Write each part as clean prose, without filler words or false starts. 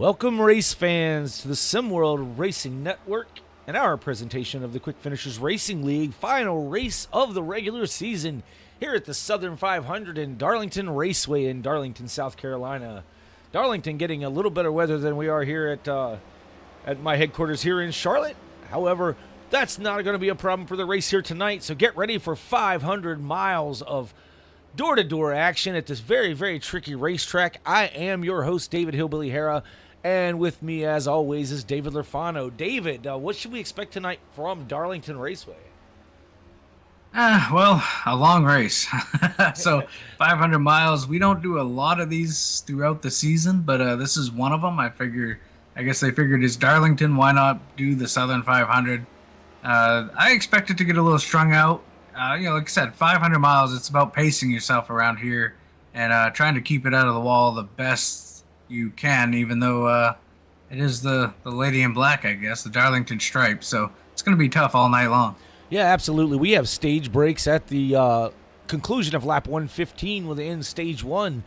Welcome, race fans, to the SimWorld Racing Network and our presentation of the Quick Finishers Racing League final race of the regular season here at the Southern 500 in Darlington Raceway in Darlington, South Carolina. Darlington getting a little better weather than we are here at my headquarters here in Charlotte. However, that's not going to be a problem for the race here tonight, so get ready for 500 miles of door-to-door action at this very, very tricky racetrack. I am your host, David Hillbilly Hara, and with me, as always, is David Lurfano. David, what should we expect tonight from Darlington Raceway? Well, a long race. So 500 miles. We don't do a lot of these throughout the season, but this is one of them. I guess they figured it's Darlington. Why not do the Southern 500? I expect it to get a little strung out. Like I said, 500 miles, it's about pacing yourself around here and trying to keep it out of the wall the best you can, even though it is the lady in black, I guess, the Darlington stripe. So it's going to be tough all night long. Yeah, absolutely. We have stage breaks at the conclusion of lap 115. We'll end stage 1.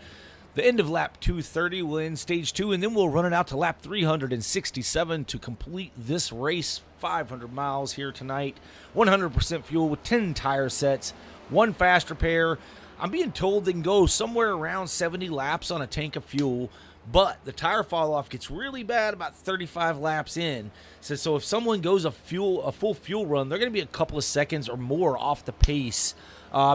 The end of lap 230 will end stage 2, and then we'll run it out to lap 367 to complete this race. 500 miles here tonight. 100% fuel with 10 tire sets, 1 fast repair. I'm being told they can go somewhere around 70 laps on a tank of fuel, but the tire fall off gets really bad about 35 laps in. So if someone goes a full fuel run, they're going to be a couple of seconds or more off the pace.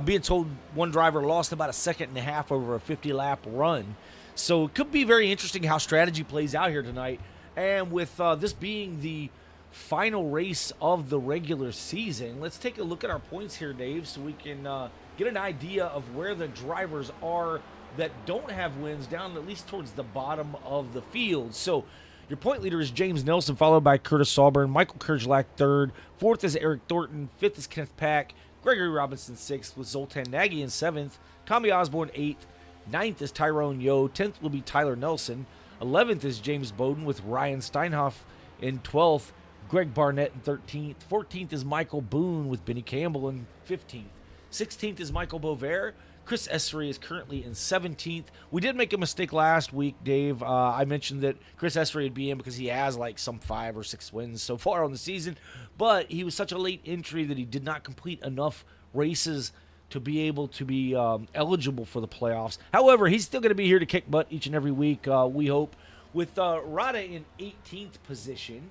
Being told one driver lost about a second and a half over a 50-lap run. So it could be very interesting how strategy plays out here tonight. And with this being the final race of the regular season, let's take a look at our points here, Dave, so we can get an idea of where the drivers are that don't have wins down at least towards the bottom of the field. So your point leader is James Nelson, followed by Curtis Salburn, Michael Kerjlak third, fourth is Eric Thornton, fifth is Kenneth Pack, Gregory Robinson sixth, with Zoltan Nagy in seventh, Tommy Osborne eighth, ninth is Tyrone Yo, 10th will be Tyler Nelson, 11th is James Bowden with Ryan Steinhoff in 12th, Greg Barnett in 13th, 14th is Michael Boone with Benny Campbell in 15th, 16th is Michael Bovair. Chris Essery is currently in 17th. We did make a mistake last week, Dave. I mentioned that Chris Essery would be in because he has like some 5 or 6 wins so far on the season, but he was such a late entry that he did not complete enough races to be able to be eligible for the playoffs. However, he's still going to be here to kick butt each and every week, we hope, with Rada in 18th position.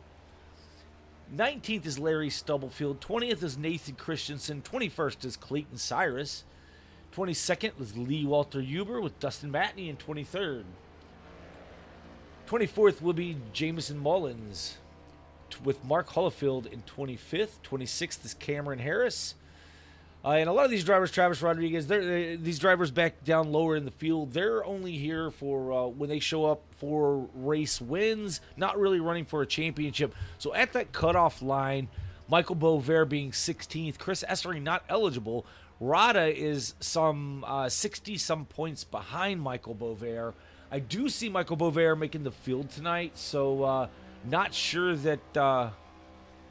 19th is Larry Stubblefield. 20th is Nathan Christensen. 21st is Clayton Cyrus. 22nd was Lee Walter Huber with Dustin Matney in 23rd. 24th will be Jameson Mullins with Mark Hollifield in 25th. 26th is Cameron Harris. And a lot of these drivers, Travis Rodriguez, these drivers back down lower in the field, they're only here for when they show up for race wins, not really running for a championship. So at that cutoff line, Michael Bovair being 16th, Chris Essery not eligible. Rada is some 60-some points behind Michael Bovair. I do see Michael Bovair making the field tonight, so not sure that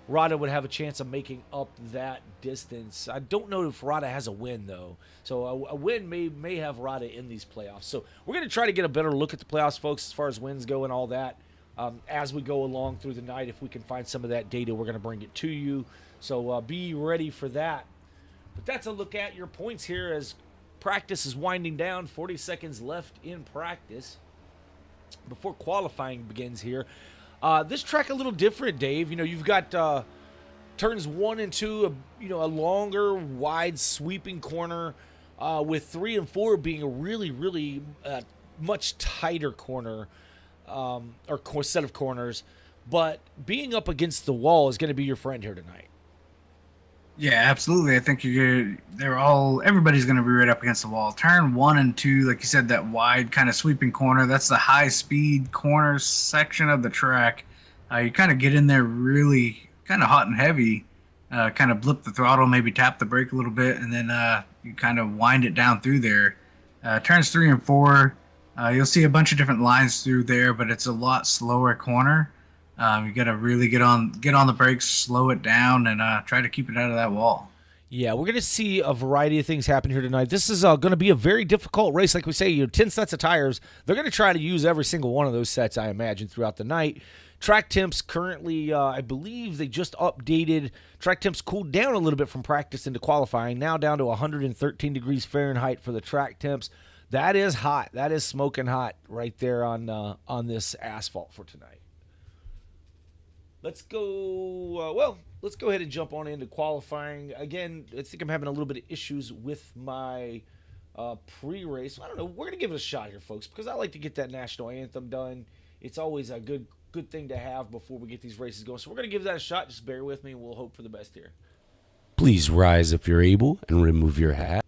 Rada would have a chance of making up that distance. I don't know if Rada has a win, though. So a win may have Rada in these playoffs. So we're going to try to get a better look at the playoffs, folks, as far as wins go and all that. As we go along through the night, if we can find some of that data, we're going to bring it to you. So be ready for that. But that's a look at your points here as practice is winding down. 40 seconds left in practice before qualifying begins here. This track a little different, Dave. You've got turns 1 and 2, a longer, wide, sweeping corner, with 3 and 4 being a really, really much tighter corner or set of corners. But being up against the wall is going to be your friend here tonight. Yeah, absolutely. I think everybody's going to be right up against the wall. Turn 1 and 2, like you said, that wide kind of sweeping corner, that's the high-speed corner section of the track. You kind of get in there really kind of hot and heavy, kind of blip the throttle, maybe tap the brake a little bit, and then you kind of wind it down through there. Turns 3 and 4, you'll see a bunch of different lines through there, but it's a lot slower corner. You got to really get on the brakes, slow it down, and try to keep it out of that wall. Yeah, we're going to see a variety of things happen here tonight. This is going to be a very difficult race. Like we say, 10 sets of tires. They're going to try to use every single one of those sets, I imagine, throughout the night. Track temps currently, I believe they just updated. Track temps cooled down a little bit from practice into qualifying, now down to 113 degrees Fahrenheit for the track temps. That is hot. That is smoking hot right there on this asphalt for tonight. Let's go, let's go ahead and jump on into qualifying. Again, I think I'm having a little bit of issues with my pre-race. I don't know. We're going to give it a shot here, folks, because I like to get that national anthem done. It's always a good thing to have before we get these races going. So we're going to give that a shot. Just bear with me, and we'll hope for the best here. Please rise if you're able and remove your hat.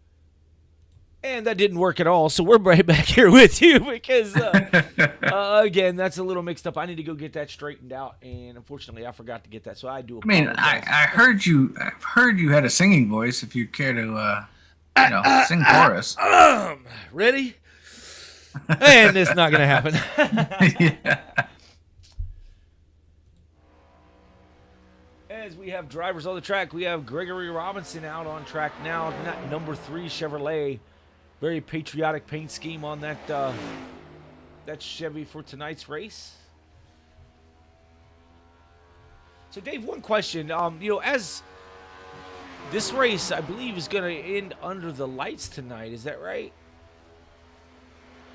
And that didn't work at all, so we're right back here with you because, again, that's a little mixed up. I need to go get that straightened out, and unfortunately, I forgot to get that, so I do apologize. I heard you. I've heard you had a singing voice. If you care to, sing chorus. Ready? And it's not going to happen. Yeah. As we have drivers on the track, we have Gregory Robinson out on track now. Not number 3 Chevrolet. Very patriotic paint scheme on that Chevy for tonight's race. So, Dave, one question. As this race, I believe, is going to end under the lights tonight. Is that right?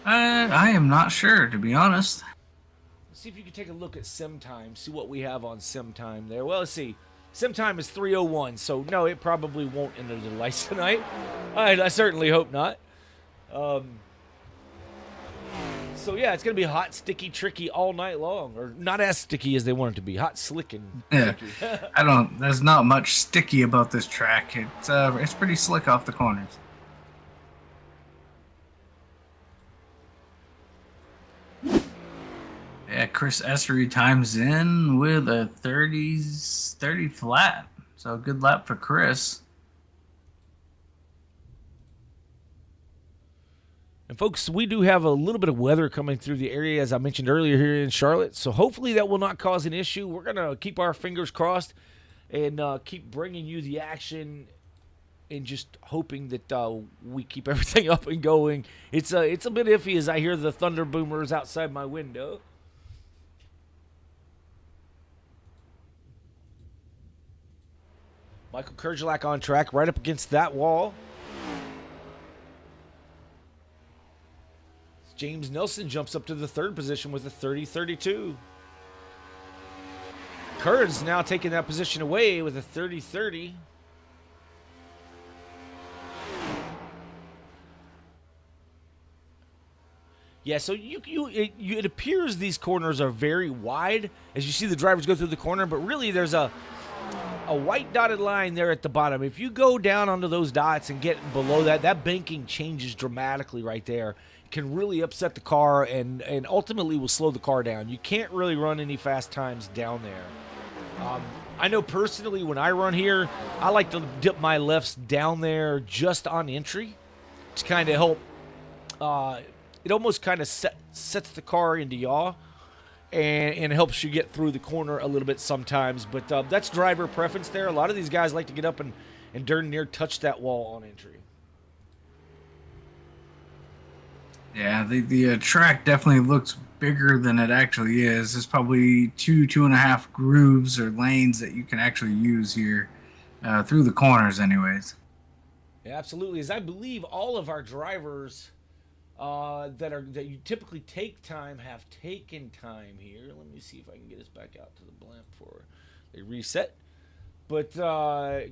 I am not sure, to be honest. Let's see if you can take a look at sim time. See what we have on sim time there. Well, let's see. Sim time is 3:01, so no, it probably won't enter the lights tonight. I certainly hope not. So yeah, it's gonna be hot, sticky, tricky all night long, or not as sticky as they want it to be. Hot, slick, and tricky. There's not much sticky about this track. It's pretty slick off the corners. Yeah, Chris Essery times in with a 30 flat. So good lap for Chris. And folks, we do have a little bit of weather coming through the area, as I mentioned earlier, here in Charlotte. So hopefully that will not cause an issue. We're going to keep our fingers crossed and keep bringing you the action and just hoping that we keep everything up and going. It's a bit iffy as I hear the thunder boomers outside my window. Michael Kerjelak on track, right up against that wall. James Nelson jumps up to the 3rd position with a 30-32. Kurz now taking that position away with a 30-30. Yeah, so it appears these corners are very wide as you see the drivers go through the corner, but really there's a white dotted line there at the bottom. If you go down onto those dots and get below that banking changes dramatically right there. It can really upset the car and ultimately will slow the car down. You can't really run any fast times down there. I know personally when I run here, I like to dip my lefts down there just on entry to kind of help. It almost kind of sets the car into yaw. And it helps you get through the corner a little bit sometimes. But that's driver preference there. A lot of these guys like to get up and darn near touch that wall on entry. Yeah, the track definitely looks bigger than it actually is. There's probably 2.5 grooves or lanes that you can actually use here through the corners anyways. Yeah, absolutely. As I believe all of our drivers that you typically take time have taken time here. Let me see if I can get us back out to the blimp before they reset. But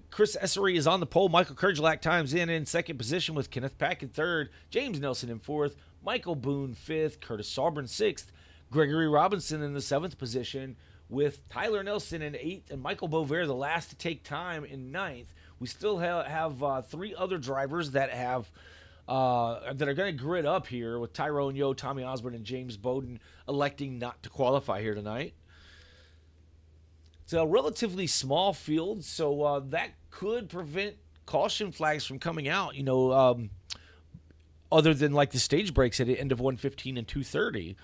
Chris Essery is on the pole. Michael Kerjelak times in 2nd position with Kenneth Pack in 3rd. James Nelson in 4th. Michael Boone 5th. Curtis Saubrin 6th. Gregory Robinson in the 7th position with Tyler Nelson in 8th. And Michael Bover, the last to take time, in 9th. We still have 3 other drivers that have that are going to grid up here with Tyrone Yo, Tommy Osborne, and James Bowden electing not to qualify here tonight. It's a relatively small field, so that could prevent caution flags from coming out, other than like the stage breaks at the end of 1:15 and 2:30.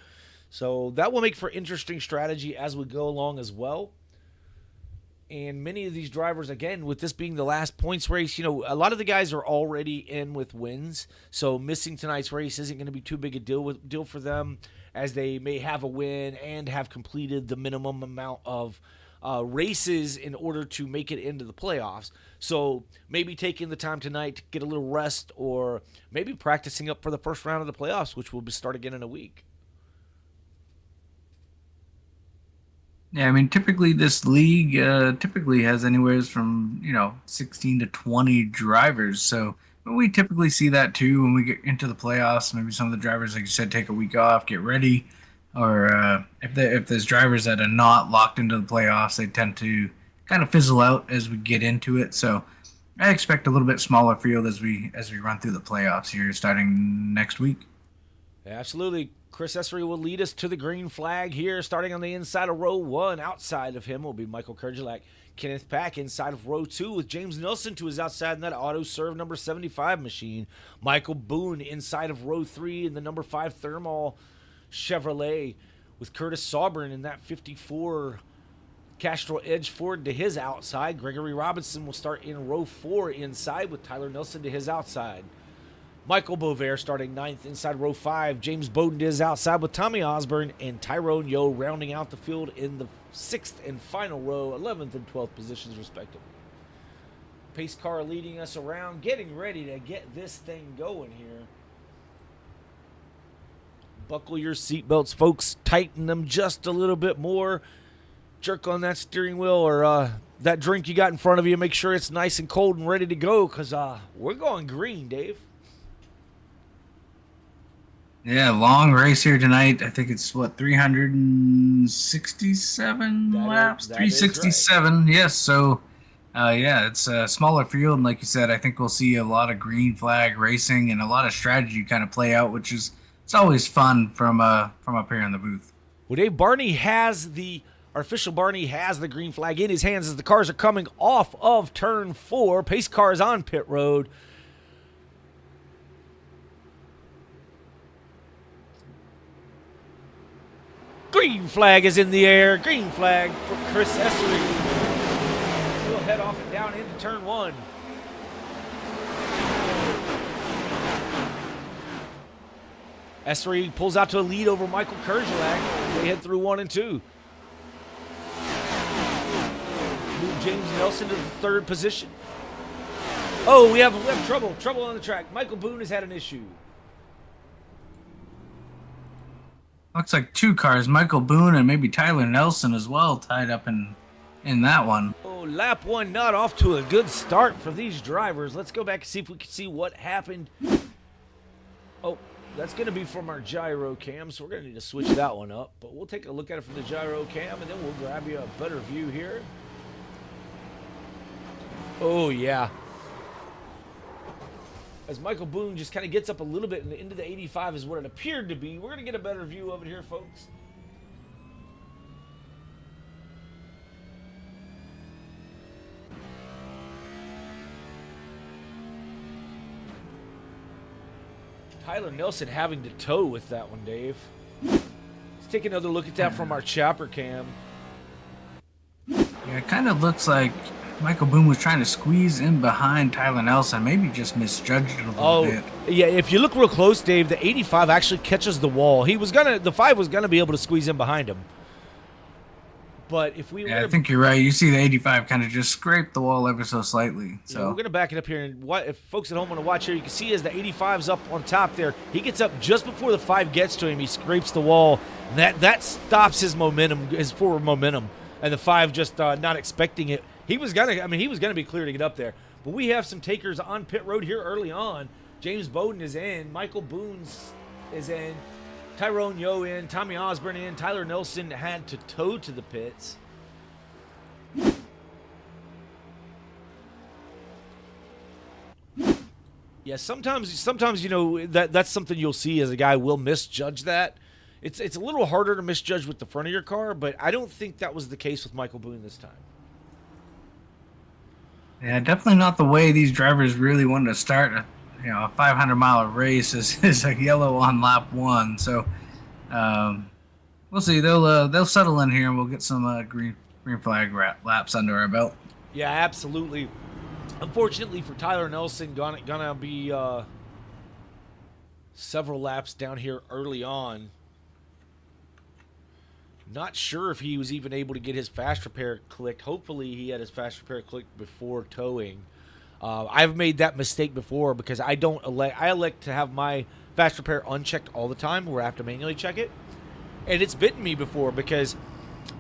So that will make for interesting strategy as we go along as well. And many of these drivers, again, with this being the last points race, a lot of the guys are already in with wins. So missing tonight's race isn't going to be too big a deal for them, as they may have a win and have completed the minimum amount of races in order to make it into the playoffs. So maybe taking the time tonight to get a little rest, or maybe practicing up for the first round of the playoffs, which will start again in a week. Yeah, I mean, typically this league typically has anywhere from 16 to 20 drivers. So we typically see that too when we get into the playoffs. Maybe some of the drivers, like you said, take a week off, get ready, or if there's drivers that are not locked into the playoffs, they tend to kind of fizzle out as we get into it. So I expect a little bit smaller field as we run through the playoffs here starting next week. Absolutely. Chris Essery will lead us to the green flag here, starting on the inside of row 1. Outside of him will be Michael Kurgelak. Kenneth Pack inside of row 2 with James Nelson to his outside in that auto serve number 75 machine. Michael Boone inside of row 3 in the number 5 Thermal Chevrolet with Curtis Sauburn in that 54 Castrol Edge Ford to his outside. Gregory Robinson will start in row 4 inside with Tyler Nelson to his outside. Michael Bovair starting 9th inside row 5. James Bowden is outside with Tommy Osborne and Tyrone Yo rounding out the field in the 6th and final row, 11th and 12th positions respectively. Pace car leading us around, getting ready to get this thing going here. Buckle your seatbelts, folks. Tighten them just a little bit more. Jerk on that steering wheel or that drink you got in front of you. Make sure it's nice and cold and ready to go, because we're going green, Dave. Yeah, long race here tonight. I think it's 367 laps? 367, right. Yes. So, it's a smaller field. And like you said, I think we'll see a lot of green flag racing and a lot of strategy kind of play out, which is it's always fun from up here in the booth. Well, Dave, our official Barney has the green flag in his hands as the cars are coming off of turn 4. Pace car is on pit road. Green flag is in the air. Green flag for Chris Essery. We'll head off and down into turn 1. Essery pulls out to a lead over Michael Kurgelak. They head through 1 and 2. Move James Nelson to the 3rd position. Oh, we have trouble. Trouble on the track. Michael Boone has had an issue. Looks like 2 cars, Michael Boone and maybe Tyler Nelson as well, tied up in that one. Oh, lap 1 not off to a good start for these drivers. Let's go back and see if we can see what happened. Oh, that's going to be from our gyro cam, so we're going to need to switch that one up. But we'll take a look at it from the gyro cam, and then we'll grab you a better view here. Oh, yeah. As Michael Boone just kind of gets up a little bit and into the 85 is what it appeared to be. We're going to get a better view of it here, folks. Tyler Nelson having to tow with that one, Dave. Let's take another look at that from our chopper cam. Yeah, it kind of looks like Michael Boone was trying to squeeze in behind Tyler Nelson, maybe just misjudged it a little bit. Yeah, if you look real close, Dave, the 85 actually catches the wall. The 5 was gonna be able to squeeze in behind him. But if we I think you're right. You see the 85 kind of just scrape the wall ever so slightly. So we're gonna back it up here, and if folks at home want to watch here, you can see as the 85's up on top there, he gets up just before the 5 gets to him. He scrapes the wall. That stops his momentum, his forward momentum, and the 5 just not expecting it. He was gonna be clear to get up there. But we have some takers on pit road here early on. James Bowden is in. Michael Boone's is in. Tyrone Yo in. Tommy Osborne in. Tyler Nelson had to tow to the pits. Yeah, sometimes that's something you'll see as a guy will misjudge that. It's a little harder to misjudge with the front of your car, but I don't think that was the case with Michael Boone this time. Yeah, definitely not the way these drivers really wanted to start a 500-mile race is a yellow on lap 1. So we'll see. They'll settle in here and we'll get some green green flag laps under our belt. Yeah, absolutely. Unfortunately for Tyler Nelson, gonna be several laps down here early on. Not sure if he was even able to get his fast repair clicked. Hopefully he had his fast repair clicked before towing. I've made that mistake before because I elect to have my fast repair unchecked all the time where I have to manually check it. And it's bitten me before because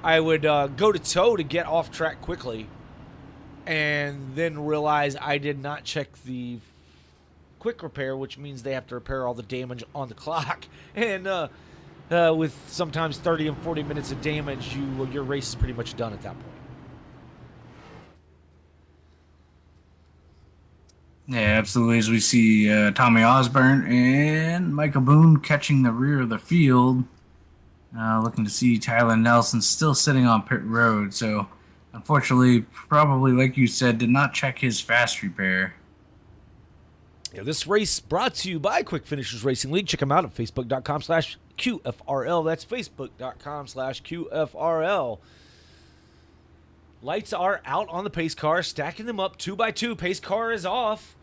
I would go to tow to get off track quickly and then realize I did not check the quick repair, which means they have to repair all the damage on the clock. And with sometimes 30 and 40 minutes of damage, your race is pretty much done at that point. Yeah, absolutely. As we see Tommy Osborne and Michael Boone catching the rear of the field. Looking to see Tyler Nelson still sitting on pit road. So, unfortunately, probably, like you said, did not check his fast repair. Yeah, this race brought to you by Quick Finishers Racing League. Check them out at facebook.com/QFRL. That's facebook.com/QFRL. Lights are out on the pace car, stacking them up 2 by 2. Pace car is off.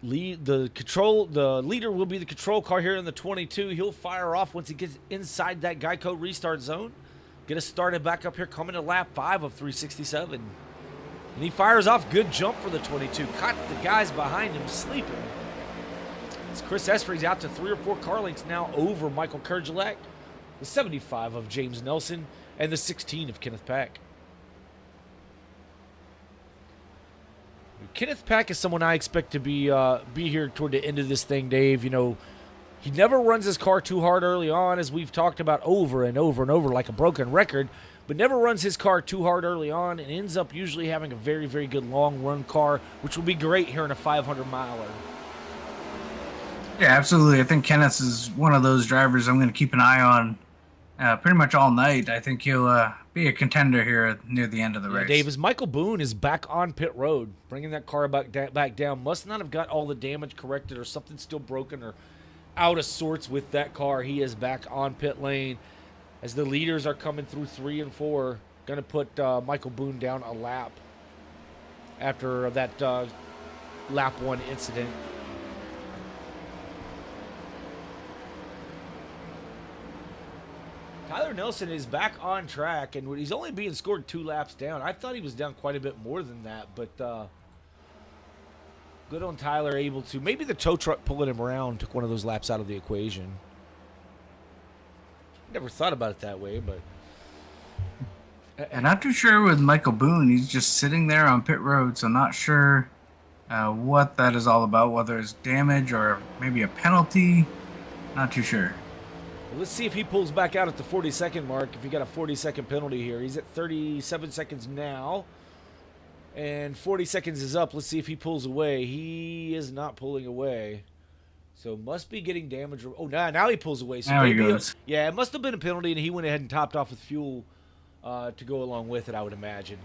The leader will be the control car here in the 22. He'll fire off once he gets inside that Geico restart zone. Get us started back up here, coming to lap 5 of 367. And he fires off. Good jump for the 22. Caught the guys behind him sleeping. As Chris Esprey's out to 3 or 4 car lengths now over Michael Kurgelak, the 75 of James Nelson, and the 16 of Kenneth Pack. Kenneth Pack is someone I expect to be here toward the end of this thing, Dave. You know, he never runs his car too hard early on, as we've talked about over and over and over like a broken record, but never runs his car too hard early on and ends up usually having a very, very good long-run car, which will be great here in a 500-miler. Yeah, absolutely. I think Kenneth is one of those drivers I'm going to keep an eye on pretty much all night. I think he'll be a contender here near the end of the race. Dave, as Michael Boone is back on pit road, bringing that car back down, must not have got all the damage corrected or something still broken or out of sorts with that car. He is back on pit lane as the leaders are coming through 3 and 4. Going to put Michael Boone down a lap after that lap 1 incident. Tyler Nelson is back on track, and he's only being scored 2 laps down. I thought he was down quite a bit more than that, but good on Tyler, able to. Maybe the tow truck pulling him around took one of those laps out of the equation. Never thought about it that way, but. And not too sure with Michael Boone. He's just sitting there on pit road, so not sure what that is all about, whether it's damage or maybe a penalty. Not too sure. Well, let's see if he pulls back out at the 40-second mark, if he got a 40-second penalty here. He's at 37 seconds now, and 40 seconds is up. Let's see if he pulls away. He is not pulling away, so must be getting damage. Oh, now he pulls away. So now he goes. Yeah, it must have been a penalty, and he went ahead and topped off with fuel to go along with it, I would imagine.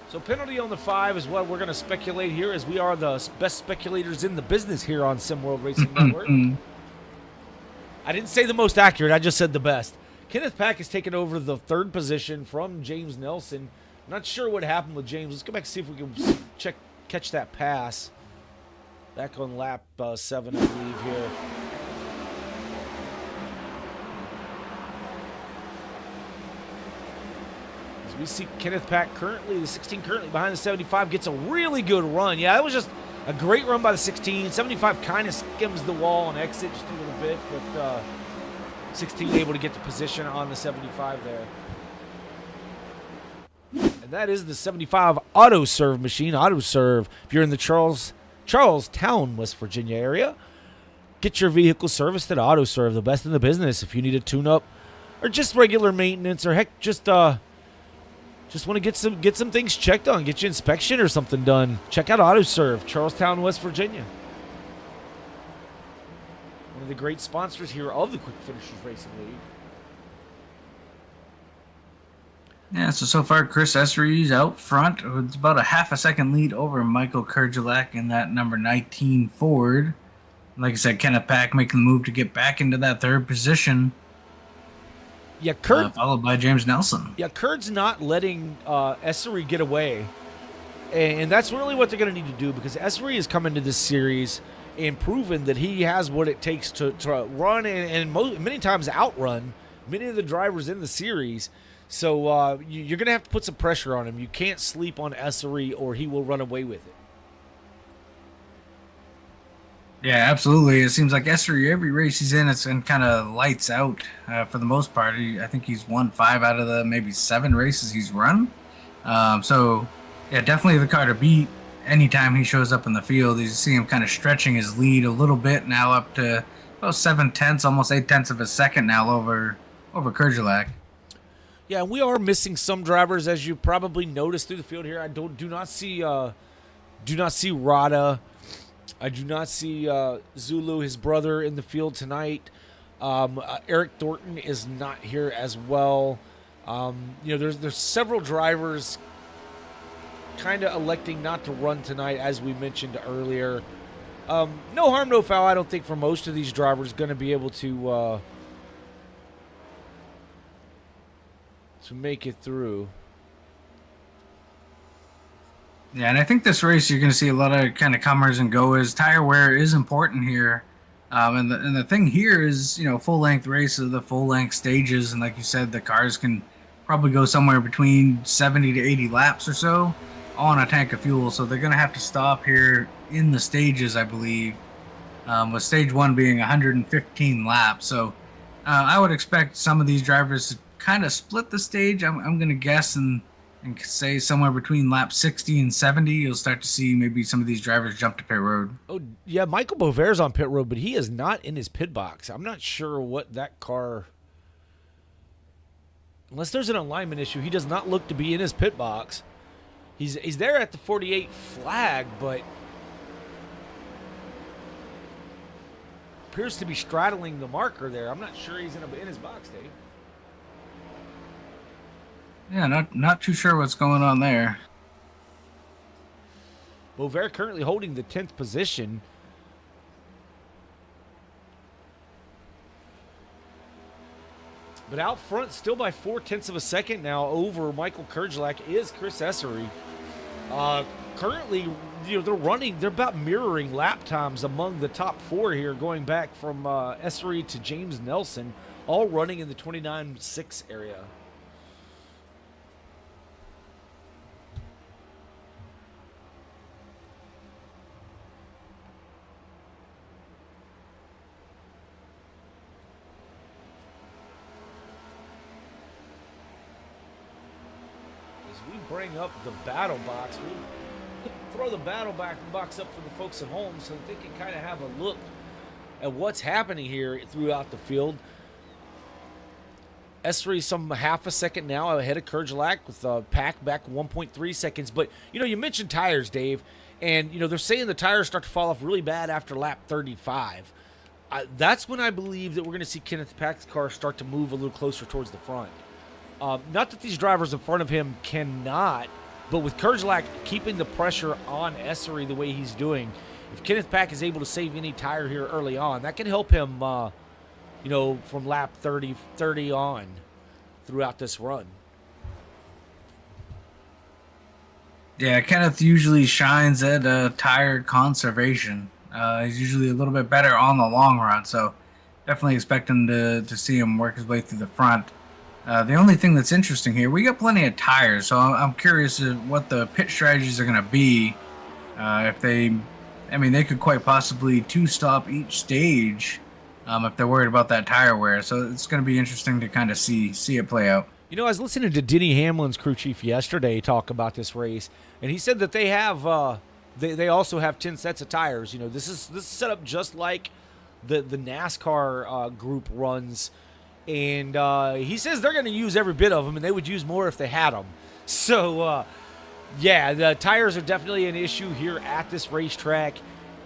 So penalty on the 5 is what we're going to speculate here, as we are the best speculators in the business here on SimWorld Racing Network. I didn't say the most accurate. I just said the best. Kenneth Pack has taken over the 3rd position from James Nelson. Not sure what happened with James. Let's go back and see if we can catch that pass. Back on lap 7, I believe, here. As we see Kenneth Pack currently, the 16 currently behind the 75, gets a really good run. Yeah, that was just a great run by the 16. 75 kind of skims the wall and exits just a little bit, but 16 able to get the position on the 75 there. And that is the 75 Auto Serve machine. Auto Serve, if you're in the Charlestown, West Virginia area, get your vehicle serviced at Auto Serve, the best in the business. If you need a tune-up or just regular maintenance, or heck, just want to get some things checked on, get your inspection or something done, check out AutoServe, Charlestown, West Virginia. One of the great sponsors here of the Quick Finishers Racing League. Yeah, so far Chris Esri's out front. It's about a half a second lead over Michael Kurgelak in that number 19 Ford. Like I said, Kenneth Pack making the move to get back into that 3rd position. Yeah, Kurt. followed by James Nelson. Yeah, Kurt's not letting Essery get away, and that's really what they're going to need to do because Essery has come into this series and proven that he has what it takes to run and many times outrun many of the drivers in the series. So you're going to have to put some pressure on him. You can't sleep on Essery or he will run away with it. Yeah, absolutely. It seems like Essery, every race he's in, it's been kind of lights out for the most part. I think he's won 5 out of the maybe 7 races he's run. So, yeah, definitely the car to beat anytime he shows up in the field. You see him kind of stretching his lead a little bit now up to about 7/10, almost 8/10 of a second now over Kerjelak. Yeah, and we are missing some drivers, as you probably noticed through the field here. I do not see Rada. I do not see Zulu, his brother, in the field tonight. Eric Thornton is not here as well. There's several drivers kind of electing not to run tonight, as we mentioned earlier. No harm, no foul. I don't think for most of these drivers going to be able to make it through. Yeah, and I think this race you're going to see a lot of kind of comers and goers. Tire wear is important here. And the thing here is, full length races, the full length stages, and like you said, the cars can probably go somewhere between 70 to 80 laps or so on a tank of fuel. So they're going to have to stop here in the stages, I believe, with stage 1 being 115 laps. So I would expect some of these drivers to kind of split the stage. I'm going to guess and say somewhere between lap 60 and 70, you'll start to see maybe some of these drivers jump to pit road. Oh, yeah, Michael Bovair's on pit road, but he is not in his pit box. I'm not sure what that car... Unless there's an alignment issue, he does not look to be in his pit box. He's there at the 48 flag, but appears to be straddling the marker there. I'm not sure he's in his box, Dave. Yeah, not too sure what's going on there. Bovair currently holding the 10th position. But out front, still by 0.4 of a second now over Michael Kerjelak is Chris Essery. Currently, they're about mirroring lap times among the top 4 here, going back from Essery to James Nelson, all running in the 29.6 area. Bring up the battle box. We'll throw the battle box up for the folks at home so that they can kind of have a look at what's happening here throughout the field. Essery some half a second now ahead of Kerjelak with Pack back 1.3 seconds. But, you mentioned tires, Dave, and, they're saying the tires start to fall off really bad after lap 35. That's when I believe that we're going to see Kenneth Pack's car start to move a little closer towards the front. Not that these drivers in front of him cannot, but with Kerjelak keeping the pressure on Essery the way he's doing, if Kenneth Pack is able to save any tire here early on, that can help him, from lap 30 on throughout this run. Yeah, Kenneth usually shines at tire conservation. He's usually a little bit better on the long run, so definitely expect him to see him work his way through the front. The only thing that's interesting here, we got plenty of tires, so I'm curious what the pit strategies are going to be. They could quite possibly 2-stop each stage if they're worried about that tire wear. So it's going to be interesting to kind of see it play out. I was listening to Denny Hamlin's crew chief yesterday talk about this race, and he said that they have they also have 10 sets of tires. This is set up just like the NASCAR group runs. And he says they're going to use every bit of them, and they would use more if they had them. So, the tires are definitely an issue here at this racetrack.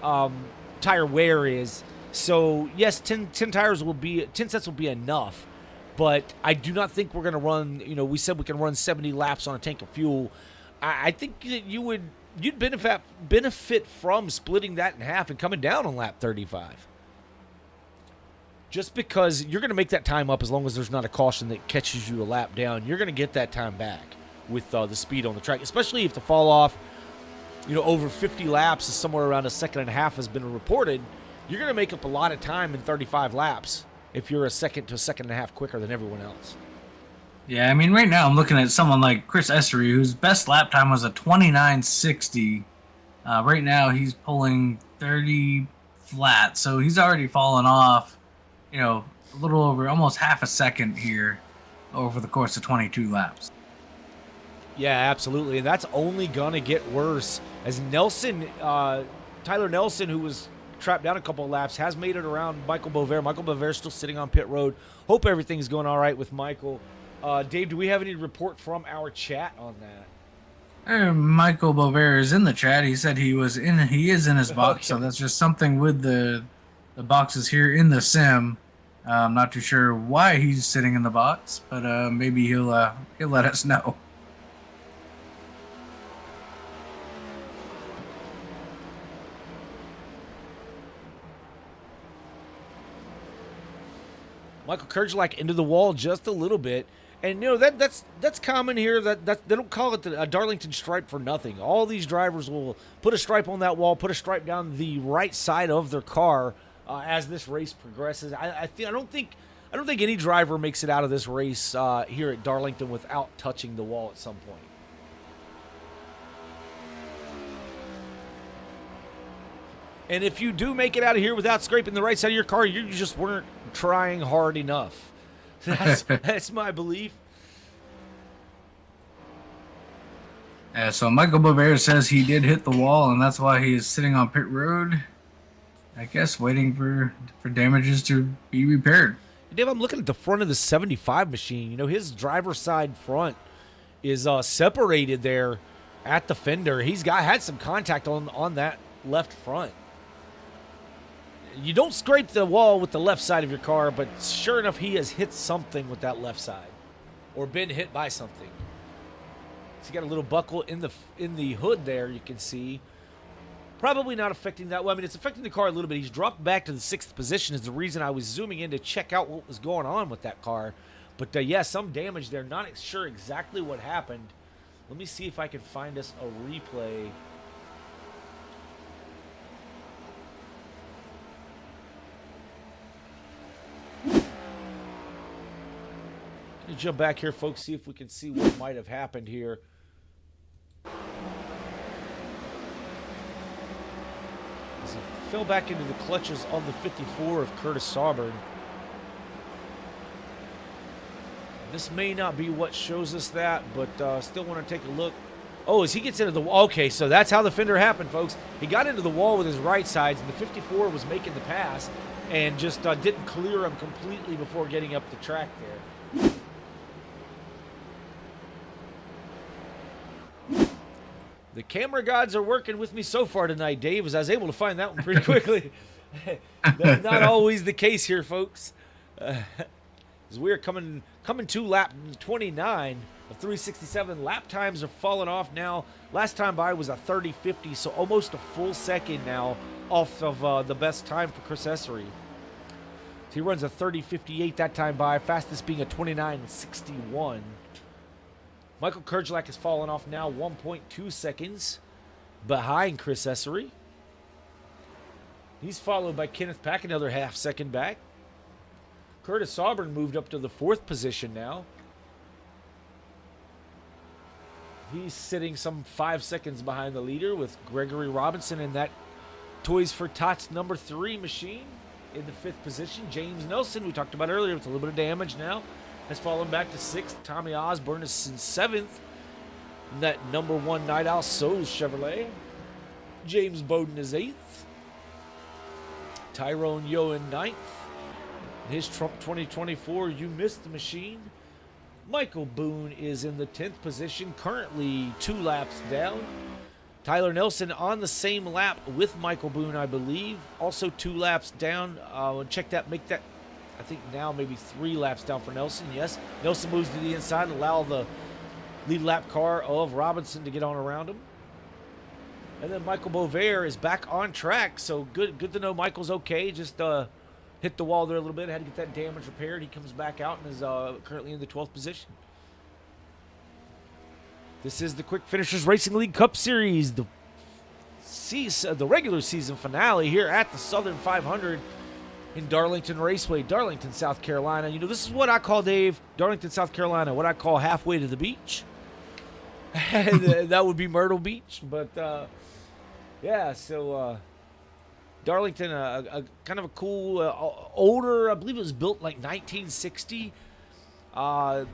Tire wear is. So, yes, 10 sets will be enough. But I do not think we're going to run, we said we can run 70 laps on a tank of fuel. I think that you'd benefit from splitting that in half and coming down on lap 35. just because you're going to make that time up as long as there's not a caution that catches you a lap down. You're going to get that time back with the speed on the track, especially if the fall off, over 50 laps is somewhere around a second and a half has been reported. You're going to make up a lot of time in 35 laps if you're a second to a second and a half quicker than everyone else. Yeah, I mean, right now I'm looking at someone like Chris Essery, whose best lap time was a 29:60. Right now he's pulling 30 flat, so he's already fallen off, a little over almost half a second here over the course of 22 laps. Yeah, absolutely, and that's only going to get worse as Tyler Nelson, who was trapped down a couple of laps, has made it around Michael Bovair. Michael Bovair still sitting on pit road. Hope everything's going all right with Michael. Dave, do we have any report from our chat on that? Michael Bovair is in the chat. He said he is in his box, Okay. so that's just something with the boxes here in the sim. I'm not too sure why he's sitting in the box, but maybe he'll let us know. Michael Kerjelak into the wall just a little bit. And, that's common here. That they don't call it a Darlington stripe for nothing. All these drivers will put a stripe on that wall, put a stripe down the right side of their car as this race progresses. I don't think any driver makes it out of this race here at Darlington without touching the wall at some point. And if you do make it out of here without scraping the right side of your car, you just weren't trying hard enough. That's my belief. So Michael Bovair says he did hit the wall, and that's why he is sitting on pit road, I guess, waiting for damages to be repaired. Dave, I'm looking at the front of the 75 machine. His driver's side front is separated there at the fender. He's had some contact on that left front. You don't scrape the wall with the left side of your car, but sure enough, he has hit something with that left side or been hit by something. He's got a little buckle in the hood there, you can see. Probably not affecting that. Well, I mean, it's affecting the car a little bit. He's dropped back to the 6th position is the reason I was zooming in to check out what was going on with that car. But, yeah, some damage there. Not sure exactly what happened. Let me see if I can find us a replay. Jump back here, folks, see if we can see what might have happened here. As he fell back into the clutches of the 54 of Curtis Sauber. This may not be what shows us that, but still want to take a look. Oh, as he gets into the wall. Okay, so that's how the fender happened, folks. He got into the wall with his right sides, and the 54 was making the pass and just didn't clear him completely before getting up the track there. The camera gods are working with me so far tonight, Dave, as I was able to find that one pretty quickly. That's not always the case here, folks. As we are coming to lap 29 of 367. Lap times are falling off now. Last time by was a 30:50, so almost a full second now off of the best time for Chris Essery. So he runs a 30:58 that time by, fastest being a 29:61. Michael Kerjelak has fallen off now 1.2 seconds behind Chris Essery. He's followed by Kenneth Pack, another half second back. Curtis Sauber moved up to the 4th position now. He's sitting some 5 seconds behind the leader with Gregory Robinson in that Toys for Tots number 3 machine in the 5th position. James Nelson, we talked about earlier, with a little bit of damage now, has fallen back to 6th. Tommy Osborne is in 7th. That number 1 Night Owl Souls Chevrolet. James Bowden is 8th. Tyrone Yo in 9th. His Trump 2024, You Missed the Machine. Michael Boone is in the 10th position, currently 2 laps down. Tyler Nelson on the same lap with Michael Boone, I believe. Also 2 laps down. Check that, make that, I think now maybe 3 laps down for Nelson. Yes, Nelson moves to the inside and allow the lead lap car of Robinson to get on around him. And then Michael Bovair is back on track, so good to know Michael's okay. Just hit the wall there a little bit, had to get that damage repaired. He comes back out and is currently in the 12th position. This is the Quick Finishers Racing League Cup Series, the regular season finale here at the Southern 500 in Darlington Raceway, Darlington, South Carolina. You know, this is what I call, Dave, Darlington, South Carolina, what I call halfway to the beach. That would be Myrtle Beach. But, yeah, so Darlington, a kind of a cool, older, I believe it was built like 1960.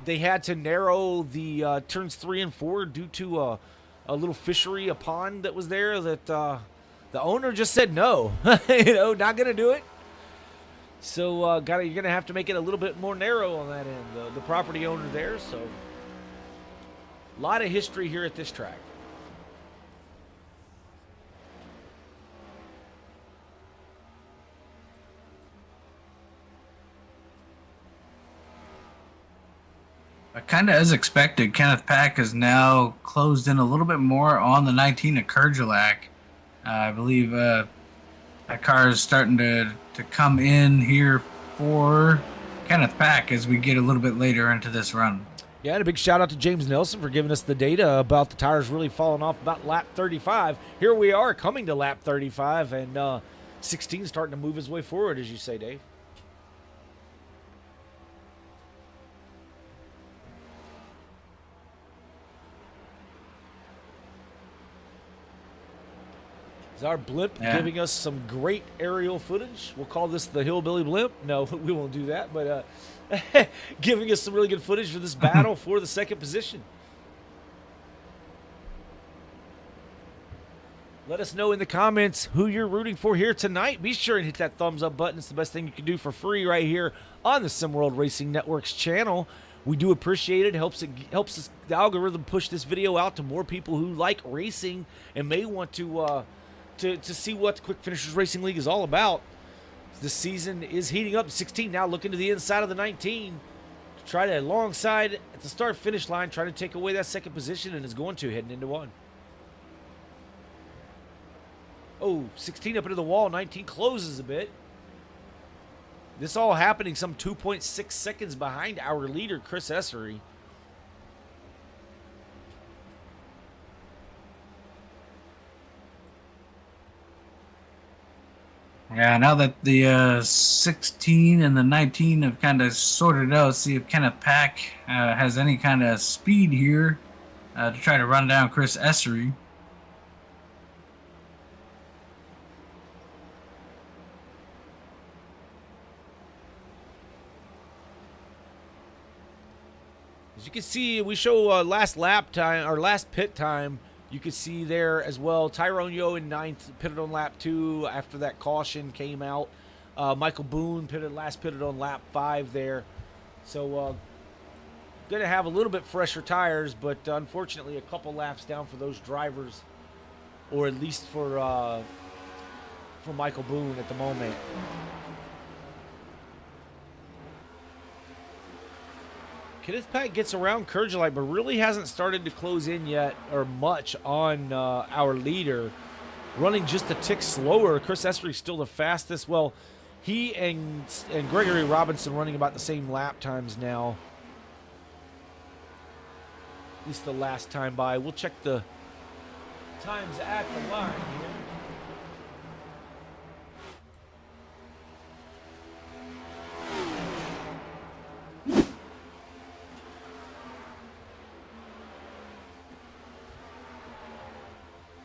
They had to narrow the turns 3 and 4 due to a little fishery, a pond that was there that the owner just said no, not going to do it. So you're going to have to make it a little bit more narrow on that end, the property owner there. So a lot of history here at this track. Kind of as expected, Kenneth Pack has now closed in a little bit more on the 19 of Kurgelac. I believe that car is starting to come in here for Kenneth Pack as we get a little bit later into this run. Yeah, and a big shout out to James Nelson for giving us the data about the tires really falling off about lap 35. Here we are coming to lap 35, and 16 starting to move his way forward, as you say, Dave. Is our blimp giving us some great aerial footage? We'll call this the Hillbilly Blimp. No, we won't do that, but giving us some really good footage for this battle for the second position. Let us know in the comments who you're rooting for here tonight. Be sure and hit that thumbs up button. It's the best thing you can do for free right here on the SimWorld Racing Network's channel. We do appreciate it. Helps us, the algorithm, push this video out to more people who like racing and may want to see what the Quick Finishers Racing League is all about. The season is heating up. 16 now looking to the inside of the 19 to try to, alongside at the start-finish line, try to take away that second position, and is going to, heading into 1. Oh, 16 up into the wall. 19 closes a bit. This all happening some 2.6 seconds behind our leader, Chris Essery. Yeah, now that the 16 and the 19 have kind of sorted out, see if Kenneth Pack has any kind of speed here to try to run down Chris Essery. As you can see, we show last lap time, or last pit time. You can see there as well, Tyrone Yo in 9th, pitted on lap 2 after that caution came out. Michael Boone pitted on lap 5 there. So going to have a little bit fresher tires, but unfortunately a couple laps down for those drivers, or at least for Michael Boone at the moment. Kenneth Pack gets around Kurgelac, but really hasn't started to close in yet, or much, on our leader. Running just a tick slower. Chris Essery's still the fastest. Well, he and Gregory Robinson running about the same lap times now. At least the last time by. We'll check the times at the line here.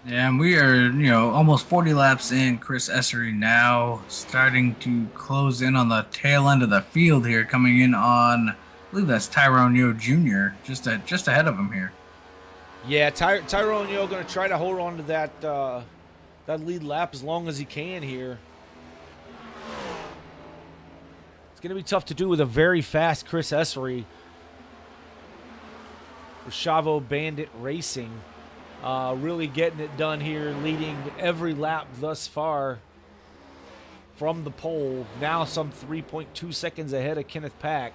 Yeah, and we are, almost 40 laps in. Chris Essery now starting to close in on the tail end of the field here, coming in on, I believe that's Tyrone Yo Jr., just ahead of him here. Yeah, Tyrone Yo going to try to hold on to that lead lap as long as he can here. It's going to be tough to do with a very fast Chris Essery for Chavo Bandit Racing. Really getting it done here, leading every lap thus far from the pole. Now some 3.2 seconds ahead of Kenneth Pack.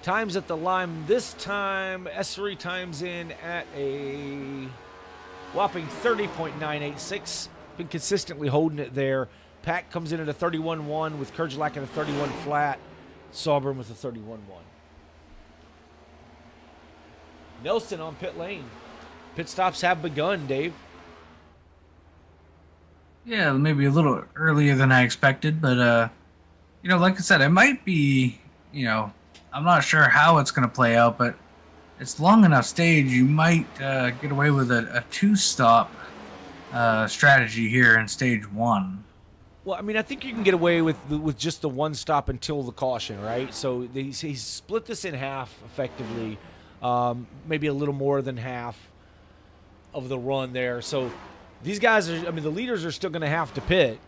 Times at the line this time, Essery times in at a whopping 30.986. Been consistently holding it there. Pack comes in at a 31-1 with Kerjelak at a 31 flat. Sauber with a 31-1. Nelson on pit lane. Pit stops have begun, Dave. Yeah, maybe a little earlier than I expected, but like I said, it might be, I'm not sure how it's going to play out, but it's long enough stage. You might get away with a two-stop strategy here in stage 1. Well, I mean, I think you can get away with just the one stop until the caution, right? So he split this in half effectively, maybe a little more than half of the run there. So these guys the leaders are still going to have to pit.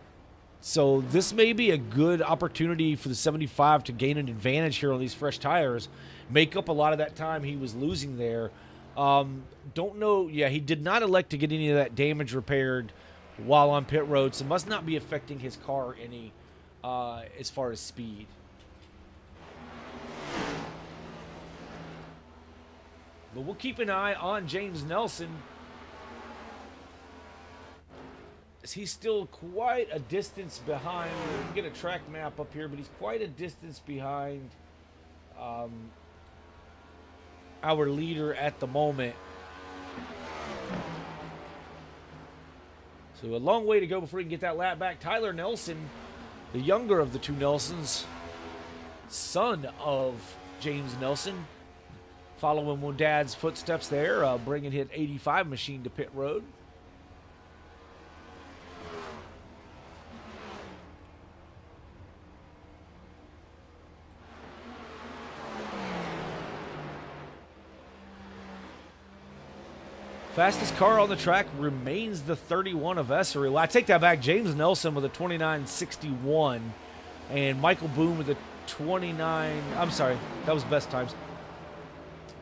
So this may be a good opportunity for the 75 to gain an advantage here on these fresh tires, make up a lot of that time he was losing there. Don't know. Yeah, he did not elect to get any of that damage repaired while on pit road, so must not be affecting his car any as far as speed. But we'll keep an eye on James Nelson, as he's still quite a distance behind. We can get a track map up here, but he's quite a distance behind our leader at the moment. So a long way to go before he can get that lap back. Tyler Nelson, the younger of the two Nelsons, son of James Nelson, following in Dad's footsteps there, bringing his 85 machine to pit road. Fastest car on the track remains the 31 of Essery. Well, I take that back. James Nelson with a 29.61 and Michael Boone with a 29. I'm sorry, that was best times.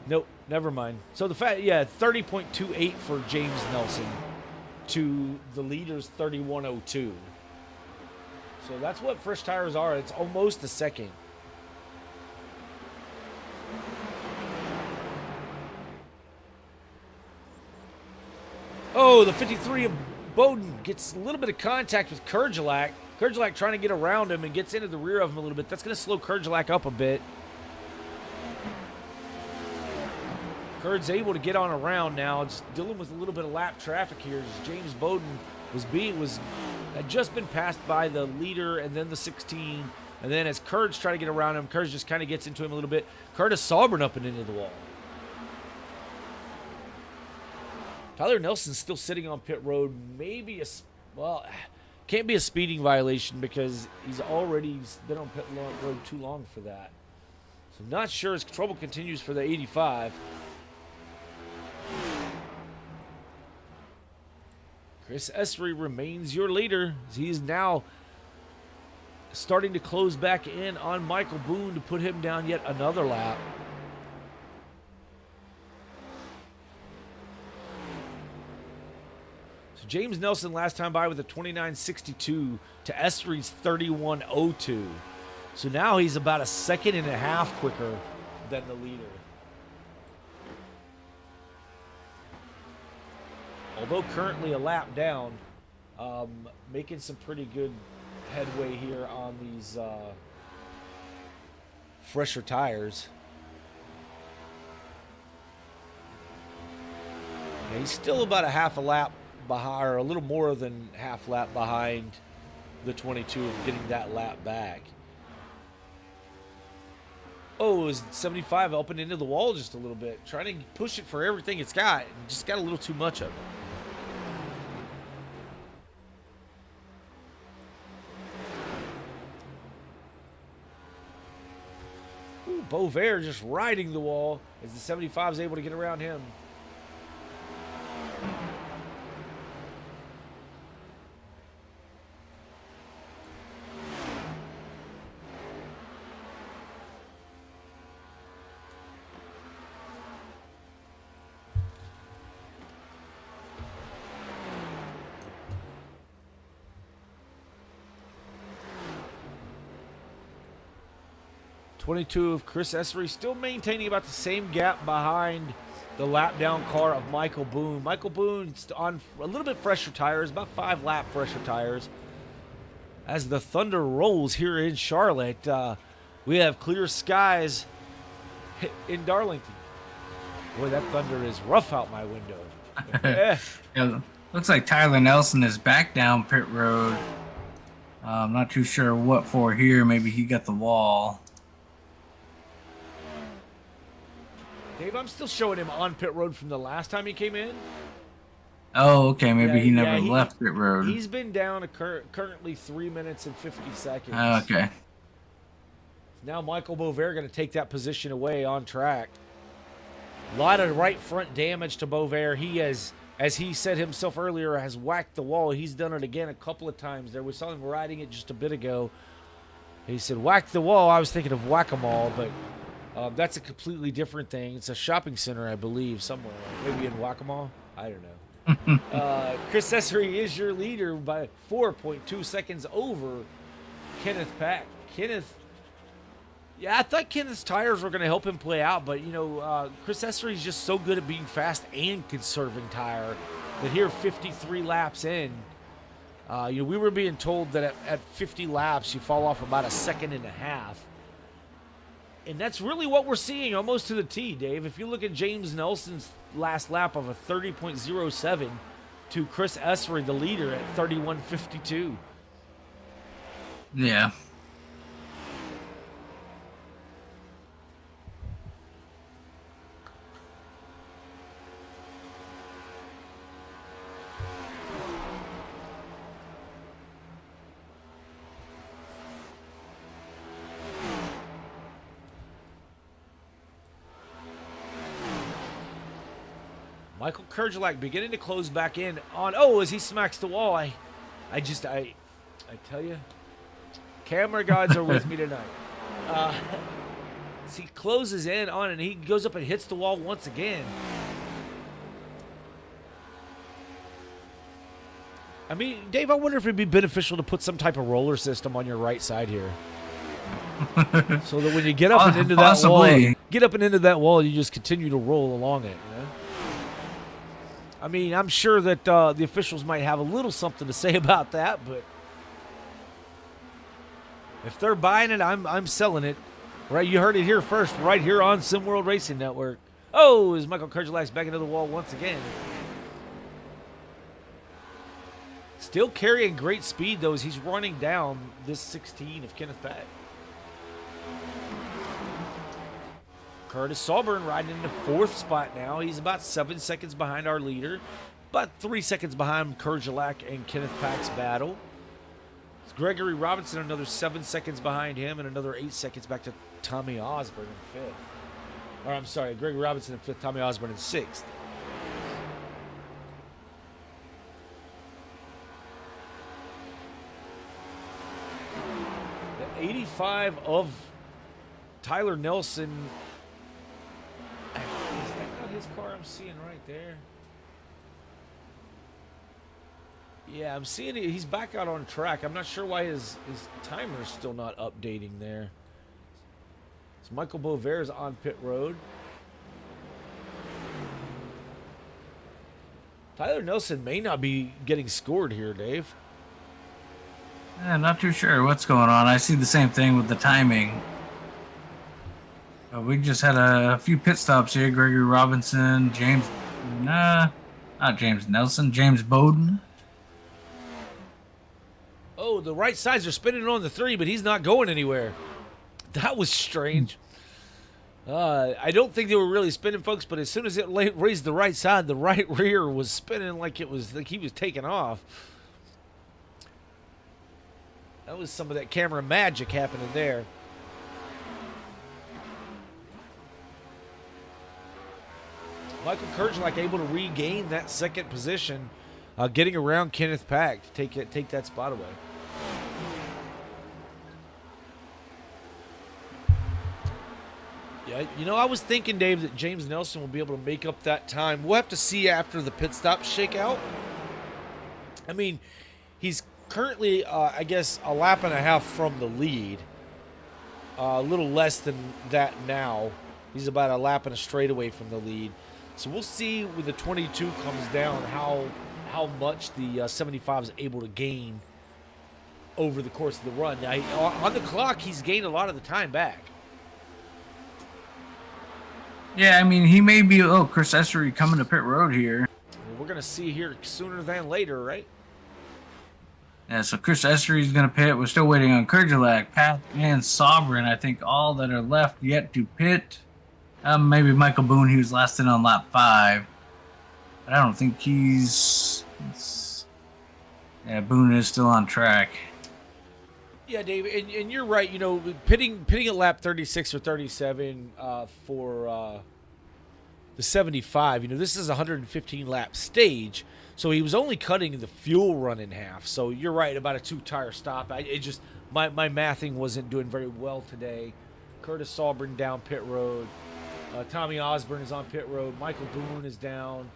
Nope, never mind. So 30.28 for James Nelson to the leader's 31.02. So that's what fresh tires are. It's almost a second. Oh, the 53 of Bowden gets a little bit of contact with Kerjelak. Kerjelak trying to get around him and gets into the rear of him a little bit. That's going to slow Kerjelak up a bit. Kerd's able to get on around now. Just dealing with a little bit of lap traffic here as James Bowden had just been passed by the leader and then the 16. And then as Kerd's trying to get around him, Kerd just kind of gets into him a little bit. Kerd is sobbering up and into the wall. Tyler Nelson's still sitting on pit road. Can't be a speeding violation because he's already been on pit road too long for that. So not sure as trouble continues for the 85. Chris Essery remains your leader. He is now starting to close back in on Michael Boone to put him down yet another lap. James Nelson last time by with a 29.62 to Essery's 31.02. So now he's about a second and a half quicker than the leader. Although currently a lap down, making some pretty good headway here on these fresher tires. And he's still about a half a lap behind, or a little more than half lap behind the 22 of getting that lap back. Oh, is 75 up and into the wall just a little bit, trying to push it for everything it's got, and just got a little too much of it. Ooh, Beauvais just riding the wall as the 75 is able to get around him. .22 of Chris Essery still maintaining about the same gap behind the lap down car of Michael Boone. Michael Boone's on a little bit fresher tires, about 5 lap fresher tires. as the thunder rolls here in Charlotte. We have clear skies in Darlington. Boy, that thunder is rough out my window. Yeah. Yeah, looks like Tyler Nelson is back down pit road. I'm not too sure what for here. Maybe he got the wall. Dave, I'm still showing him on pit road from the last time he came in. Oh, okay. Maybe he never he left pit road. He's been down currently 3 minutes and 50 seconds. Okay. Now Michael Bovair going to take that position away on track. A lot of right front damage to Bovair. He has, as he said himself earlier, has whacked the wall. He's done it again a couple of times. There was someone riding it just a bit ago. He said, whack the wall. I was thinking of whack-a-mole, but that's a completely different thing. It's a shopping center, I believe, somewhere. Maybe in Whack-a-Mole. I don't know. Chris Essery is your leader by 4.2 seconds over Kenneth Pack. I thought Kenneth's tires were going to help him play out, but, Chris Essery is just so good at being fast and conserving tire that here 53 laps in, we were being told that at 50 laps you fall off about a second and a half. And that's really what we're seeing almost to the T, Dave. If you look at James Nelson's last lap of a 30.07 to Chris Essery, the leader, at 31.52. Yeah. Michael Kerjelak beginning to close back in on, as he smacks the wall. I tell you, camera gods are with me tonight. He closes in on it, and he goes up and hits the wall once again. I mean, Dave, I wonder if it'd be beneficial to put some type of roller system on your right side here. So that when you get up and into that wall, you just continue to roll along it, I mean, I'm sure that the officials might have a little something to say about that, but if they're buying it, I'm selling it. Right, you heard it here first, right here on SimWorld Racing Network. As Michael Kerjelak's back into the wall once again. Still carrying great speed, though, as he's running down this 16 of Kenneth Pack. Curtis Sauburn riding in the fourth spot now. He's about 7 seconds behind our leader. About 3 seconds behind Kerjelak and Kenneth Pack's battle. It's Gregory Robinson another 7 seconds behind him and another 8 seconds back to Tommy Osborne in fifth. Or I'm sorry, Gregory Robinson in fifth, Tommy Osborne in sixth. The 85 of Tyler Nelson. Is that not his car I'm seeing right there? Yeah, I'm seeing it. He's back out on track. I'm not sure why his timer is still not updating there. So Michael Bovair's on pit road. Tyler Nelson may not be getting scored here, Dave. Yeah, not too sure what's going on. I see the same thing with the timing. We just had a few pit stops here. Gregory Robinson, not James Nelson, James Bowden. The right sides are spinning on the 3, but he's not going anywhere. That was strange. I don't think they were really spinning, folks, but as soon as it raised the right side, the right rear was spinning like he was taking off. That was some of that camera magic happening there. Michael Kerjelak able to regain that second position, getting around Kenneth Pack to take that spot away. Yeah, I was thinking, Dave, that James Nelson will be able to make up that time. We'll have to see after the pit stop shakeout. I mean, he's currently, I guess, a lap and a half from the lead. A little less than that now. He's about a lap and a straight away from the lead. So we'll see when the 22 comes down how much the 75 is able to gain over the course of the run. Now, on the clock, he's gained a lot of the time back. Yeah, I mean, he may be, Chris Essery coming to pit road here. We're going to see here sooner than later, right? Yeah, so Chris Essery is going to pit. We're still waiting on Kurgelak, Pat, and Sovereign. I think all that are left yet to pit. Maybe Michael Boone, he was last in on lap 5. But I don't think he's... Yeah, Boone is still on track. Yeah, Dave, and you're right. You know, pitting at lap 36 or 37 for the 75. You know, this is a 115 lap stage, so he was only cutting the fuel run in half. So you're right about a 2-tire stop. My mathing wasn't doing very well today. Curtis Sovereign down pit road. Tommy Osborne is on pit road. Michael Boone is down.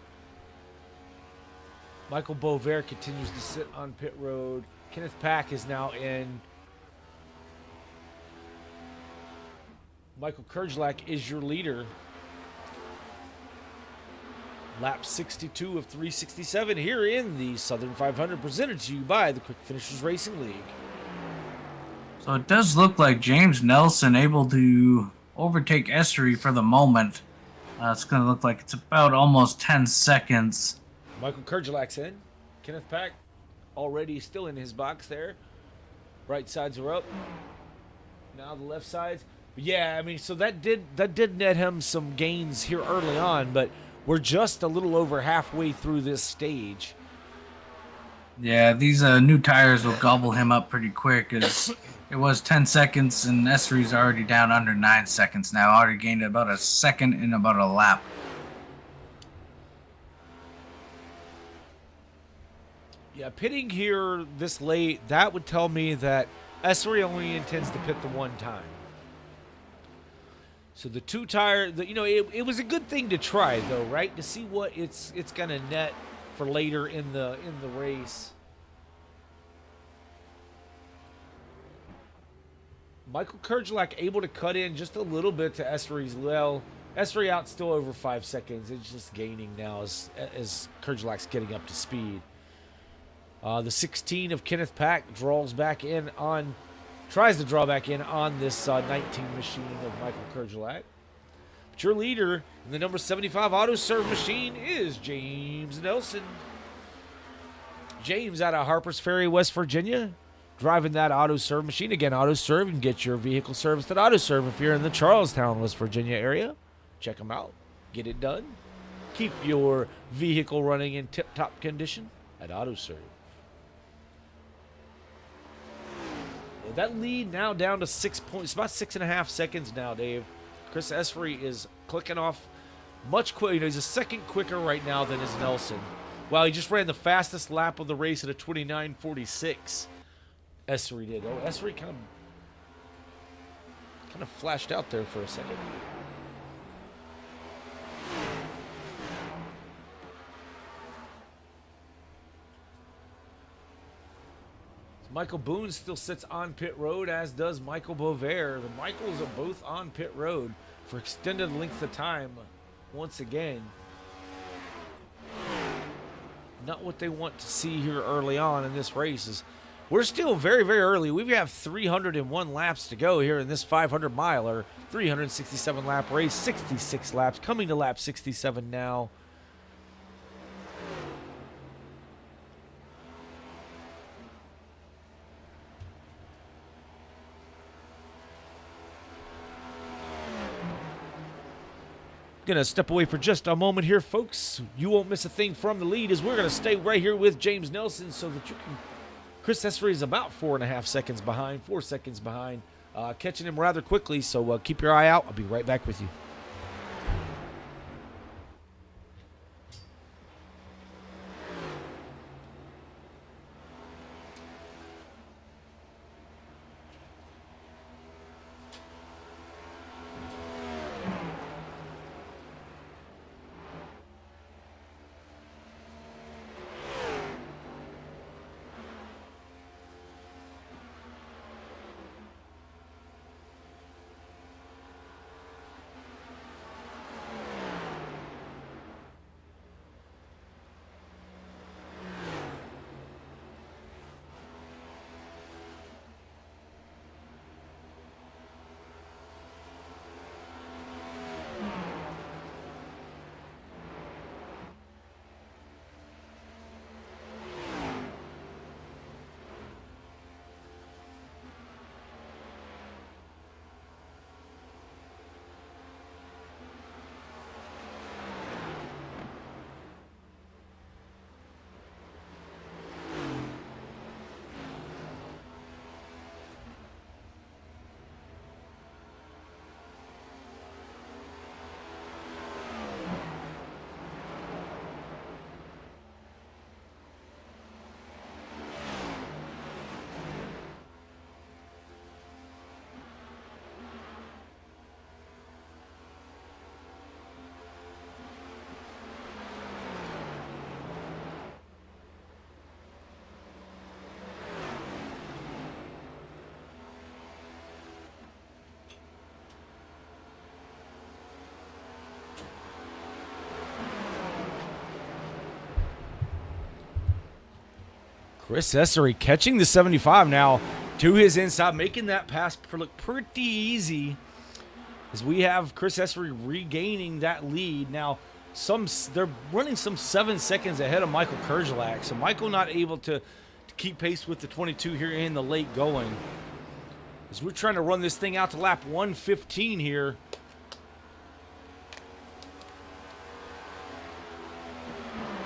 Michael Bovair continues to sit on pit road. Kenneth Pack is now in. Michael Kurgelak is your leader. Lap 62 of 367 here in the Southern 500, presented to you by the Quick Finishers Racing League. So it does look like James Nelson able to overtake Essery for the moment. It's going to look like it's about almost 10 seconds. Michael Kurgelak's in. Kenneth Pack already still in his box there. Right sides are up. Now the left sides. Yeah, I mean, so that did net him some gains here early on, but we're just a little over halfway through this stage. Yeah, these new tires will gobble him up pretty quick. As it was 10 seconds, and Essery's already down under 9 seconds now. Already gained about a second in about a lap. Yeah, pitting here this late, that would tell me that Essery only intends to pit the one time. So the 2-tire, you know, it was a good thing to try though, right? To see what it's gonna net for later in the race. Michael Kurgelak able to cut in just a little bit to Essery's well. Essery out still over 5 seconds. It's just gaining now as Kurgelak's getting up to speed. The 16 of Kenneth Pack tries to draw back in on this 19 machine of Michael Kurgelak. But your leader in the number 75 auto serve machine is James Nelson. James out of Harpers Ferry, West Virginia, driving that auto serve machine. Again, auto serve, and get your vehicle serviced at auto serve if you're in the Charlestown, West Virginia area. Check them out. Get it done. Keep your vehicle running in tip-top condition at auto serve. That lead now down to 6 points. It's about 6.5 seconds now, Dave. Chris Essery is clicking off much quicker. You know, he's a second quicker right now than is Nelson. Wow, he just ran the fastest lap of the race at a 29:46. Essery did. Oh, Essery kind of flashed out there for a second. Michael Boone still sits on pit road, as does Michael Bovair. The Michaels are both on pit road for extended length of time once again. Not what they want to see here early on in this race. Is we're still very, very early. We have 301 laps to go here in this 500-miler, 367-lap race, 66 laps, coming to lap 67 now. Gonna step away for just a moment here, folks. You won't miss a thing from the lead, as we're gonna stay right here with James Nelson so that you can. Chris Essery is about 4.5 seconds behind, 4 seconds behind, catching him rather quickly. So keep your eye out. I'll be right back with you. Chris Essery catching the 75 now to his inside, making that pass look pretty easy as we have Chris Essery regaining that lead. Now, they're running some 7 seconds ahead of Michael Kerjelak, so Michael not able to keep pace with the 22 here in the late going. As we're trying to run this thing out to lap 115 here.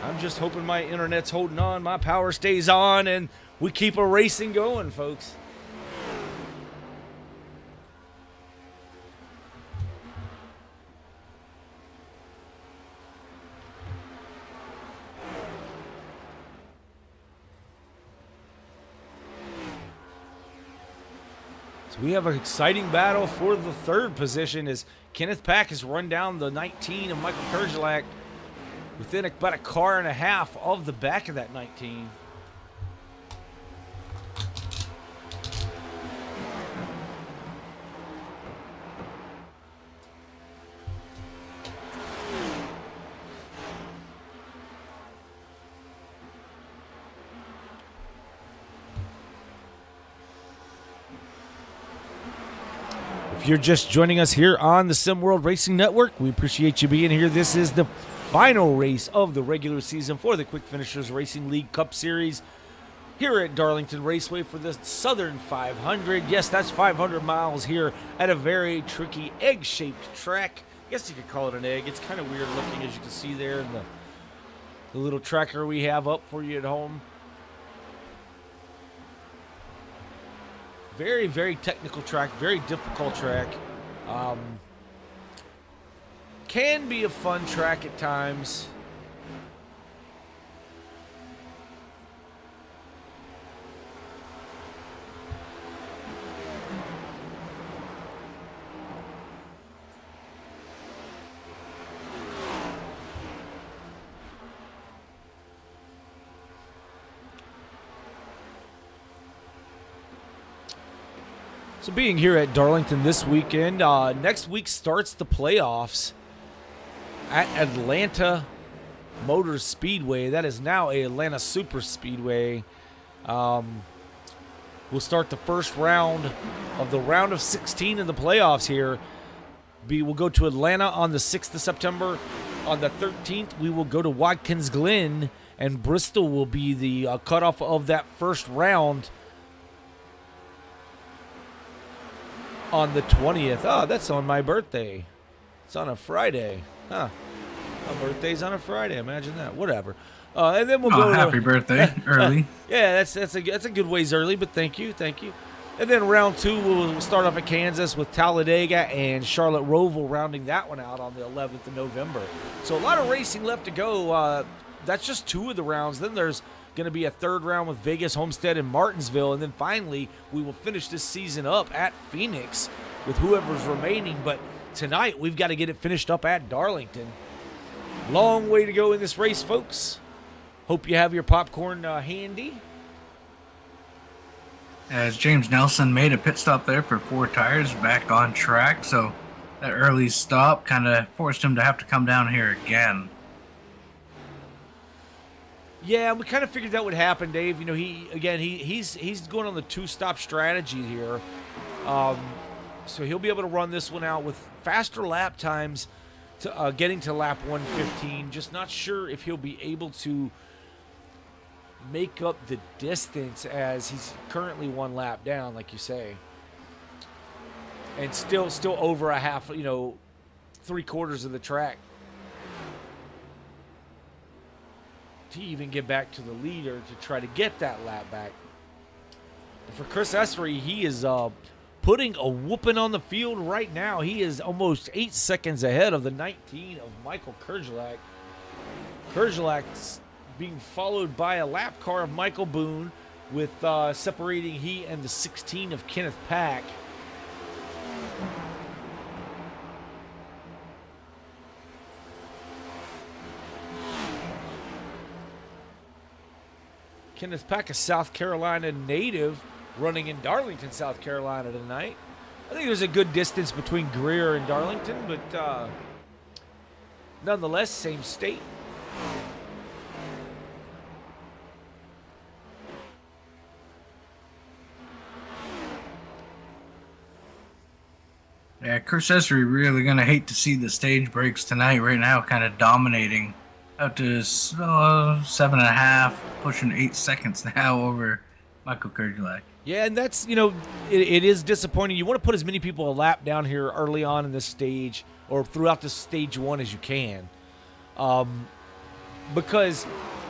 I'm just hoping my internet's holding on, my power stays on, and we keep a racing going, folks. So we have an exciting battle for the third position as Kenneth Pack has run down the 19 of Michael Kerjelak within about a car and a half of the back of that 19. If you're just joining us here on the Sim World Racing Network, we appreciate you being here. This is the final race of the regular season for the Quick Finishers Racing League Cup Series here at Darlington Raceway for the Southern 500. Yes, that's 500 miles here at a very tricky egg-shaped track. I guess you could call it an egg. It's kind of weird looking, as you can see there in the little tracker we have up for you at home. Very, very technical track, very difficult track. Can be a fun track at times. So being here at Darlington this weekend, next week starts the playoffs at Atlanta Motor Speedway. That is now a Atlanta Super Speedway. We'll start the first round of the round of 16 in the playoffs here. We'll go to Atlanta on the 6th of September. On the 13th, we will go to Watkins Glen, and Bristol will be the cutoff of that first round on the 20th. Oh, that's on my birthday. It's on a Friday. Huh. My birthday's on a Friday. Imagine that. Whatever. And then we'll go. Happy birthday early. Yeah, that's a good ways early, but thank you. And then round 2, we'll start off at Kansas with Talladega and Charlotte Roval rounding that one out on the 11th of November. So a lot of racing left to go. That's just 2 of the rounds. Then there's going to be a third round with Vegas, Homestead, and Martinsville. And then finally, we will finish this season up at Phoenix with whoever's remaining. But tonight, we've got to get it finished up at Darlington. Long way to go in this race, folks. Hope you have your popcorn handy. As James Nelson made a pit stop there for 4 tires back on track. So that early stop kind of forced him to have to come down here again. Yeah, we kind of figured that would happen, Dave. You know, he's going on the 2-stop strategy here. So he'll be able to run this one out with faster lap times to getting to lap 115. Just not sure if he'll be able to make up the distance as he's currently 1 lap down, like you say. And still over a half, 3/4 of the track to even get back to the leader to try to get that lap back. And for Chris Essery, he is putting a whooping on the field right now. He is almost 8 seconds ahead of the 19 of Michael Kerjelak. Kerjelak's being followed by a lap car of Michael Boone, with separating he and the 16 of Kenneth Pack. Kenneth Pack, a South Carolina native, running in Darlington, South Carolina tonight. I think there's a good distance between Greer and Darlington, but nonetheless, same state. Yeah, Chris Essery really gonna hate to see the stage breaks tonight. Right now, kind of dominating, up to 7.5, pushing 8 seconds now over Michael Kurgelak. Yeah, and that's, it is disappointing. You want to put as many people a lap down here early on in this stage or throughout this stage one as you can. Because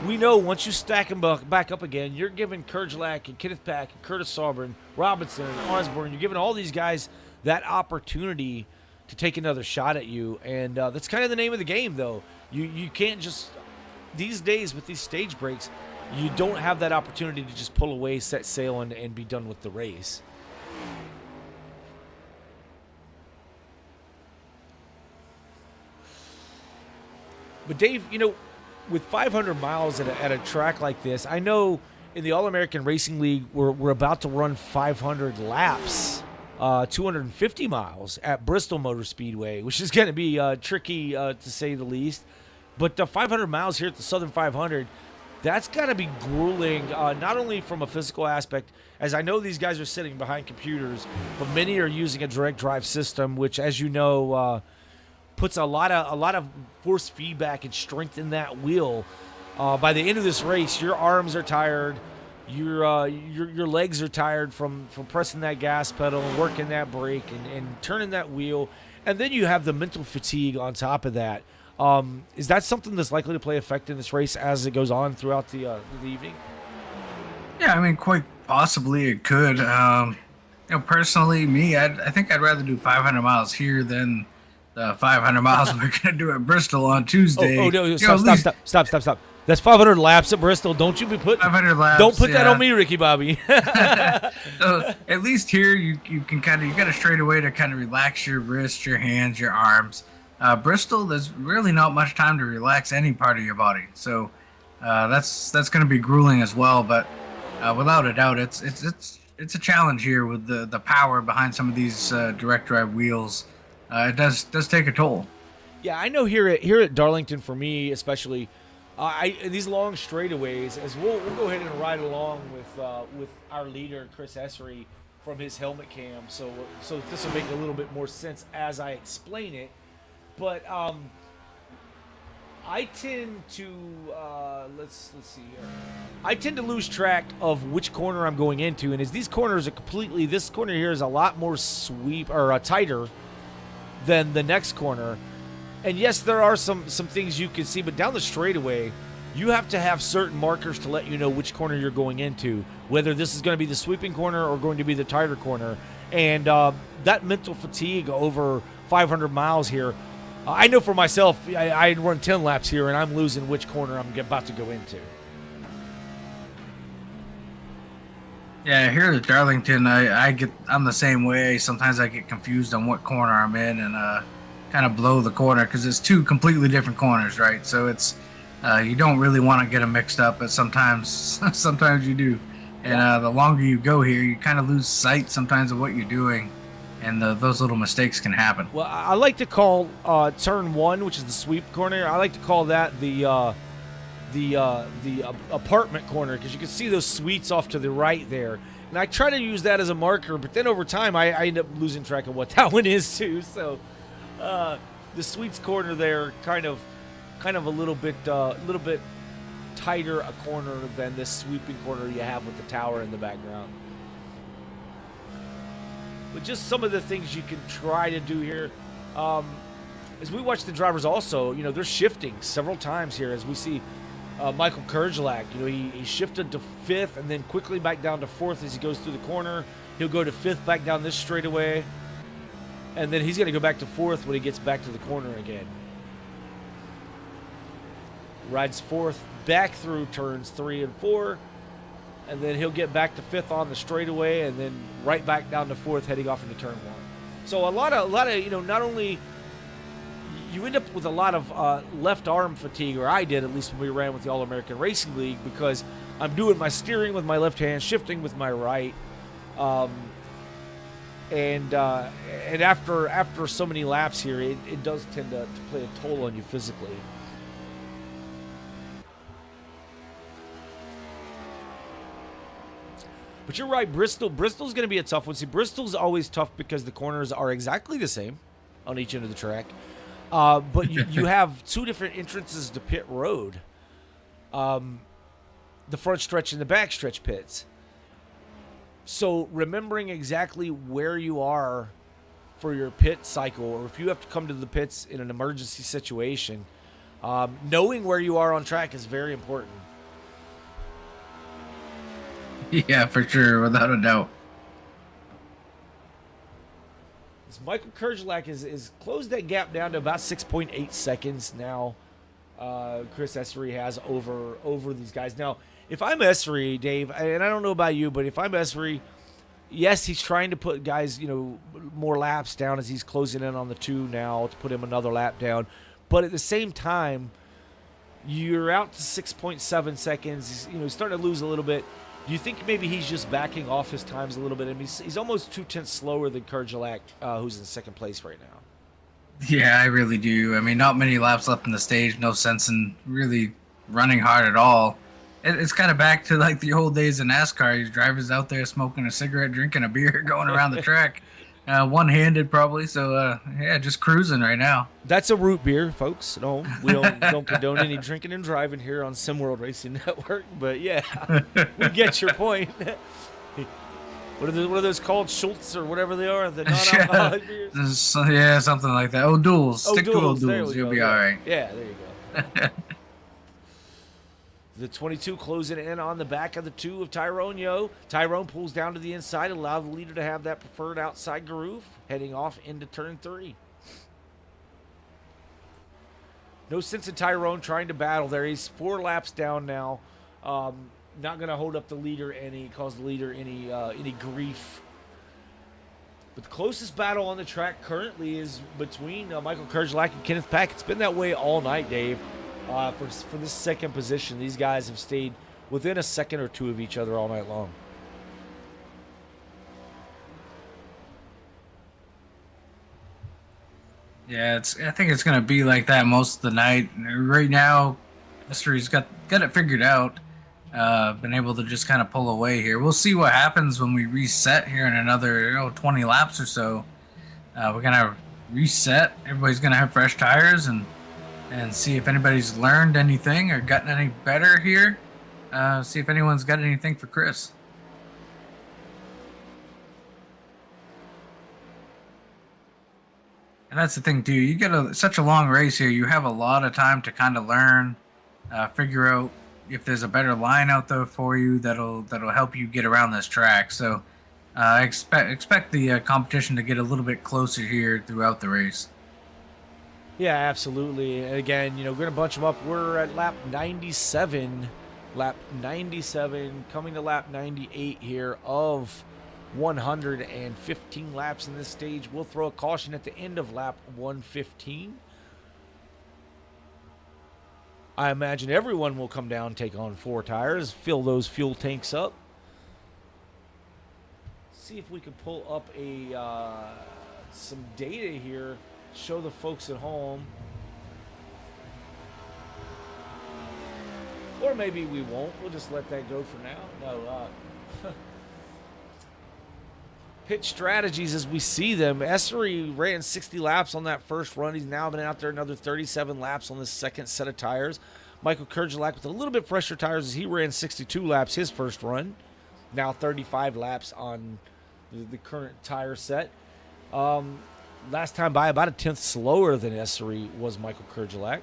we know once you stack them back up again, you're giving Kurgelak and Kenneth Pack and Curtis Sauber, Robinson and Osborne, you're giving all these guys that opportunity to take another shot at you. And that's kind of the name of the game, though. You can't just, these days with these stage breaks, you don't have that opportunity to just pull away, set sail, and be done with the race. But Dave, with 500 miles at a track like this, I know in the All-American Racing League, we're about to run 500 laps, 250 miles at Bristol Motor Speedway, which is going to be tricky to say the least. But 500 miles here at the Southern 500, that's got to be grueling, not only from a physical aspect, as I know these guys are sitting behind computers, but many are using a direct drive system, which, as you know, puts a lot of force feedback and strength in that wheel. By the end of this race, your arms are tired, your legs are tired from pressing that gas pedal and working that brake and turning that wheel, and then you have the mental fatigue on top of that. Is that something that's likely to play effect in this race as it goes on throughout the evening? Yeah, I mean, quite possibly it could. Personally, I think I'd rather do 500 miles here than the 500 miles we're going to do at Bristol on Tuesday. Oh no! Stop! That's 500 laps at Bristol. Don't you be putting 500 laps. Don't put that on me, Ricky Bobby. So at least here you can you got a straightaway to kind of relax your wrists, your hands, your arms. Bristol, there's really not much time to relax any part of your body, so that's going to be grueling as well. But without a doubt, it's a challenge here with the power behind some of these direct drive wheels. It does take a toll. Yeah, I know here at Darlington, for me especially, these long straightaways, as we'll go ahead and ride along with our leader Chris Essery from his helmet cam, so this will make a little bit more sense as I explain it. But I tend to let's see here. I tend to lose track of which corner I'm going into, and as these corners are this corner here is a lot more tighter than the next corner. And yes, there are some things you can see, but down the straightaway, you have to have certain markers to let you know which corner you're going into, whether this is going to be the sweeping corner or going to be the tighter corner. And that mental fatigue over 500 miles here, I know for myself, I run 10 laps here, and I'm losing which corner I'm about to go into. Yeah, here at Darlington, I'm the same way. Sometimes I get confused on what corner I'm in and kind of blow the corner because it's two completely different corners, right? So it's you don't really want to get them mixed up, but sometimes you do. And the longer you go here, you kind of lose sight sometimes of what you're doing. And those little mistakes can happen. Well, I like to call turn one, which is the sweep corner, I like to call that the apartment corner, because you can see those suites off to the right there. And I try to use that as a marker, but then over time I end up losing track of what that one is too. So the suites corner there, kind of a little bit tighter a corner than this sweeping corner you have with the tower in the background. But just some of the things you can try to do here. As we watch the drivers also, they're shifting several times here. As we see Michael Kurgelak, he shifted to fifth and then quickly back down to fourth as he goes through the corner. He'll go to fifth back down this straightaway. And then he's going to go back to fourth when he gets back to the corner again. Rides fourth back through turns 3 and 4. And then he'll get back to fifth on the straightaway, and then right back down to fourth, heading off into turn 1. So a lot of not only you end up with a lot of left arm fatigue, or I did at least when we ran with the All-American Racing League, because I'm doing my steering with my left hand, shifting with my right, and after so many laps here, it does tend to play a toll on you physically. But you're right, Bristol's going to be a tough one. See, Bristol's always tough because the corners are exactly the same on each end of the track. But you have two different entrances to pit road. The front stretch and the back stretch pits. So remembering exactly where you are for your pit cycle, or if you have to come to the pits in an emergency situation, knowing where you are on track is very important. Yeah, for sure, without a doubt. Michael Kerjelak is closed that gap down to about 6.8 seconds now. Chris Essery has over these guys. Now, if I'm Essery, Dave, and I don't know about you, but if I'm Essery, yes, he's trying to put guys, more laps down as he's closing in on the 2 now to put him another lap down. But at the same time, you're out to 6.7 seconds. He's starting to lose a little bit. Do you think maybe he's just backing off his times a little bit? I mean, he's almost 0.2 slower than Kerjelak, who's in second place right now. Yeah, I really do. I mean, not many laps left in the stage. No sense in really running hard at all. It's kind of back to like the old days in NASCAR. Your drivers out there smoking a cigarette, drinking a beer, going around the track, one-handed probably. So yeah, just cruising right now. That's a root beer, folks. No, we don't condone any drinking and driving here on SimWorld Racing Network. But yeah, we get your point. What are those called? Schultz or whatever they are, the non-alcoholic beers? Yeah, something like that. O'Doul's. Stick to O'Doul's. You'll be all right. Yeah, there you go. The 22 closing in on the back of the 2 of Tyrone Yo. Tyrone pulls down to the inside, allow the leader to have that preferred outside groove, heading off into turn 3. No sense in Tyrone trying to battle there. He's 4 laps down now. Not going to hold up the leader cause the leader any grief. But the closest battle on the track currently is between Michael Kerjelak and Kenneth Pack. It's been that way all night, Dave. For this second position, these guys have stayed within a second or 2 of each other all night long. Yeah, I think it's gonna be like that most of the night. Right now, Mystery's got it figured out. Been able to just kind of pull away here. We'll see what happens when we reset here in another 20 laps or so. We're gonna reset. Everybody's gonna have fresh tires and see if anybody's learned anything or gotten any better here. See if anyone's got anything for Chris. And that's the thing, too. You get such a long race here. You have a lot of time to kind of learn, figure out if there's a better line out there for you that'll help you get around this track. So expect the competition to get a little bit closer here throughout the race. Yeah, absolutely. And again, we're going to bunch them up. We're at lap 97. Lap 97, coming to lap 98 here of 115 laps in this stage. We'll throw a caution at the end of lap 115. I imagine everyone will come down, take on 4 tires, fill those fuel tanks up. See if we can pull up some data here. Show the folks at home. Or maybe we won't. We'll just let that go for now. No. Pit strategies as we see them. Essery ran 60 laps on that first run. He's now been out there another 37 laps on this second set of tires. Michael Kerjelak with a little bit fresher tires as he ran 62 laps his first run. Now 35 laps on the current tire set. Last time by about a 10th slower than Essery was Michael Kerjelak.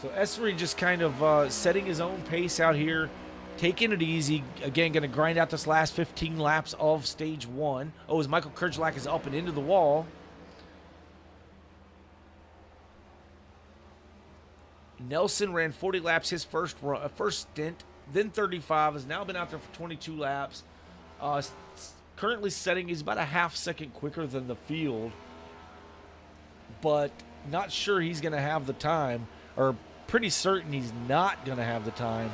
So Essery just kind of setting his own pace out here, taking it easy. Again, going to grind out this last 15 laps of stage 1. Oh, as Michael Kerjelak is up and into the wall. Nelson ran 40 laps his first stint, then 35. Has now been out there for 22 laps. Currently setting, he's about a half second quicker than the field, but not sure he's going to have the time, or pretty certain he's not going to have the time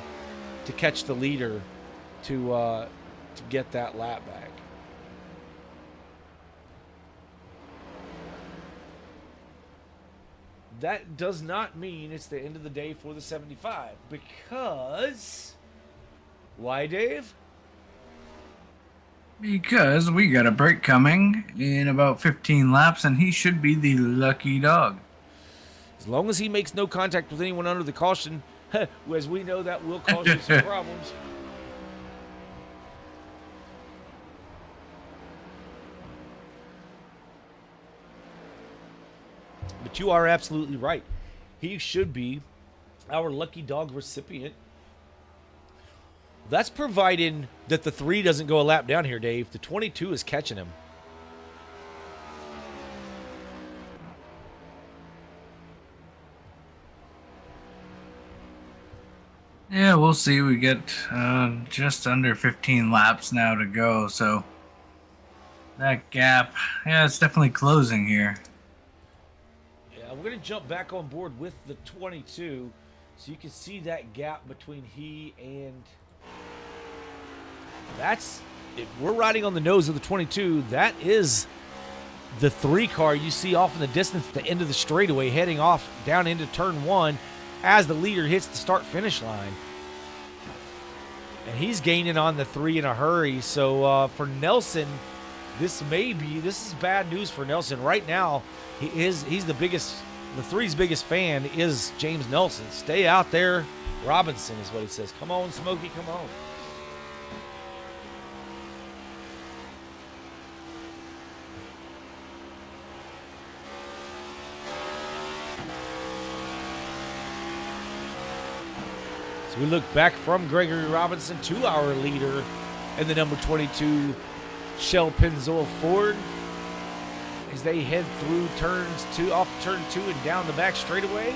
to catch the leader to get that lap back. That does not mean it's the end of the day for the 75, because why, Dave? Because we got a break coming in about 15 laps, and he should be the lucky dog. As long as he makes no contact with anyone under the caution, as we know, that will cause you some problems. But you are absolutely right. He should be our lucky dog recipient. That's providing that the 3 doesn't go a lap down here, Dave. The 22 is catching him. Yeah, we'll see. We get just under 15 laps now to go, so that gap, yeah, it's definitely closing here. Yeah, we're going to jump back on board with the 22 so you can see that gap between he and... That's, if we're riding on the nose of the 22, that is the 3 car you see off in the distance at the end of the straightaway heading off down into turn 1 as the leader hits the start-finish line. And he's gaining on the 3 in a hurry. So for Nelson, this is bad news for Nelson. Right now, he's the 3's biggest fan is James Nelson. Stay out there, Robinson is what he says. Come on, Smokey, come on. So we look back from Gregory Robinson to our leader in the number 22 Shell Pennzoil Ford as they head through off turn 2 and down the back straightaway.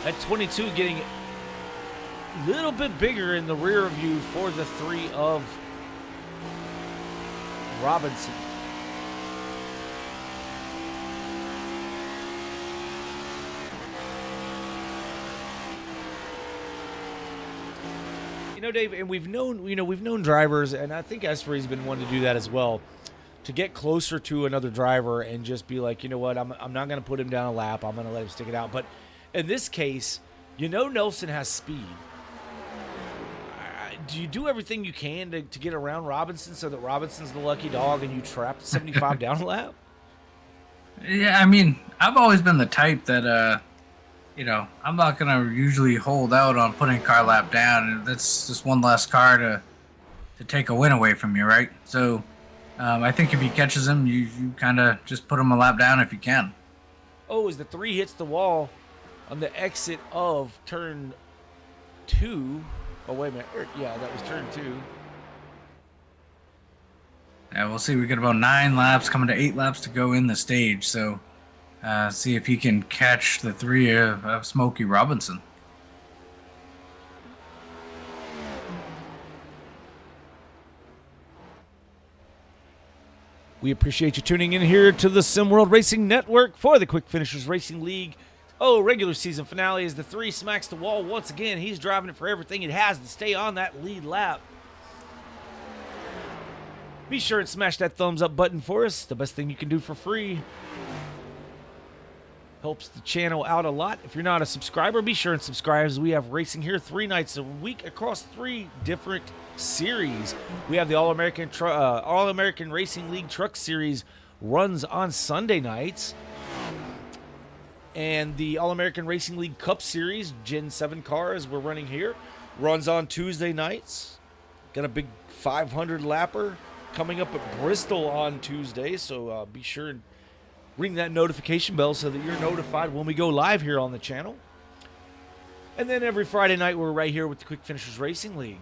That 22 getting a little bit bigger in the rear view for the 3 of Robinson. You know, Dave, and we've known drivers, and I think Esri's been one to do that as well, to get closer to another driver and just be like, you know what, I'm not going to put him down a lap. I'm going to let him stick it out. But in this case, you know Nelson has speed. Do you do everything you can to get around Robinson so that Robinson's the lucky dog and you trap the 75 down a lap? Yeah, I mean, I've always been the type that, I'm not going to usually hold out on putting car lap down. That's just one less car to take a win away from you, right? So I think if he catches him, you kind of just put him a lap down if you can. Oh, as the 3 hits the wall on the exit of turn 2. Oh, wait a minute. Yeah, that was turn 2. Yeah, we'll see. We got about 9 laps, coming to 8 laps to go in the stage. So see if he can catch the 3 of Smokey Robinson. We appreciate you tuning in here to the SimWorld Racing Network for the Quick Finishers Racing League. Oh, regular season finale as the 3 smacks the wall once again. He's driving it for everything it has to stay on that lead lap. Be sure and smash that thumbs up button for us. The best thing you can do for free. Helps the channel out a lot. If you're not a subscriber, be sure and subscribe as we have racing here 3 nights a week across 3 different series. We have the All-American Racing League Truck Series runs on Sunday nights. And the All-American Racing League Cup Series, Gen 7 cars we're running here, runs on Tuesday nights. Got a big 500 lapper coming up at Bristol on Tuesday, so be sure and ring that notification bell so that you're notified when we go live here on the channel. And then every Friday night, we're right here with the Quick Finishers Racing League.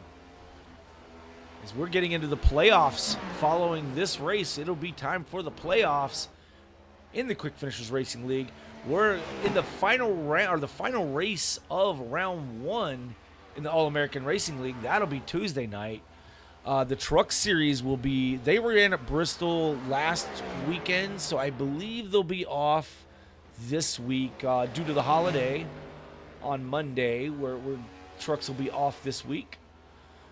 As we're getting into the playoffs following this race, it'll be time for the playoffs in the Quick Finishers Racing League. We're in the final round, or the final race of round 1 in the All-American Racing League. That'll be Tuesday night. The Truck Series will be, they were in at Bristol last weekend, so I believe they'll be off this week due to the holiday on Monday, where trucks will be off this week.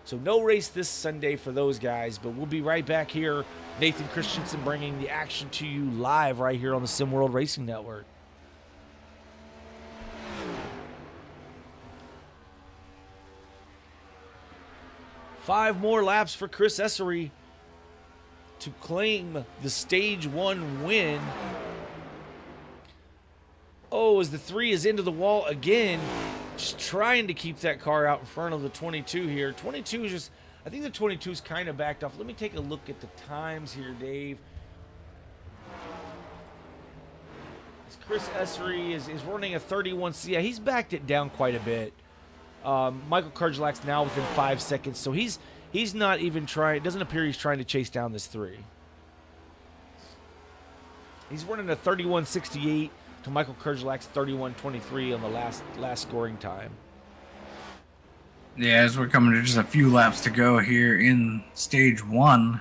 So no race this Sunday for those guys, but we'll be right back here. Nathan Christensen bringing the action to you live right here on the SimWorld Racing Network. 5 more laps for Chris Essery to claim the Stage 1 win. Oh, as the 3 is into the wall again, just trying to keep that car out in front of the 22 here. 22 is just, I think the 22 is kind of backed off. Let me take a look at the times here, Dave. Chris Essery is running a 31. Yeah, he's backed it down quite a bit. Michael Kurgelak's now within 5 seconds, so he's not even trying. It doesn't appear he's trying to chase down this 3. He's running a 31.68 to Michael Kurgelak's 31.23 on the last scoring time. Yeah, as we're coming to just a few laps to go here in Stage 1.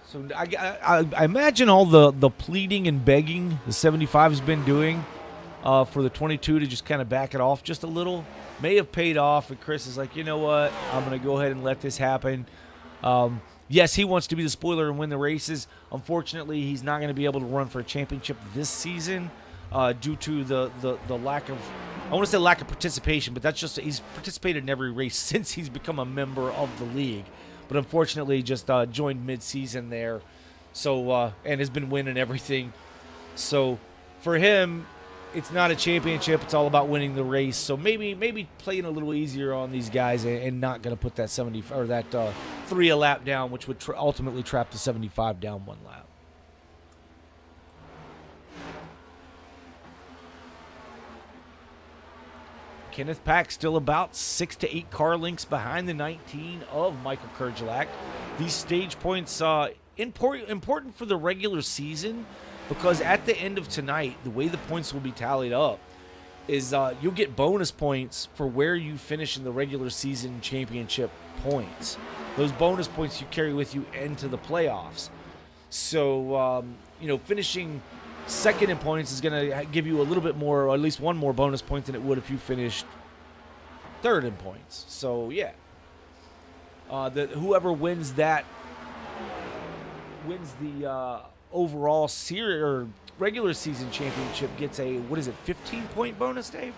So I imagine all the pleading and begging the 75 has been doing for the 22 to just kind of back it off just a little may have paid off. And Chris is like, you know what? I'm going to go ahead and let this happen. Yes, he wants to be the spoiler and win the races. Unfortunately, he's not going to be able to run for a championship this season due to the lack of, I want to say lack of participation, but that's just he's participated in every race since he's become a member of the league. But unfortunately, just joined mid-season there, so and has been winning everything. So for him, it's not a championship; it's all about winning the race. So maybe playing a little easier on these guys and not going to put that 70 or that 3 a lap down, which would ultimately trap the 75 down 1 lap. Kenneth Pack still about 6 to 8 car lengths behind the 19 of Michael Kurgelak. These stage points important for the regular season because at the end of tonight, the way the points will be tallied up is you'll get bonus points for where you finish in the regular season championship points. Those bonus points you carry with you into the playoffs. So, finishing second in points is going to give you a little bit more, or at least 1 more bonus point than it would if you finished third in points. So, yeah. Whoever wins the overall series or regular season championship gets a, 15-point bonus, Dave?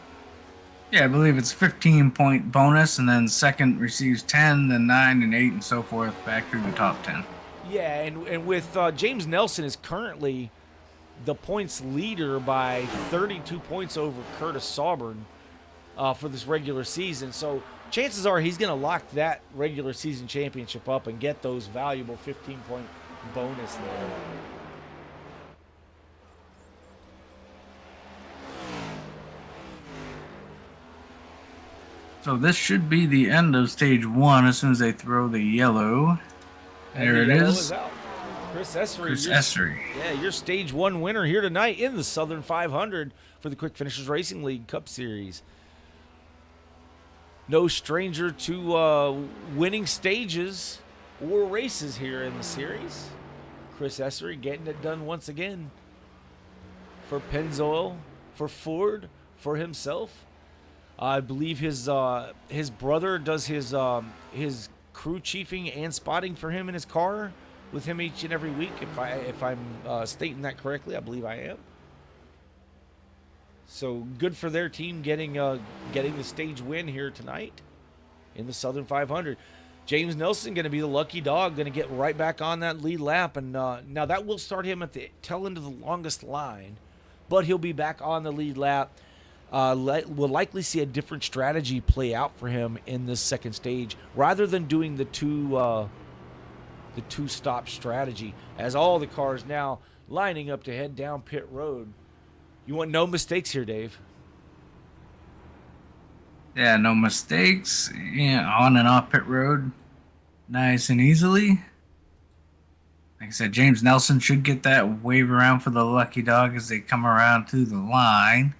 Yeah, I believe it's 15-point bonus, and then second receives 10, then 9 and 8 and so forth back through the top 10. Yeah, and with James Nelson is currently the points leader by 32 points over Curtis Sauburn for this regular season. So chances are he's going to lock that regular season championship up and get those valuable 15-point bonus there. So this should be the end of Stage 1 as soon as they throw the yellow. There it is. Chris Essery. Chris Essery. Yeah, your Stage 1 winner here tonight in the Southern 500 for the Quick Finishers Racing League Cup Series. No stranger to winning stages or races here in the series. Chris Essery getting it done once again for Pennzoil, for Ford, for himself. I believe his brother does his crew chiefing and spotting for him in his car with him each and every week. If I'm stating that correctly, I believe I am. So good for their team getting the stage win here tonight in the Southern 500. James Nelson going to be the lucky dog, going to get right back on that lead lap, and now that will start him at the tail end of the longest line, but he'll be back on the lead lap. We'll likely see a different strategy play out for him in this second stage, rather than doing the two-stop strategy, as all the cars now lining up to head down pit road. You want no mistakes here, Dave. Yeah, no mistakes. Yeah, on and off pit road, nice and easily. Like I said, James Nelson should get that wave around for the lucky dog as they come around to the line.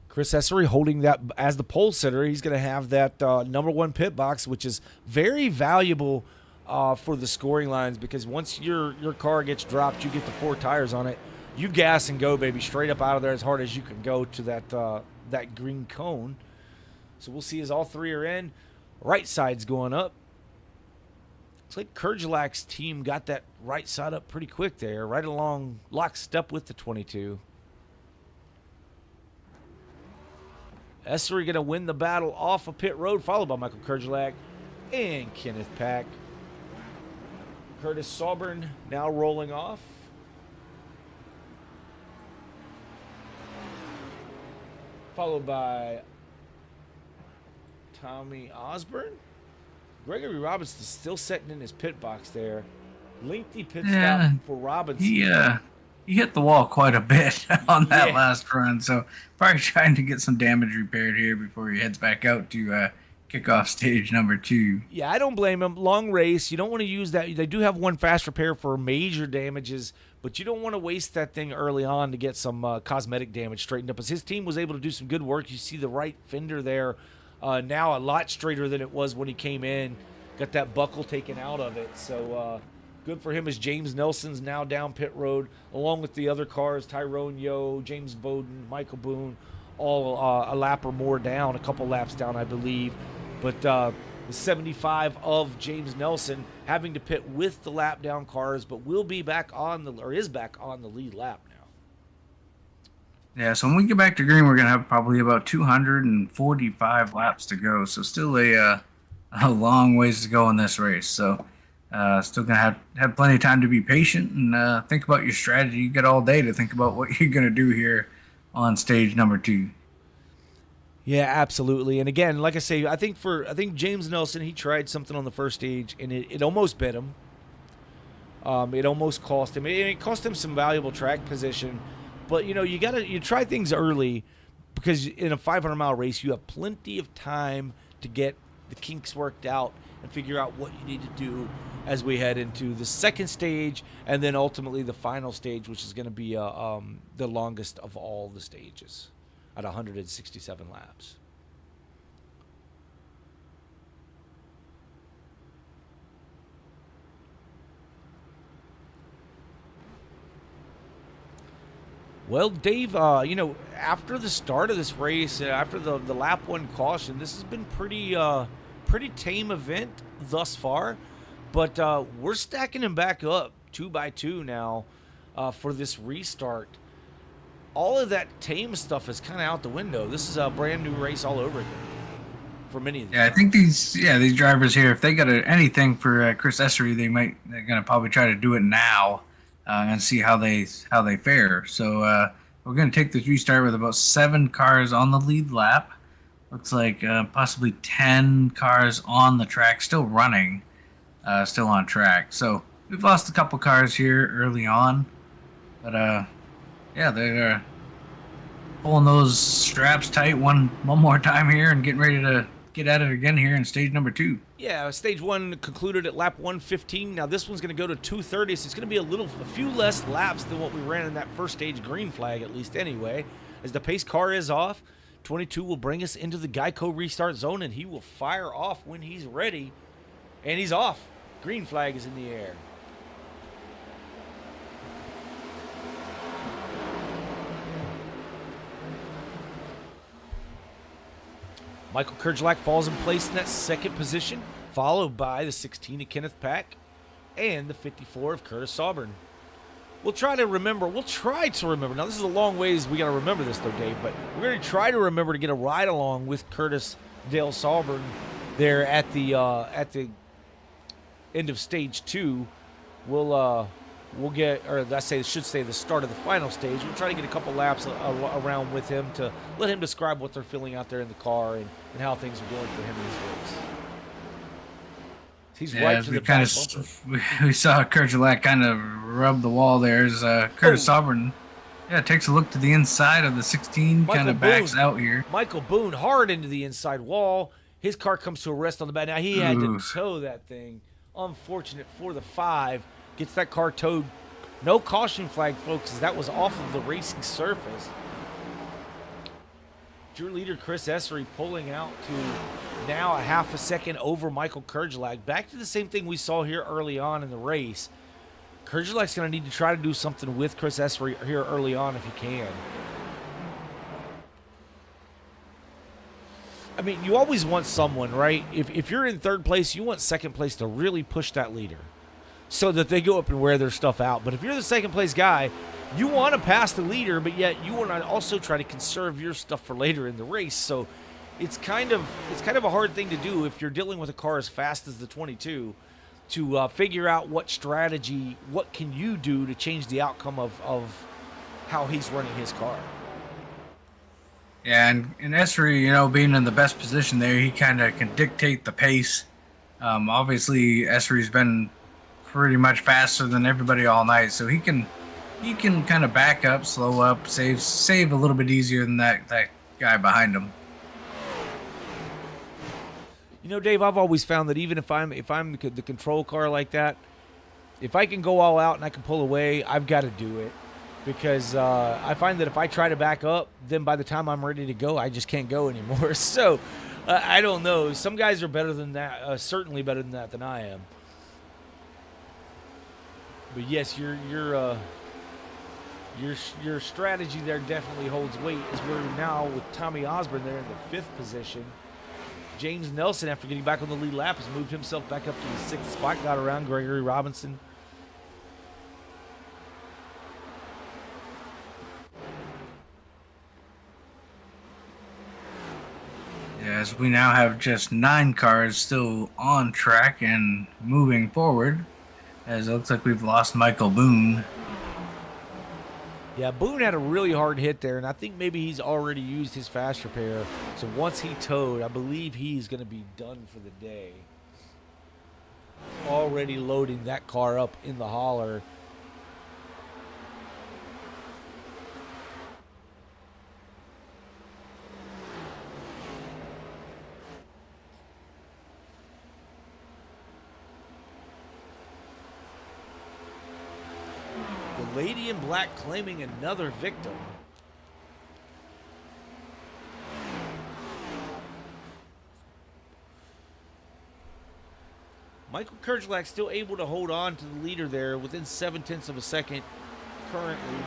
Chris Essery holding that as the pole sitter. He's going to have that number 1 pit box, which is very valuable for the scoring lines, because once your car gets dropped, you get the 4 tires on it. You gas and go, baby, straight up out of there as hard as you can go to that green cone. So we'll see as all 3 are in. Right side's going up. Looks like Kurgelak's team got that right side up pretty quick there, right along lockstep with the 22. Essery going to win the battle off of pit road, followed by Michael Kerjelak and Kenneth Pack. Curtis Sauburn now rolling off. Followed by Tommy Osborne. Gregory Robinson still sitting in his pit box there. Lengthy pit stop for Robinson. He hit the wall quite a bit on that last run, so probably trying to get some damage repaired here before he heads back out to kick off stage number 2. Yeah, I don't blame him. Long race. You don't want to use that. They do have one fast repair for major damages, but you don't want to waste that thing early on to get some cosmetic damage straightened up. As his team was able to do some good work. You see the right fender there now a lot straighter than it was when he came in. Got that buckle taken out of it. So good for him as James Nelson's now down pit road, along with the other cars, Tyrone Yo, James Bowden, Michael Boone, all a lap or more down, a couple laps down, I believe. But the 75 of James Nelson having to pit with the lap down cars, but will be back on is back on the lead lap now. Yeah, so when we get back to green, we're going to have probably about 245 laps to go. So still a long ways to go in this race. So still going to have plenty of time to be patient and think about your strategy. You got all day to think about what you're going to do here on stage number 2. Yeah, absolutely. And again, like I say, I think James Nelson, he tried something on the first stage, and it almost bit him. It almost cost him. It cost him some valuable track position. But you try things early, because in a 500-mile race, you have plenty of time to get the kinks worked out and figure out what you need to do as we head into the second stage, and then ultimately the final stage, which is going to be the longest of all the stages at 167 laps. Well, Dave, after the start of this race, after the lap 1 caution, this has been pretty tame event thus far, but we're stacking them back up 2 by 2 now for this restart. All of that tame stuff is kind of out the window. This is a brand new race all over again for many of these. Yeah, I think these drivers here, if they got anything for Chris Essery, they're going to probably try to do it now. And see how they fare. So we're going to take this restart with about 7 cars on the lead lap. Looks like possibly 10 cars on the track, still running, still on track. So we've lost a couple cars here early on. But, they're pulling those straps tight one more time here and getting ready to get at it again here in stage number 2. Yeah, stage 1 concluded at lap 115. Now this one's going to go to 230, so it's going to be a few less laps than what we ran in that first stage green flag, at least anyway. As the pace car is off, 22 will bring us into the Geico restart zone, and he will fire off when he's ready. And he's off. Green flag is in the air. Michael Kerjelak falls in place in that second position, followed by the 16 of Kenneth Pack and the 54 of Curtis Sauburn. We'll try to remember. Now, this is a long ways we got to remember this, though, Dave, but we're going to try to remember to get a ride along with Curtis Dale Sauburn there at the end of stage 2. We'll get, or I should say the start of the final stage. We'll try to get a couple laps around with him to let him describe what they're feeling out there in the car and how things are going for him in this race. He's right to the back bumper. We saw Kerjelak kind of rub the wall there as Curtis Sauburn takes a look to the inside of the 16, kind of backs out here. Michael Boone hard into the inside wall. His car comes to a rest on the back. Now he had to tow that thing. Unfortunate for the 5. Gets that car towed. No caution flag, folks, as that was off of the racing surface. Your leader, Chris Essery, pulling out to now a half a second over Michael Kerjelak. Back to the same thing we saw here early on in the race. Kerjelak's going to need to try to do something with Chris Essery here early on if he can. I mean, you always want someone, right? If you're in third place, you want second place to really push that leader so that they go up and wear their stuff out. But if you're the second place guy, you want to pass the leader, but yet you want to also try to conserve your stuff for later in the race. So it's kind of a hard thing to do if you're dealing with a car as fast as the 22 to figure out what strategy, what can you do to change the outcome of how he's running his car. Yeah, and Esri, being in the best position there, he kind of can dictate the pace. Obviously, Esri's been pretty much faster than everybody all night, so he can kind of back up, slow up, save a little bit easier than that guy behind him. Dave, I've always found that even if I'm the control car like that, if I can go all out and I can pull away, I've got to do it. Because I find that if I try to back up, then by the time I'm ready to go, I just can't go anymore. So I don't know. Some guys are better than that, certainly better than that than I am. But yes, your strategy there definitely holds weight. As we're now with Tommy Osborne there in the 5th position. James Nelson, after getting back on the lead lap, has moved himself back up to the 6th spot, got around Gregory Robinson. As we now have just 9 cars still on track and moving forward, as it looks like we've lost Michael Boone. Yeah, Boone had a really hard hit there, and I think maybe he's already used his fast repair. So once he towed, I believe he's going to be done for the day. Already loading that car up in the hauler. Lady in Black claiming another victim. Michael Kerjlak still able to hold on to the leader there within 0.7 of a second currently.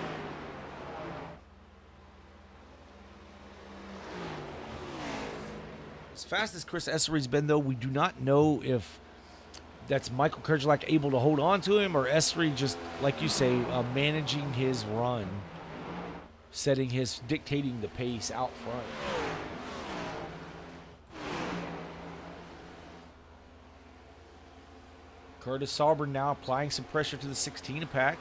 As fast as Chris Essery's been, though, we do not know if that's Michael Kerjlak able to hold on to him, or Esri just, like you say, managing his run, dictating the pace out front. Curtis Sauber now applying some pressure to the 16 pack.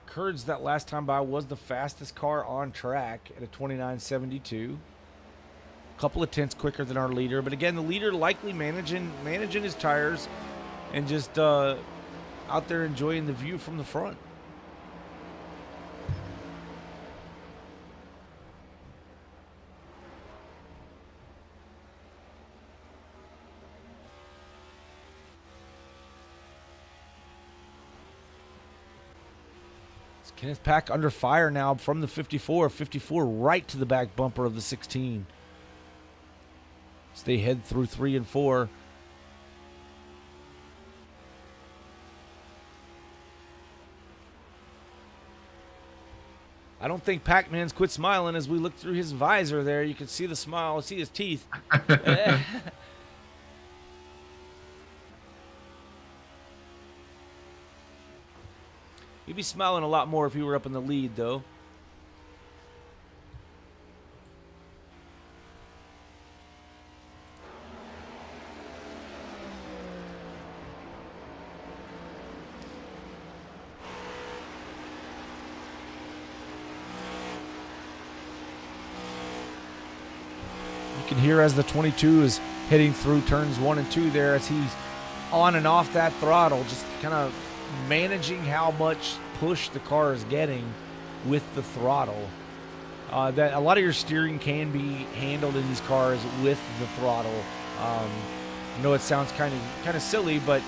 Kurds that last time by was the fastest car on track at a 29.72. A couple of tenths quicker than our leader, but again, the leader likely managing his tires and just out there enjoying the view from the front. Kenneth Pack under fire now from the 54. 54 right to the back bumper of the 16. As they head through 3 and 4. I don't think Pac-Man's quit smiling as we look through his visor there. You can see the smile, see his teeth. He'd be smiling a lot more if he were up in the lead, though. You can hear as the 22 is heading through turns 1 and 2 there as he's on and off that throttle, just kind of managing how much push the car is getting with the throttle. That a lot of your steering can be handled in these cars with the throttle. I know it sounds kind of silly, but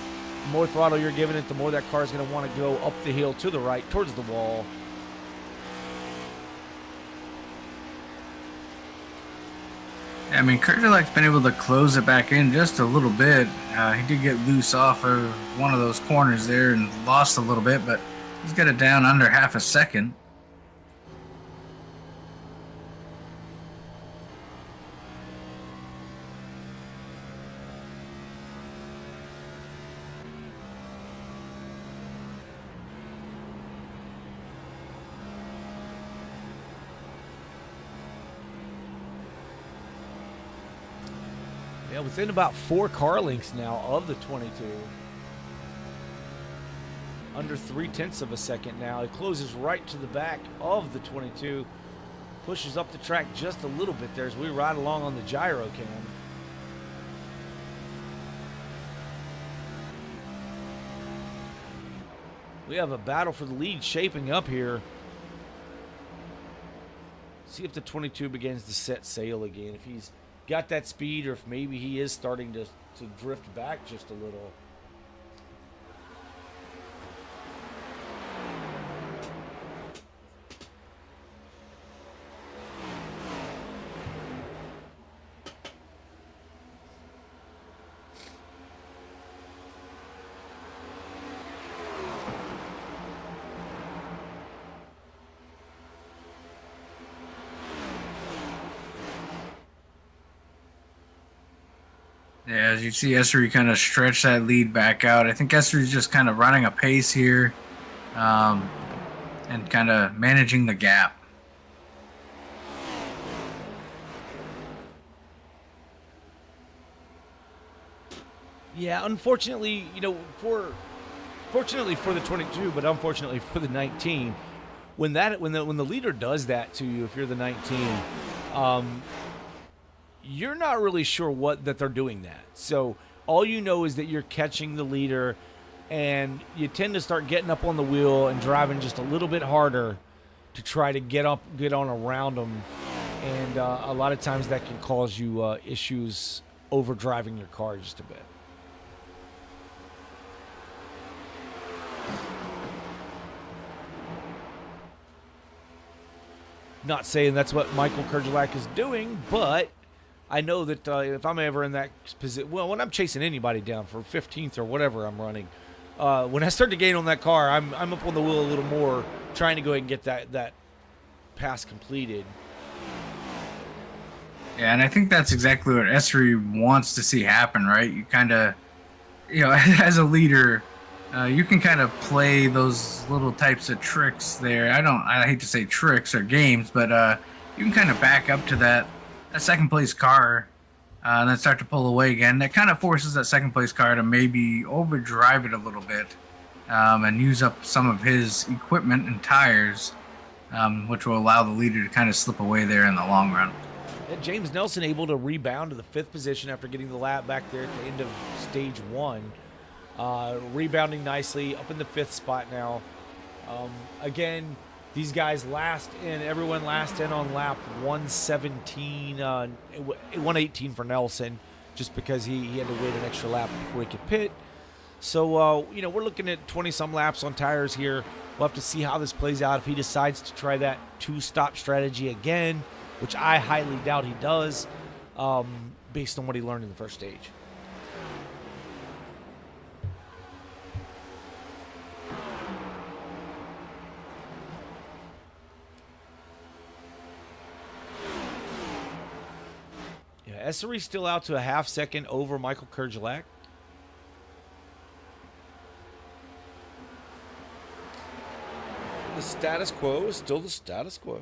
The more throttle you're giving it, the more that car is going to want to go up the hill to the right towards the wall. I mean, Kerjalak's been able to close it back in just a little bit. He did get loose off of one of those corners there and lost a little bit, but he's got it down under half a second. Yeah, within about 4 car lengths now of the 22. Under 0.3 of a second now. It closes right to the back of the 22. Pushes up the track just a little bit there as we ride along on the gyro cam. We have a battle for the lead shaping up here. See if the 22 begins to set sail again. If he's got that speed, or if maybe he is starting to drift back just a little. Yeah, as you see, Esri kind of stretch that lead back out. I think Esri's just kind of running a pace here and kind of managing the gap. Yeah, unfortunately, fortunately for the 22, but unfortunately for the 19, when the leader does that to you, if you're the 19, you're not really sure that they're doing that. So all you know is that you're catching the leader, and you tend to start getting up on the wheel and driving just a little bit harder to try to get on around them. And a lot of times that can cause you issues over driving your car just a bit. Not saying that's what Michael Kerjalak is doing, but I know that if I'm ever in that position, well, when I'm chasing anybody down for 15th or whatever I'm running, when I start to gain on that car, I'm up on the wheel a little more, trying to go ahead and get that pass completed. Yeah, and I think that's exactly what Esri wants to see happen, right? You kind of, as a leader, you can kind of play those little types of tricks there. I hate to say tricks or games, but you can kind of back up to that second place car and then start to pull away again. That kind of forces that second place car to maybe overdrive it a little bit and use up some of his equipment and tires, which will allow the leader to kind of slip away there in the long run. And James Nelson able to rebound to the 5th position after getting the lap back there at the end of stage 1. Rebounding nicely up in the 5th spot now. Again, these guys everyone last in on lap 117, 118 for Nelson, just because he had to wait an extra lap before he could pit. So, we're looking at 20-some laps on tires here. We'll have to see how this plays out. If he decides to try that 2-stop strategy again, which I highly doubt he does, based on what he learned in the first stage. Esri still out to a half second over Michael Kerjalak. The status quo is still the status quo.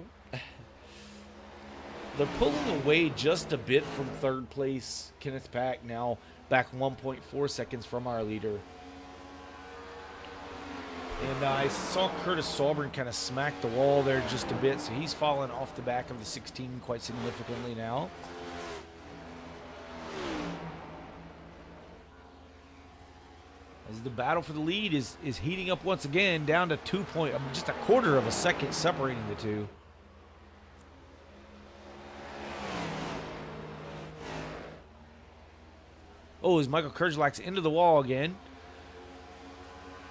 They're pulling away just a bit from 3rd place Kenneth Pack, now back 1.4 seconds from our leader. And I saw Curtis Sauber kind of smack the wall there just a bit, so he's fallen off the back of the 16 quite significantly now. As the battle for the lead is heating up once again, down to just a quarter of a second separating the two. Oh, as Michael Kerjalak's into the wall again.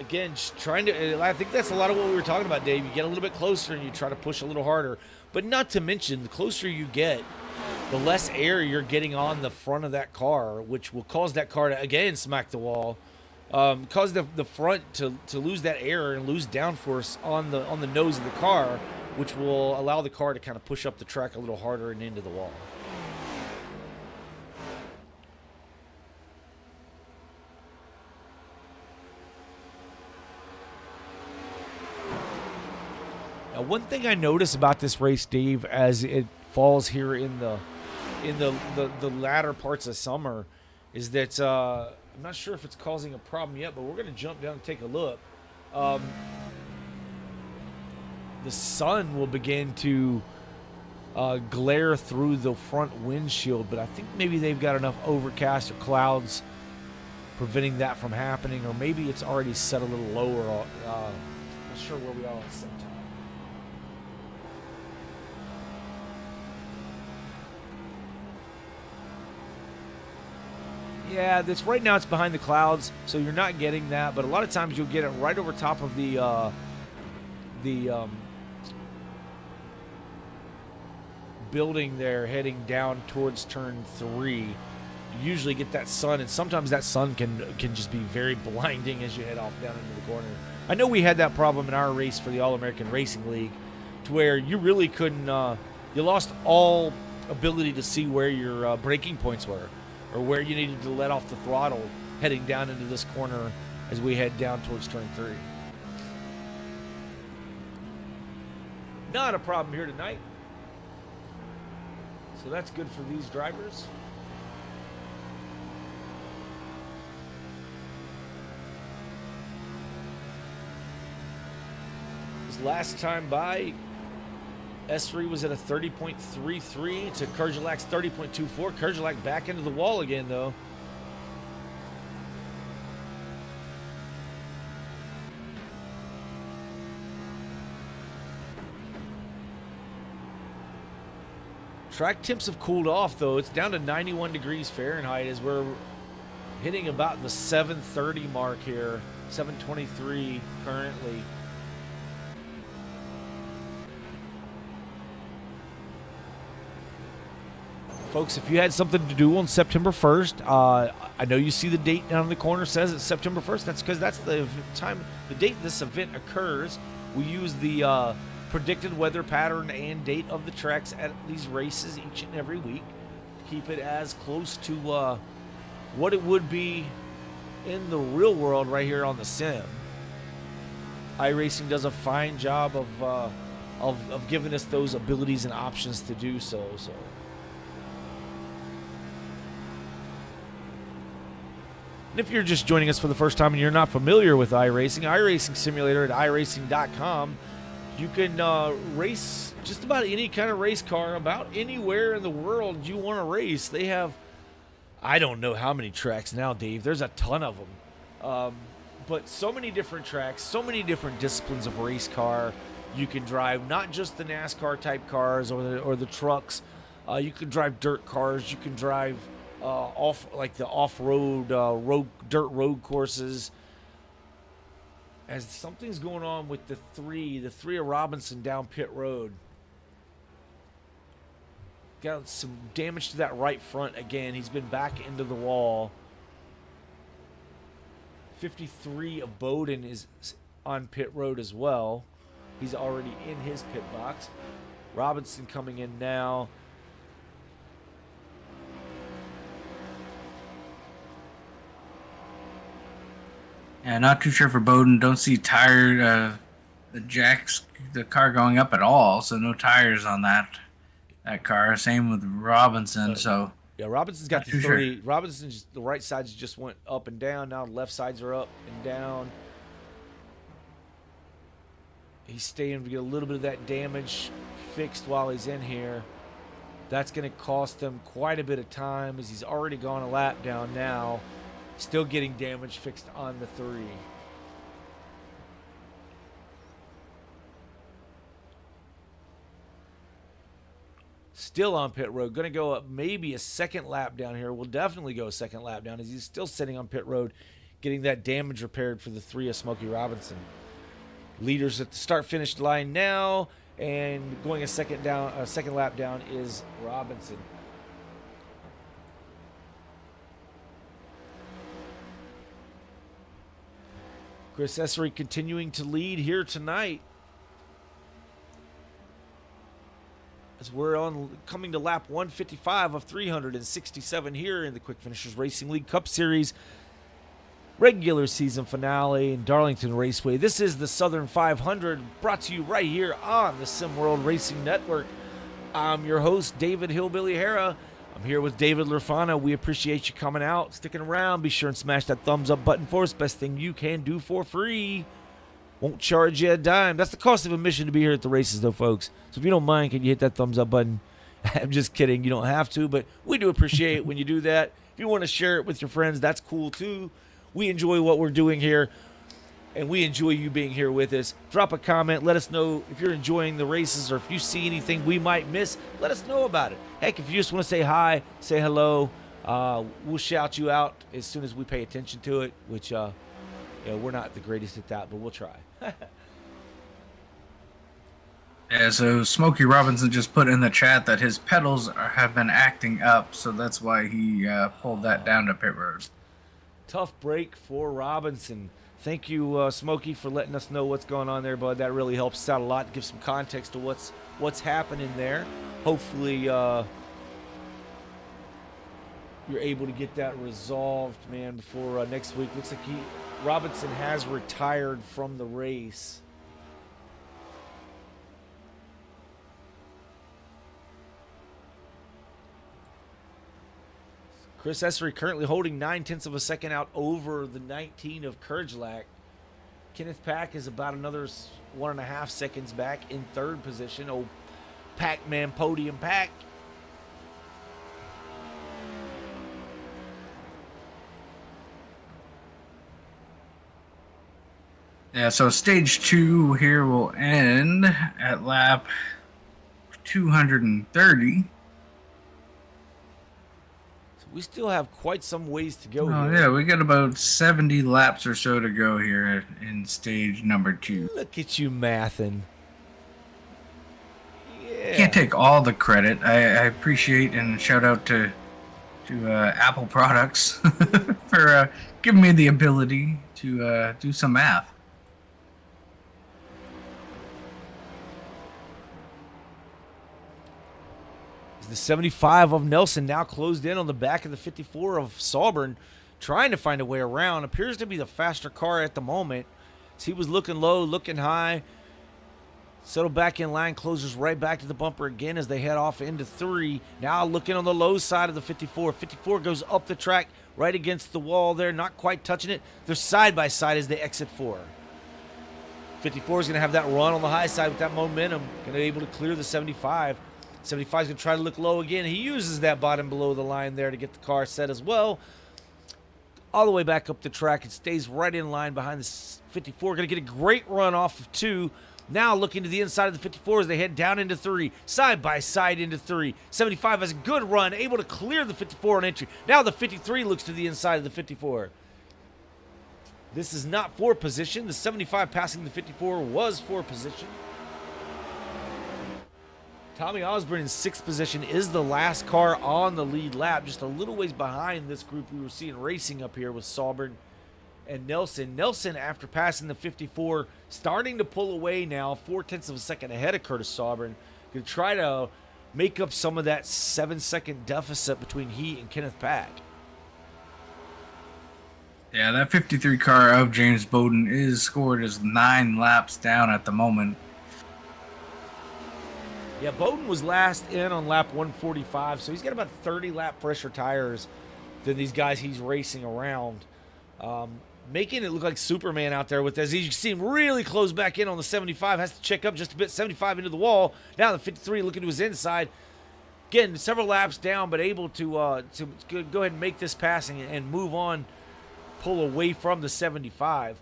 again, just trying to. I think that's a lot of what we were talking about, Dave. You get a little bit closer and you try to push a little harder. But not to mention, the closer you get, the less air you're getting on the front of that car, which will cause that car to again smack the wall, cause the front to lose that air and lose downforce on the nose of the car, which will allow the car to kind of push up the track a little harder and into the wall. Now, one thing I notice about this race, Dave, as it falls here in the latter parts of summer, is that I'm not sure if it's causing a problem yet, but we're going to jump down and take a look. The sun will begin to glare through the front windshield, but I think maybe they've got enough overcast or clouds preventing that from happening, or maybe it's already set a little lower. Not sure where we are at the same time. Yeah, this right now it's behind the clouds, so you're not getting that. But a lot of times you'll get it right over top of the building there, heading down towards turn 3. You usually get that sun, and sometimes that sun can just be very blinding as you head off down into the corner. I know we had that problem in our race for the All-American Racing League, to where you really couldn't. You lost all ability to see where your braking points were, or where you needed to let off the throttle heading down into this corner as we head down towards turn 3. Not a problem here tonight. So that's good for these drivers. This last time by, S3 was at a 30.33 to Kerjalak's 30.24. Kerjalak back into the wall again, though. Track temps have cooled off, though. It's down to 91 degrees Fahrenheit as we're hitting about the 7:30 mark here. 7:23 currently. Folks, if you had something to do on September 1st, I know you see the date down in the corner says it's September 1st. That's because that's the time, the date this event occurs. We use the predicted weather pattern and date of the tracks at these races each and every week. Keep it as close to what it would be in the real world right here on the sim. iRacing does a fine job of giving us those abilities and options to do so. And if you're just joining us for the first time and you're not familiar with iRacing Simulator at iracing.com, you can race just about any kind of race car about anywhere in the world you want to race. They have, I don't know how many tracks now, Dave. There's a ton of them. But so many different tracks, so many different disciplines of race car you can drive, not just the NASCAR type cars or the trucks. You can drive dirt cars. You can drive off-road dirt road courses. As something's going on with the three of Robinson down pit road. Got some damage to that right front again. He's been back into the wall. 53 of Bowden is on pit road as well. He's already in his pit box. Robinson coming in now. Yeah, not too sure for Bowden. Don't see tire, the car going up at all. So no tires on that car. Same with Robinson. So yeah, Robinson's got the 30. Sure. Robinson's the right sides just went up and down. Now the left sides are up and down. He's staying to get a little bit of that damage fixed while he's in here. That's going to cost him quite a bit of time as he's already gone a lap down now. Still getting damage fixed on the 3. Still on pit road. Going to go up maybe a second lap down here. We'll definitely go a second lap down as he's still sitting on pit road. getting that damage repaired for the 3 of Smokey Robinson. Leaders at the start-finish line now, and going a second lap down is Robinson. Chris Essery continuing to lead here tonight. As we're coming to lap 155 of 367 here in the Quick Finishers Racing League Cup Series regular season finale in Darlington Raceway. This is the Southern 500, brought to you right here on the SimWorld Racing Network. I'm your host, David Hillbilly Hara. I'm here with David Lurfana. We appreciate you coming out, sticking around. Be sure and smash that thumbs up button for us. Best thing you can do for free. Won't charge you a dime. That's the cost of admission to be here at the races, though, folks. So if you don't mind, can you hit that thumbs up button? I'm just kidding. You don't have to, but we do appreciate it when you do that. If you want to share it with your friends, that's cool, too. We enjoy what we're doing here, and we enjoy you being here with us. Drop a comment. Let us know if you're enjoying the races, or if you see anything we might miss. Let us know about it. Heck, if you just want to say hi, say hello, we'll shout you out as soon as we pay attention to it, which we're not the greatest at that, but we'll try. Yeah, so Smokey Robinson just put in the chat that his pedals have been acting up, so that's why he pulled that down to pit road. Tough break for Robinson. Thank you, Smokey, for letting us know what's going on there, bud. That really helps us out a lot. Give some context to what's happening there. Hopefully, you're able to get that resolved, man, before next week. Looks like Robinson has retired from the race. Chris Essery currently holding 0.9 of a second out over the 19 of Kurgelak. Kenneth Pack is about another 1.5 seconds back in third position. Old Pac-Man Podium Pack. Yeah, so stage 2 here will end at lap 230. We still have quite some ways to go here. Yeah, we got about 70 laps or so to go here in stage number 2. Look at you mathing. Yeah. Can't take all the credit. I appreciate and shout out to Apple products for giving me the ability to do some math. The 75 of Nelson now closed in on the back of the 54 of Sauber, trying to find a way around. Appears to be the faster car at the moment. So he was looking low, looking high. Settled back in line, closes right back to the bumper again as they head off into 3. Now looking on the low side of the 54. 54 goes up the track right against the wall there, not quite touching it. They're side by side as they exit 4. 54 is going to have that run on the high side with that momentum. Going to be able to clear the 75. 75 is going to try to look low again. He uses that bottom below the line there to get the car set as well. All the way back up the track. It stays right in line behind the 54. Going to get a great run off of 2. Now looking to the inside of the 54 as they head down into 3. Side by side into 3. 75 has a good run, able to clear the 54 on entry. Now the 53 looks to the inside of the 54. This is not for position. The 75 passing the 54 was for position. Tommy Osborne in 6th position is the last car on the lead lap, just a little ways behind this group we were seeing racing up here with Sauber and Nelson. Nelson, after passing the 54, starting to pull away now, 0.4 of a second ahead of Curtis Sauber. Going to try to make up some of that 7-second deficit between he and Kenneth Pack. Yeah, that 53 car of James Bowden is scored as 9 laps down at the moment. Yeah, Bowden was last in on lap 145, so he's got about 30 lap fresher tires than these guys he's racing around. Making it look like Superman out there with this. As you can see him really close back in on the 75, has to check up just a bit, 75 into the wall. Now the 53 looking to his inside. Again, several laps down, but able to go ahead and make this passing and move on, pull away from the 75.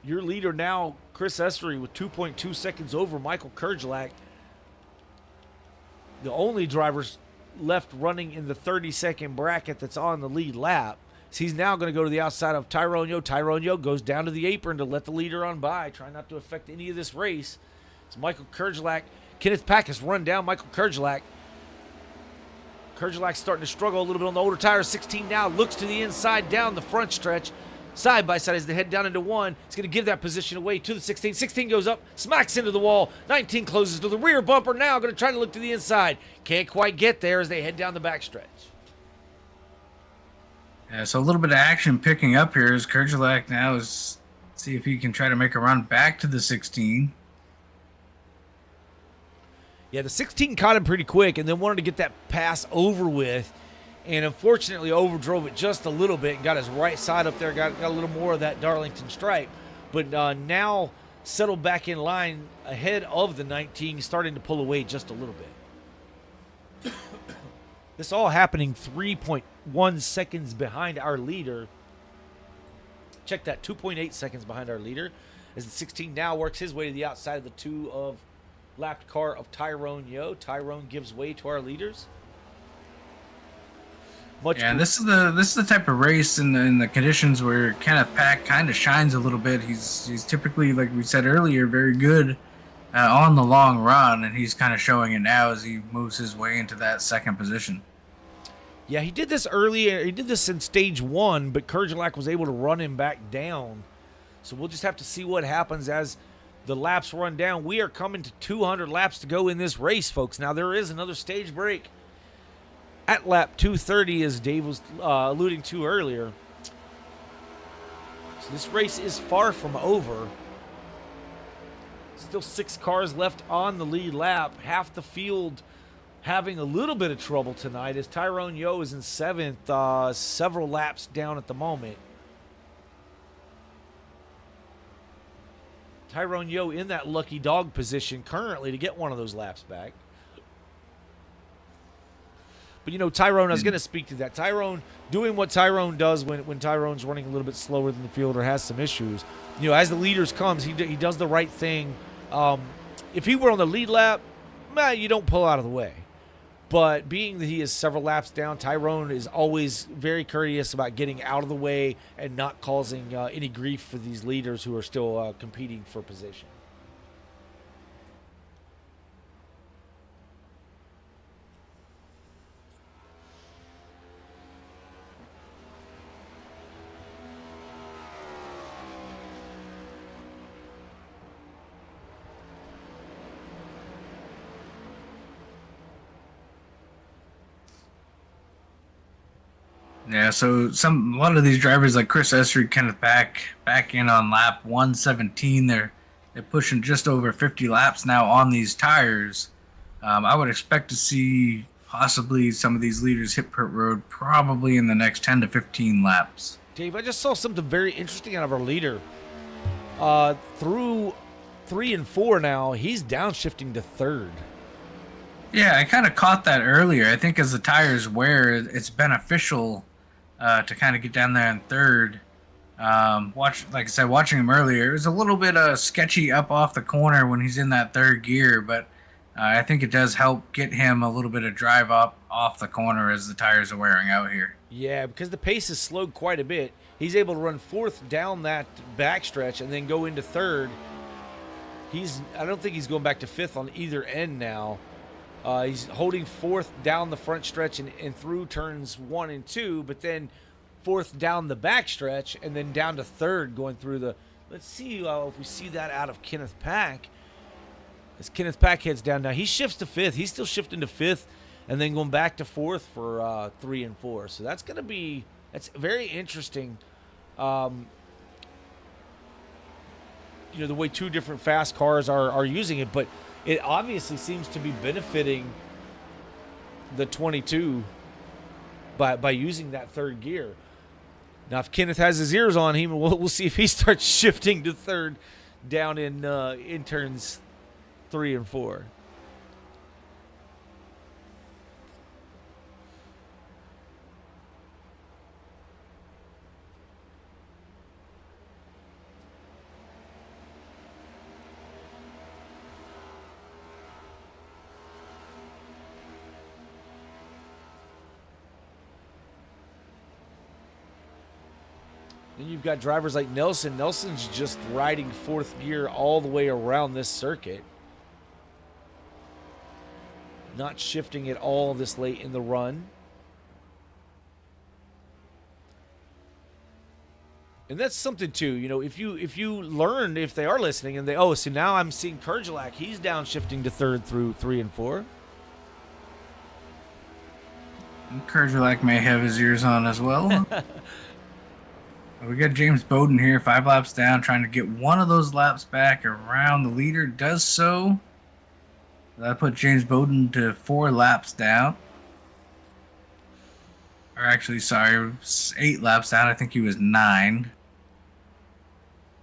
Your leader now, Chris Essery, with 2.2 seconds over Michael Kurgelak. The only drivers left running in the 30-second bracket that's on the lead lap. So he's now going to go to the outside of Tyrone Yo. Tyrone Yo goes down to the apron to let the leader on by, try not to affect any of this race. It's Michael Kerjelak. Kenneth Pack has run down Michael Kerjelak. Kerjelak's starting to struggle a little bit on the older tires. 16 now looks to the inside down the front stretch. Side by side as they head down into 1. He's going to give that position away to the 16. 16 goes up, smacks into the wall. 19 closes to the rear bumper. Now going to try to look to the inside. Can't quite get there as they head down the backstretch. Yeah, so a little bit of action picking up here as Kerjelak now is see if he can try to make a run back to the 16. Yeah, the 16 caught him pretty quick and then wanted to get that pass over with, and unfortunately overdrove it just a little bit and got his right side up there, got a little more of that Darlington stripe. But now settled back in line ahead of the 19, starting to pull away just a little bit. This all happening 3.1 seconds behind our leader. Check that, 2.8 seconds behind our leader as the 16 now works his way to the outside of the 2 of lapped car of Tyrone Yo. Tyrone gives way to our leaders. And this is the type of race in the conditions where Kenneth Pack kind of shines a little bit. He's typically, like we said earlier, very good on the long run, and he's kind of showing it now as he moves his way into that second position. Yeah, he did this earlier. He did this in stage 1, but Kerjelak was able to run him back down. So we'll just have to see what happens as the laps run down. We are coming to 200 laps to go in this race, folks. Now, there is another stage break at lap 230, as Dave was alluding to earlier. So this race is far from over. Still 6 cars left on the lead lap. Half the field having a little bit of trouble tonight as Tyrone Yo is in 7th, several laps down at the moment. Tyrone Yo in that lucky dog position currently to get one of those laps back. But, you know, Tyrone, I was going to speak to that. Tyrone doing what Tyrone does when Tyrone's running a little bit slower than the field or has some issues. You know, as the leaders comes, he does the right thing. If he were on the lead lap, you don't pull out of the way. But being that he is several laps down, Tyrone is always very courteous about getting out of the way and not causing any grief for these leaders who are still competing for position. Yeah, so a lot of these drivers like Chris Esri, Kenneth back in on lap 117. They're pushing just over 50 laps now on these tires. I would expect to see possibly some of these leaders hit pit road probably in the next 10 to 15 laps. Dave, I just saw something very interesting out of our leader. Through 3 and 4 now, he's downshifting to 3rd. Yeah, I kind of caught that earlier. I think as the tires wear, it's beneficial to kind of get down there in 3rd. Like I said, watching him earlier, it was a little bit sketchy up off the corner when he's in that 3rd gear, but I think it does help get him a little bit of drive up off the corner as the tires are wearing out here. Yeah, because the pace has slowed quite a bit. He's able to run 4th down that backstretch and then go into 3rd. I don't think he's going back to 5th on either end now. He's holding 4th down the front stretch and through turns 1 and 2, but then 4th down the back stretch and then down to 3rd going through the. Let's see if we see that out of Kenneth Pack. As Kenneth Pack heads down now, he shifts to 5th. He's still shifting to 5th and then going back to 4th for 3 and 4. So that's very interesting. The way 2 different fast cars are using it, but it obviously seems to be benefiting the 22 by using that 3rd gear. Now, if Kenneth has his ears on him, we'll see if he starts shifting to 3rd down in turns 3 and 4. Then you've got drivers like Nelson. Nelson's just riding fourth gear all the way around this circuit. Not shifting at all this late in the run. And that's something too, you know, if you learn, if they are listening and so now I'm seeing Kurgelak, he's downshifting to third through 3 and 4. Kurgelak may have his ears on as well. We got James Bowden here, 5 laps down, trying to get one of those laps back around the leader. Does so. That put James Bowden to 4 laps down. Or actually, sorry, 8 laps down. I think he was 9.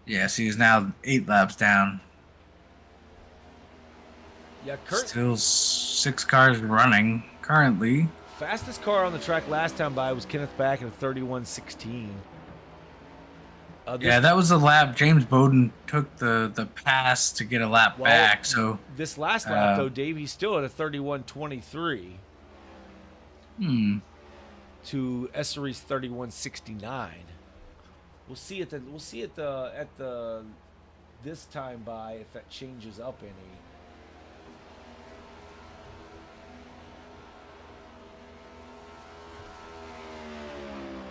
Yes, he is now 8 laps down. Yeah, Kurt. Still 6 cars running currently. Fastest car on the track last time by was Kenneth Back at a 31.16. Yeah, that was the lap. James Bowden took the pass to get a lap back. So this last lap, though, Dave, he's still at a 31.23. To Essery's 31.69. We'll see at the this time by if that changes up any.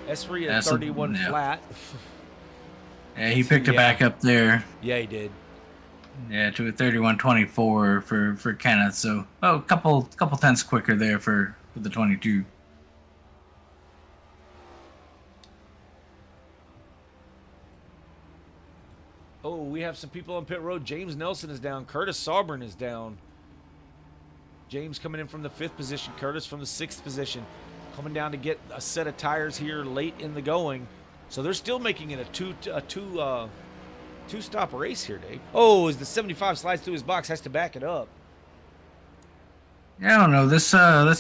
Essery at 31 flat. Yeah, he picked it back up there. Yeah, he did. Yeah, to a 31.24 for Kenneth. So, a couple tenths quicker there for the 22. Oh, we have some people on pit road. James Nelson is down. Curtis Sauburn is down. James coming in from the 5th position. Curtis from the 6th position. Coming down to get a set of tires here late in the going. So they're still making it a two-stop race here, Dave. Oh, as the 75 slides through his box, has to back it up. Yeah, I don't know. This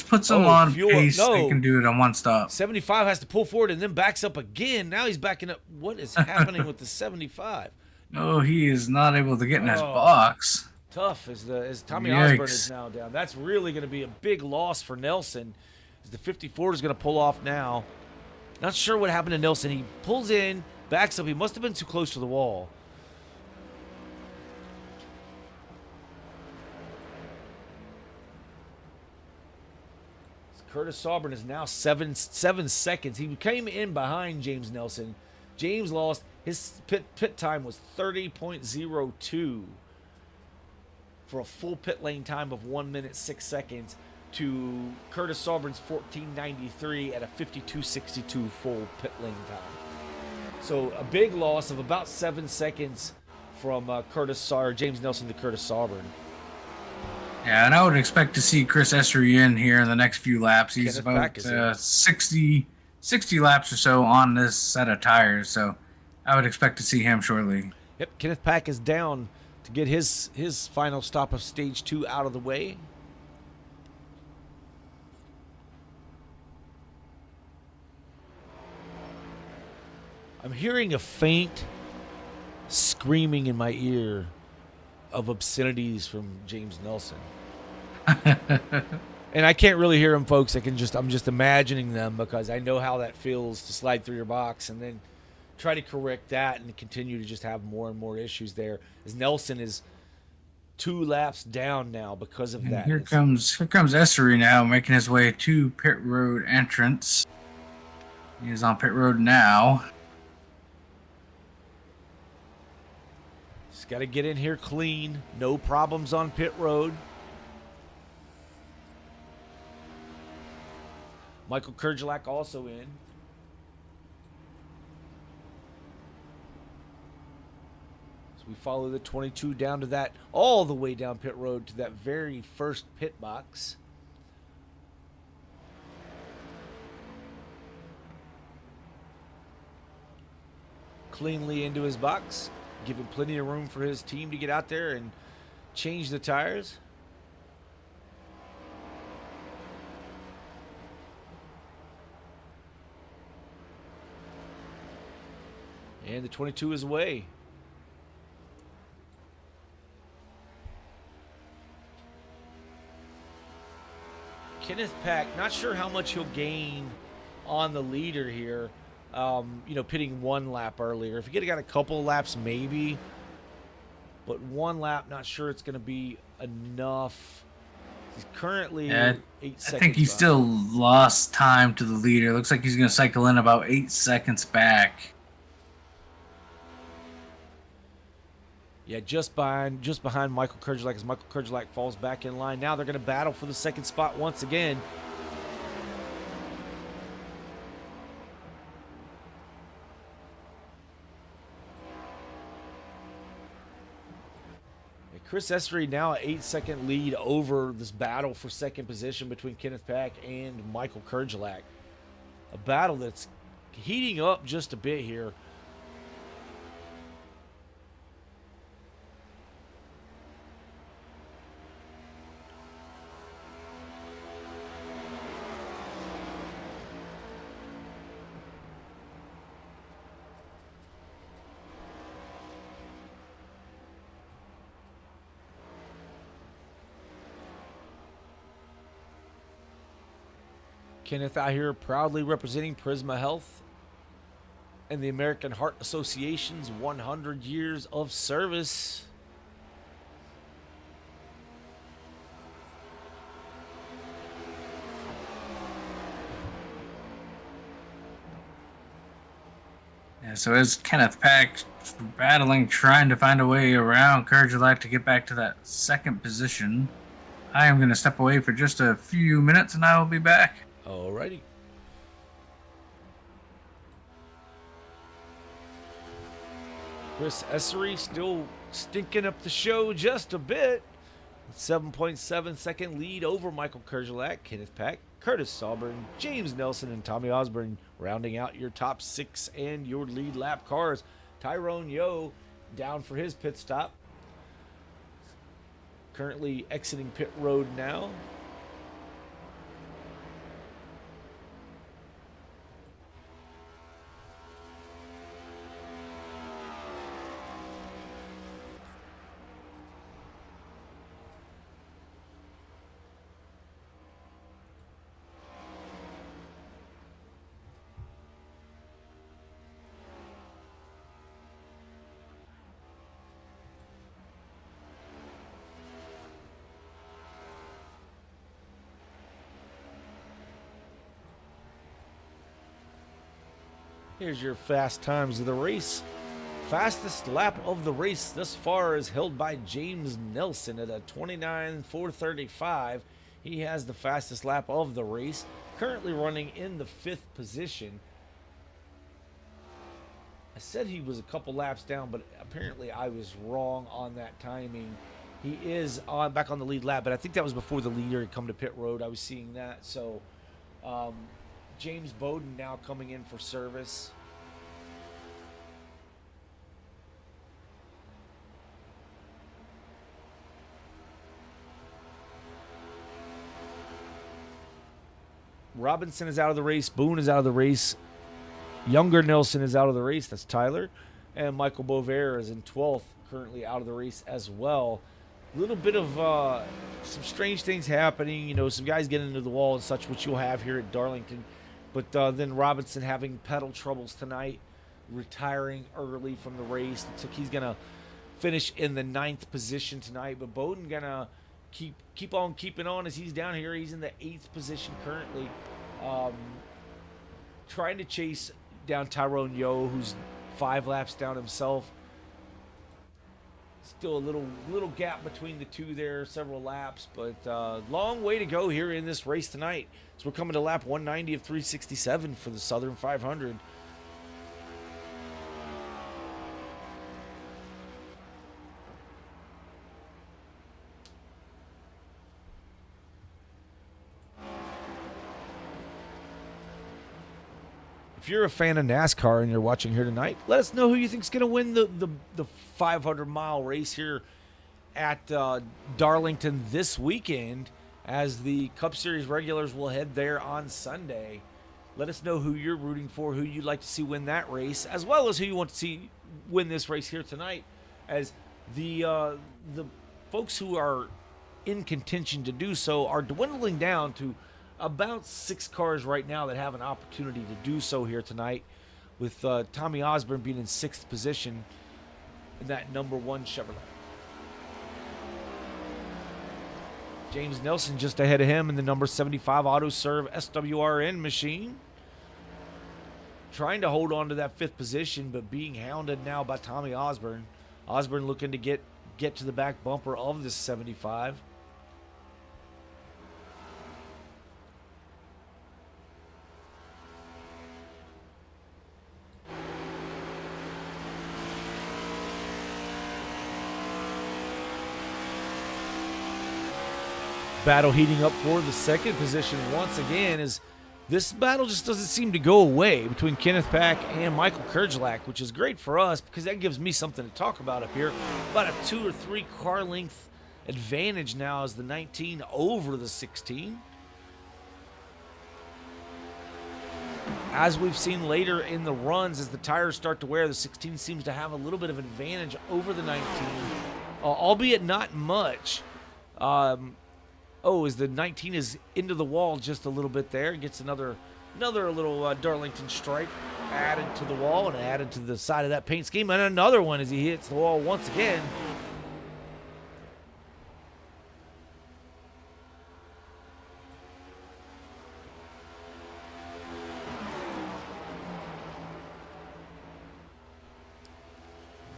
puts them on pace. No. They can do it on one stop. 75 has to pull forward and then backs up again. Now he's backing up. What is happening with the 75? Oh, he is not able to get in his box. Tough as Tommy Osborne is now down. That's really going to be a big loss for Nelson. As the 54 is going to pull off now. Not sure what happened to Nelson. He pulls in, backs up. He must have been too close to the wall. Curtis Sauburn is now 7 seconds. He came in behind James Nelson. James lost. His pit time was 30.02 for a full pit lane time of 1 minute 6 seconds to Curtis Sauburn's 14.93 at a 52.62 full pit lane time. So a big loss of about 7 seconds from James Nelson to Curtis Sauburn. Yeah, and I would expect to see Chris Essery in here in the next few laps. He's about 60 laps or so on this set of tires, so I would expect to see him shortly. Yep, Kenneth Pack is down to get his final stop of stage 2 out of the way. I'm hearing a faint screaming in my ear of obscenities from James Nelson. And I can't really hear them, folks. I'm just imagining them because I know how that feels to slide through your box and then try to correct that and continue to just have more and more issues there. As Nelson is 2 laps down now because of that. Here comes Essery now making his way to pit road entrance. He is on pit road now. He's got to get in here clean. No problems on pit road. Michael Kurgelak also in. So we follow the 22 down to that, all the way down pit road to that very first pit box. Cleanly into his box, giving plenty of room for his team to get out there and change the tires. And the 22 is away. Kenneth Pack, not sure how much he'll gain on the leader here. pitting 1 lap earlier. If he could have got a couple laps, maybe. But 1 lap, not sure it's going to be enough. He's currently Yeah, 8 seconds. I think he behind. still lost time to the leader. Looks like he's going to cycle in about 8 seconds back. Yeah, just behind Michael Kerjelak as Michael Kerjelak falls back in line. Now they're going to battle for the second spot once again. Chris Essery now an 8-second lead over this battle for second position between Kenneth Pack and Michael Kerjelak. A battle that's heating up just a bit here. Kenneth out here proudly representing Prisma Health and the American Heart Association's 100 years of service. Yeah, so as Kenneth Pack battling, trying to find a way around Kerjelak to get back to that second position, I am going to step away for just a few minutes and I will be back. Alrighty. Chris Essery still stinking up the show just a bit. 7.7 second lead over Michael Kerjelak, Kenneth Pack, Curtis Sauber, James Nelson, and Tommy Osborne rounding out your top 6 and your lead lap cars. Tyrone Yo down for his pit stop. Currently exiting pit road now. Here's your fast times of the race. Fastest lap of the race thus far is held by James Nelson at a 29.435. He has the fastest lap of the race, currently running in the 5th position. I said he was a couple laps down, but apparently I was wrong on that timing. He is back on the lead lap, but I think that was before the leader had come to pit road. I was seeing that. So James Bowden now coming in for service. Robinson is out of the race. Boone is out of the race. Younger Nelson is out of the race. That's Tyler. And Michael Bovair is in 12th, currently out of the race as well. A little bit of some strange things happening. Some guys getting into the wall and such, which you'll have here at Darlington. But then Robinson having pedal troubles tonight, retiring early from the race. Looks like he's going to finish in the 9th position tonight. But Bowden going to keep on keeping on as he's down here. He's in the 8th position currently. Trying to chase down Tyrone Yo, who's 5 laps down himself. Still a little gap between the two there, several laps, but long way to go here in this race tonight. So we're coming to lap 190 of 367 for the Southern 500. If you're a fan of NASCAR and you're watching here tonight, let us know who you think's going to win the 500-mile race here at Darlington this weekend, as the Cup Series regulars will head there on Sunday. Let us know who you're rooting for, who you'd like to see win that race, as well as who you want to see win this race here tonight, as the folks who are in contention to do so are dwindling down to about 6 cars right now that have an opportunity to do so here tonight. with Tommy Osborne being in 6th position in that number 1 Chevrolet. James Nelson just ahead of him in the number 75 AutoServe SWRN machine. Trying to hold on to that 5th position, but being hounded now by Tommy Osborne. Osborne looking to get to the back bumper of this 75. Battle heating up for the 2nd position once again, as this battle just doesn't seem to go away between Kenneth Pack and Michael Kerjlak, which is great for us because that gives me something to talk about up here. About a 2 or 3 car length advantage now as the 19 over the 16. As we've seen later in the runs, as the tires start to wear, the 16 seems to have a little bit of an advantage over the 19, albeit not much. As the 19 is into the wall just a little bit there. Gets another little Darlington stripe added to the wall and added to the side of that paint scheme. And another one as he hits the wall once again.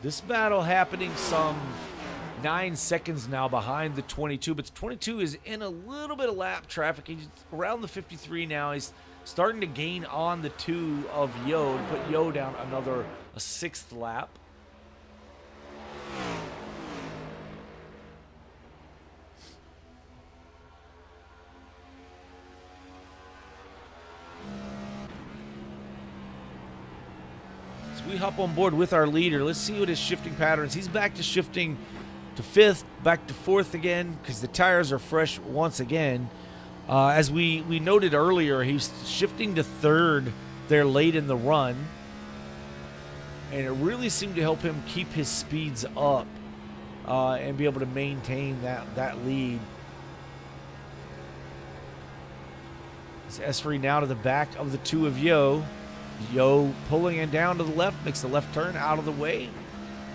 This battle happening some 9 seconds now behind the 22, but the 22 is in a little bit of lap traffic. He's around the 53 now. He's starting to gain on the 2 of Yo to put Yo down a 6th lap. As we hop on board with our leader, let's see what his shifting patterns. He's back to shifting to 5th, back to 4th again because the tires are fresh once again. As we noted earlier, he's shifting to 3rd there late in the run, and it really seemed to help him keep his speeds up and be able to maintain that lead. It's S3 now to the back of the 2 of Yo. Yo pulling it down to the left, makes the left turn out of the way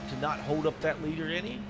to not hold up that leader any.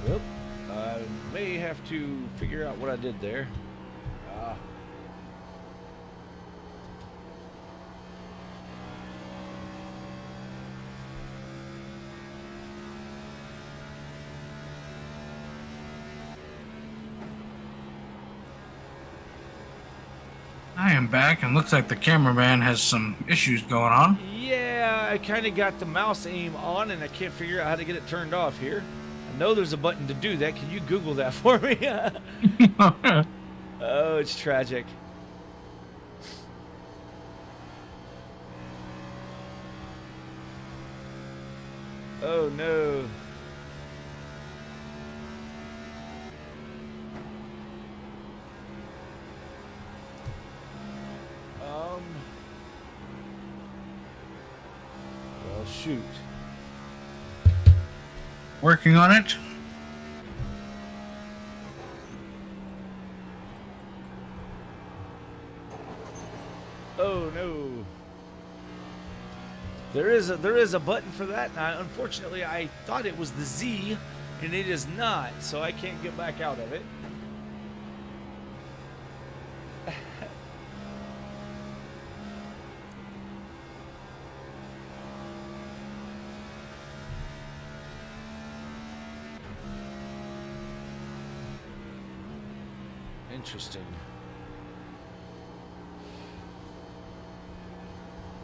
Yep. I may have to figure out what I did there. I am back, and looks like the cameraman has some issues going on. Yeah, I kind of got the mouse aim on, and I can't figure out how to get it turned off here. I know there's a button to do that. Can you Google that for me? Oh, it's tragic. Oh, no. Well, shoot. Working on it. Oh no. There is a button for that. Now, unfortunately, I thought it was the Z, and it is not, so I can't get back out of it. Interesting.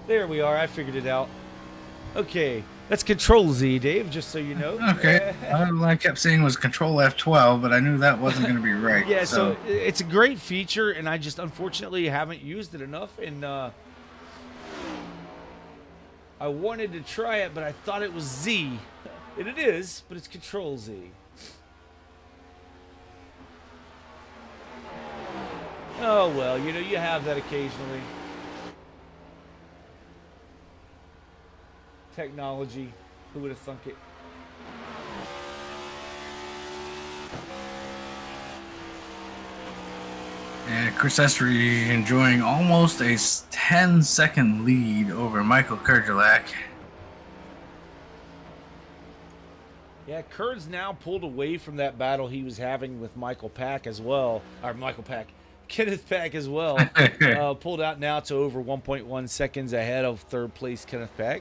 There we are. I figured it out. Okay, that's Control Z, Dave, just so you know. Okay. All I kept saying was Control F12, but I knew that wasn't going to be right. Yeah, so it's a great feature, and I just unfortunately haven't used it enough. And I wanted to try it, but I thought it was Z. And it is, but it's Control Z. Oh, well, you know, you have that occasionally. Technology. Who would have thunk it? And Chris Esri enjoying almost a 10-second lead over Michael Kurgelak. Yeah, Kurt's now pulled away from that battle he was having with Michael Pack as well. Or Kenneth Pack as well. Pulled out now to over 1.1 seconds ahead of third place Kenneth Pack.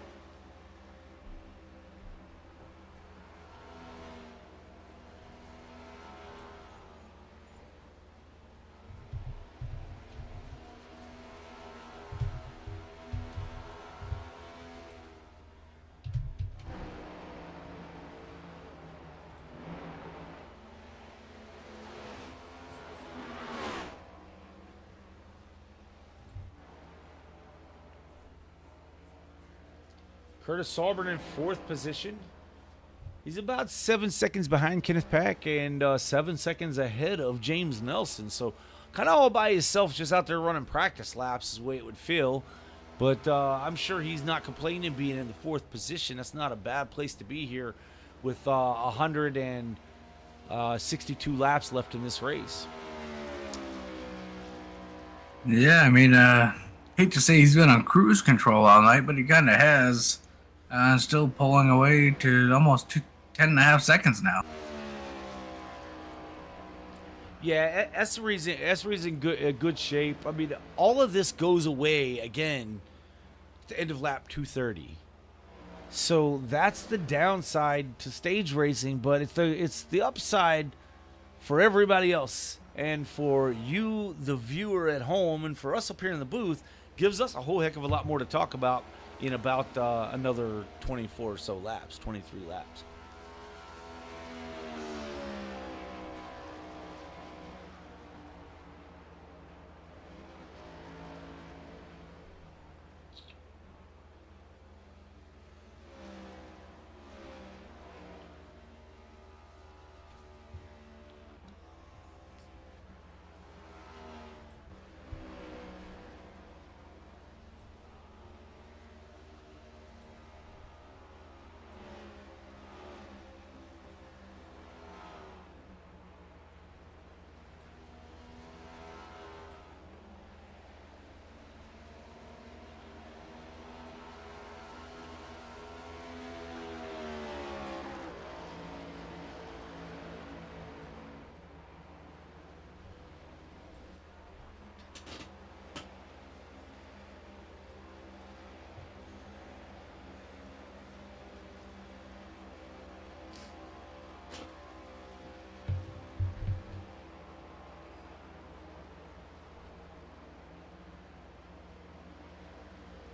Curtis Sauber in fourth position. He's about 7 seconds behind Kenneth Pack and 7 seconds ahead of James Nelson. So kind of all by himself, just out there running practice laps is the way it would feel. But I'm sure he's not complaining being in the fourth position. That's not a bad place to be here with 162 laps left in this race. Yeah, I mean, hate to say he's been on cruise control all night, but he kind of has. Still pulling away to almost 10.5 seconds now. Yeah, Esri's in good shape. I mean, all of this goes away again at the end of lap 230. So that's the downside to stage racing, but it's the upside for everybody else. And for you, the viewer at home, and for us up here in the booth, gives us a whole heck of a lot more to talk about in about another 24 or so laps, 23 laps.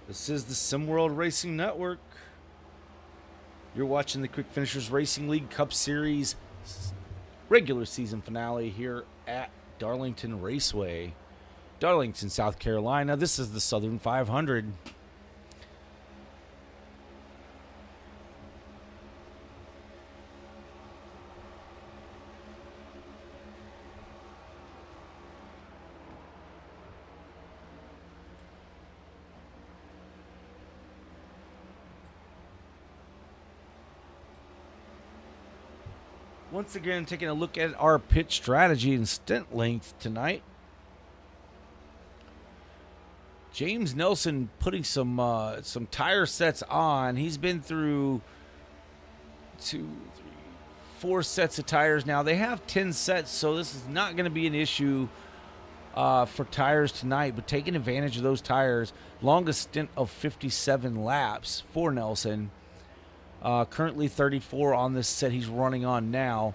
This is the SimWorld Racing Network. You're watching the Quick Finishers Racing League Cup Series regular season finale here at Darlington Raceway, Darlington, South Carolina. This is the Southern 500. Once again, taking a look at our pit strategy and stint length tonight. James Nelson putting some tire sets on. He's been through 4 sets of tires now. They have 10 sets, so this is not going to be an issue for tires tonight. But taking advantage of those tires, longest stint of 57 laps for Nelson. Currently 34 on this set he's running on now.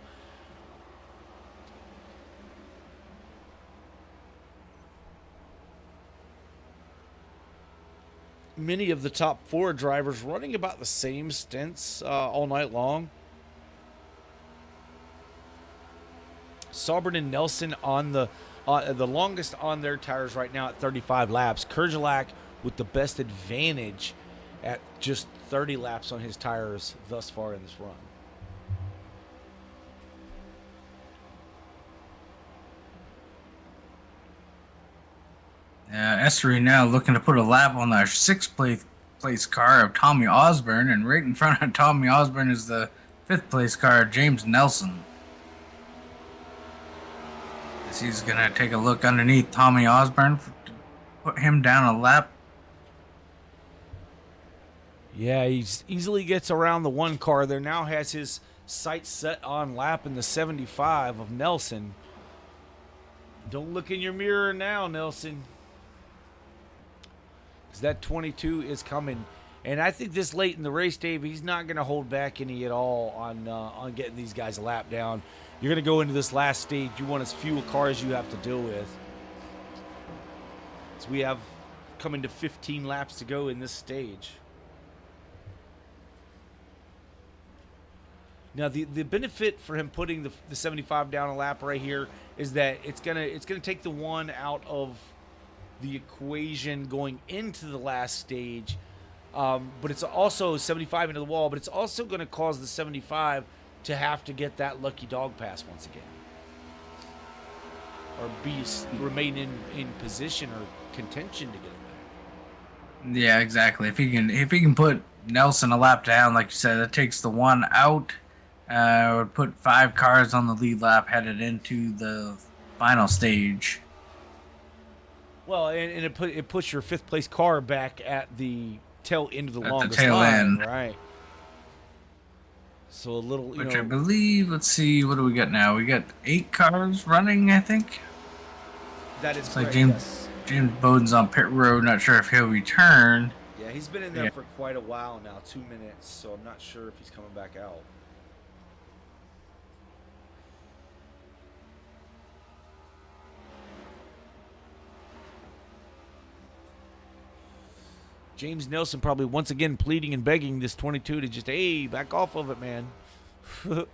many of the top 4 drivers running about the same stints all night long. Sauber and Nelson on the longest on their tires right now at 35 laps. Kerjelak with the best advantage at just 30 laps on his tires thus far in this run. Essery now looking to put a lap on the 6th place car of Tommy Osborne, and right in front of Tommy Osborne is the 5th place car, James Nelson. He's going to take a look underneath Tommy Osborne to put him down a lap. Yeah, he easily gets around the 1 car there. Now has his sights set on lap in the 75 of Nelson. Don't look in your mirror now, Nelson. Because that 22 is coming. And I think this late in the race, Dave, he's not going to hold back any at all on getting these guys a lap down. You're going to go into this last stage. You want as few cars you have to deal with. So we have coming to 15 laps to go in this stage. Now the benefit for him putting the 75 down a lap right here is that it's gonna take the 1 out of the equation going into the last stage, but it's also 75 into the wall. But it's also going to cause the 75 to have to get that lucky dog pass once again, or remain in position or contention to get it back. Yeah, exactly. If he can put Nelson a lap down, like you said, that takes the 1 out. Would put 5 cars on the lead lap headed into the final stage. Well, and it puts your 5th place car back at the tail end of the longest tail line, end, right? So a little, which I believe. Let's see, what do we got now? We got 8 cars running, I think. That is it's correct, like James yes. James Bowden's on pit road. Not sure if he'll return. Yeah, he's been in there for quite a while now, 2 minutes. So I'm not sure if he's coming back out. James Nelson probably once again pleading and begging this 22 to just, hey, back off of it, man. You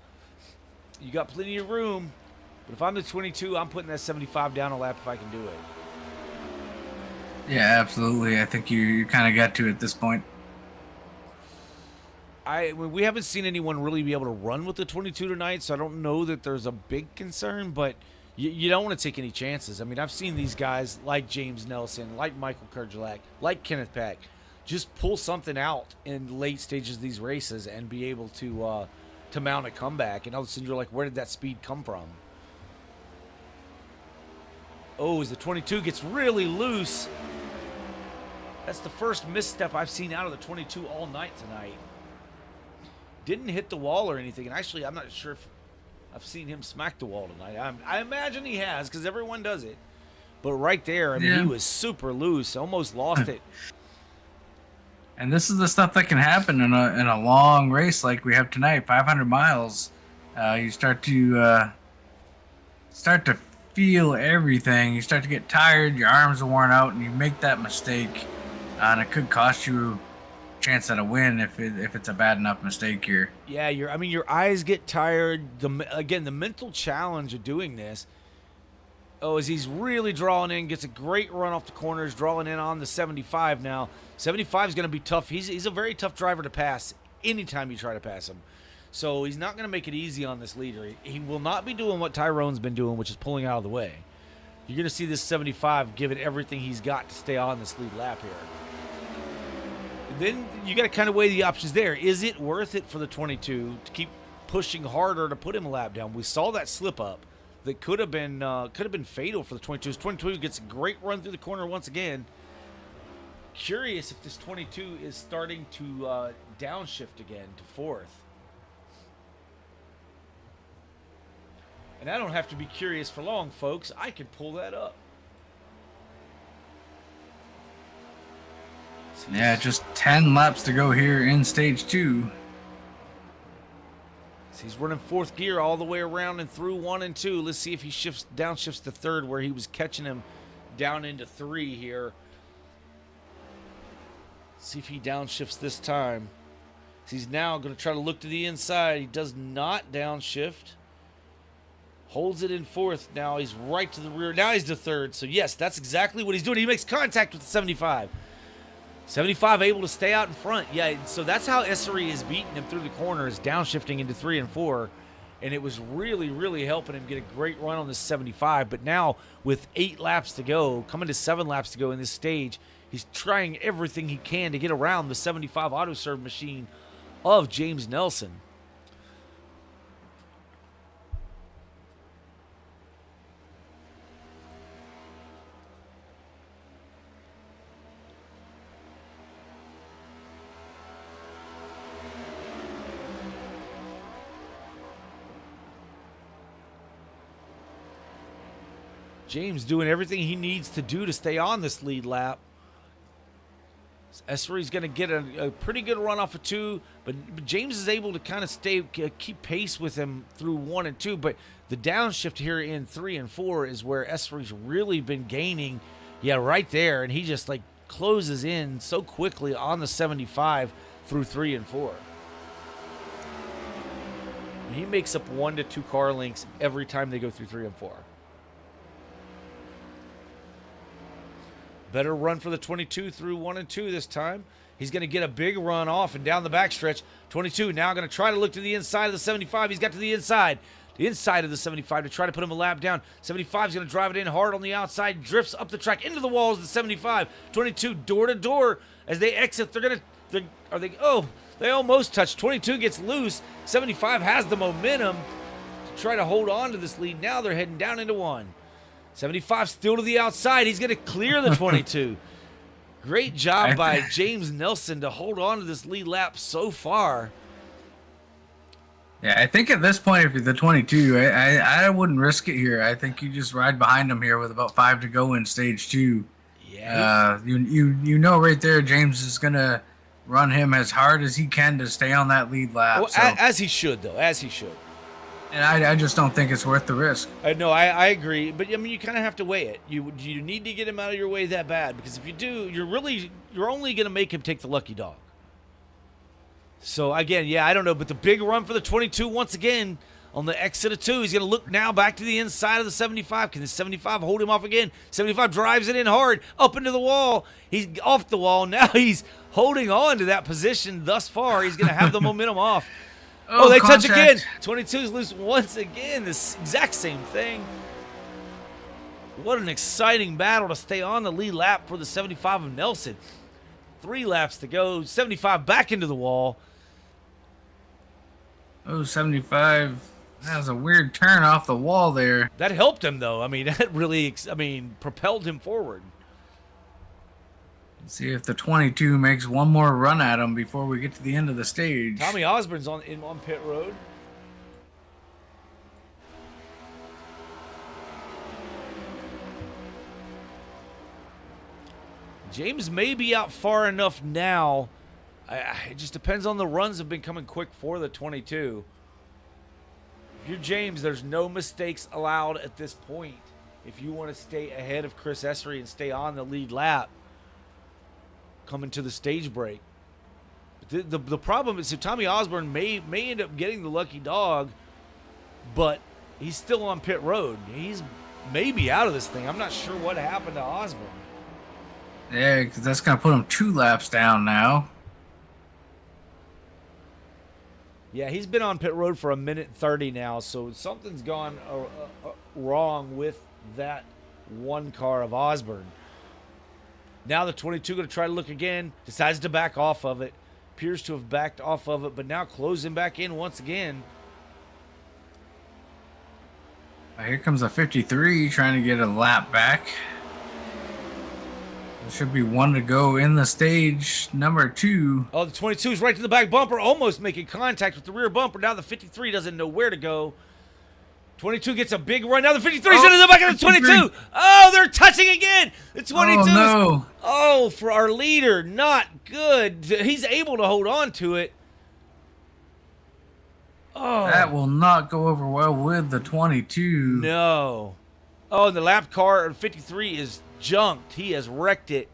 got plenty of room. But if I'm the 22, I'm putting that 75 down a lap if I can do it. Yeah, absolutely. I think you kind of got to at this point. We haven't seen anyone really be able to run with the 22 tonight, so I don't know that there's a big concern, but you don't want to take any chances. I mean, I've seen these guys like James Nelson, like Michael Kerjelak, like Kenneth Peck, just pull something out in late stages of these races and be able to mount a comeback. And all of a sudden you're like, where did that speed come from? Oh, as the 22 gets really loose. That's the first misstep I've seen out of the 22 all night tonight. Didn't hit the wall or anything. And actually, I'm not sure if I've seen him smack the wall tonight. I imagine he has, because everyone does it. But right there, I mean, he was super loose, almost lost it. And this is the stuff that can happen in a long race like we have tonight, 500 miles. You start to feel everything. You start to get tired. Your arms are worn out, and you make that mistake, and it could cost you a chance at a win if it's a bad enough mistake here. Yeah, your eyes get tired. The mental challenge of doing this. Oh, as he's really drawing in, gets a great run off the corners, drawing in on the 75 now. 75 is going to be tough. He's a very tough driver to pass anytime you try to pass him. So he's not going to make it easy on this leader. He will not be doing what Tyrone's been doing, which is pulling out of the way. You're going to see this 75 give it everything he's got to stay on this lead lap here. Then you got to kind of weigh the options there. Is it worth it for the 22 to keep pushing harder to put him a lap down? We saw that slip up that could have been fatal for the 22. 22 gets a great run through the corner once again. Curious if this 22 is starting to downshift again to fourth. And I don't have to be curious for long, folks. I can pull that up. Yeah, just 10 laps to go here in stage 2. He's running fourth gear all the way around and through 1 and 2. Let's see if he downshifts to third, where he was catching him down into 3 here. See if he downshifts this time. He's now going to try to look to the inside. He does not downshift. Holds it in fourth. Now he's right to the rear. Now he's to third. So, yes, that's exactly what he's doing. He makes contact with the 75. 75 able to stay out in front. Yeah, so that's how Essery is beating him through the corners, downshifting into 3 and 4. And it was really, really helping him get a great run on this 75. But now, with 8 laps to go, coming to 7 laps to go in this stage, he's trying everything he can to get around the 75 auto-serve machine of James Nelson. James doing everything he needs to do to stay on this lead lap. Essery's going to get a pretty good run off of 2, but James is able to kind of keep pace with him through 1 and 2. But the downshift here in 3 and 4 is where Essery's really been gaining. Yeah, right there, and he just like closes in so quickly on the 75 through 3 and 4. He makes up 1 to 2 car lengths every time they go through 3 and 4. Better run for the 22 through 1 and 2 this time. He's going to get a big run off and down the backstretch. 22 now going to try to look to the inside of the 75. He's got to the inside of the 75 to try to put him a lap down. 75 is going to drive it in hard on the outside, drifts up the track into the walls of the 75. 22 door to door as they exit. They almost touch. 22 gets loose. 75 has the momentum to try to hold on to this lead. Now they're heading down into 1. 75 still to the outside. He's going to clear the 22. Great job by James Nelson to hold on to this lead lap so far. Yeah, I think at this point, if you're the 22, I wouldn't risk it here. I think you just ride behind him here with about 5 to go in stage 2. Yeah. You know right there, James is going to run him as hard as he can to stay on that lead lap. Well, so. As he should, though. As he should. And I just don't think it's worth the risk. No, I agree. But, I mean, you kind of have to weigh it. You need to get him out of your way that bad. Because if you do, you're only going to make him take the lucky dog. So, again, yeah, I don't know. But the big run for the 22 once again on the exit of 2. He's going to look now back to the inside of the 75. Can the 75 hold him off again? 75 drives it in hard, up into the wall. He's off the wall. Now he's holding on to that position thus far. He's going to have the momentum off. Oh, they touch again. 22's loose once again. This exact same thing. What an exciting battle to stay on the lead lap for the 75 of Nelson. 3 laps to go. 75 back into the wall. Oh, 75. That was a weird turn off the wall there. That helped him, though. I mean, that really, propelled him forward. Let's see if the 22 makes one more run at him before we get to the end of the stage. Tommy Osborne's on pit road. James may be out far enough now. It just depends on the runs have been coming quick for the 22. If you're James, there's no mistakes allowed at this point. If you want to stay ahead of Chris Essery and stay on the lead lap coming to the stage break. The problem is that Tommy Osborne may end up getting the lucky dog, but he's still on pit road. He's maybe out of this thing. I'm not sure what happened to Osborne. Yeah, because that's going to put him 2 laps down now. Yeah, he's been on pit road for 1:30 now, so something's gone wrong with that one car of Osborne. Now the 22 going to try to look again, decides to back off of it, appears to have backed off of it, but now closing back in once again. Here comes a 53 trying to get a lap back. There should be 1 to go in the stage number 2. Oh, the 22 is right to the back bumper, almost making contact with the rear bumper. Now the 53 doesn't know where to go. 22 gets a big run. Now the 53 is into the back of the 22. Oh, they're touching again. The 22. Oh, no. Oh, for our leader, not good. He's able to hold on to it. Oh. That will not go over well with the 22. No. Oh, and the lap car 53 is junked. He has wrecked it.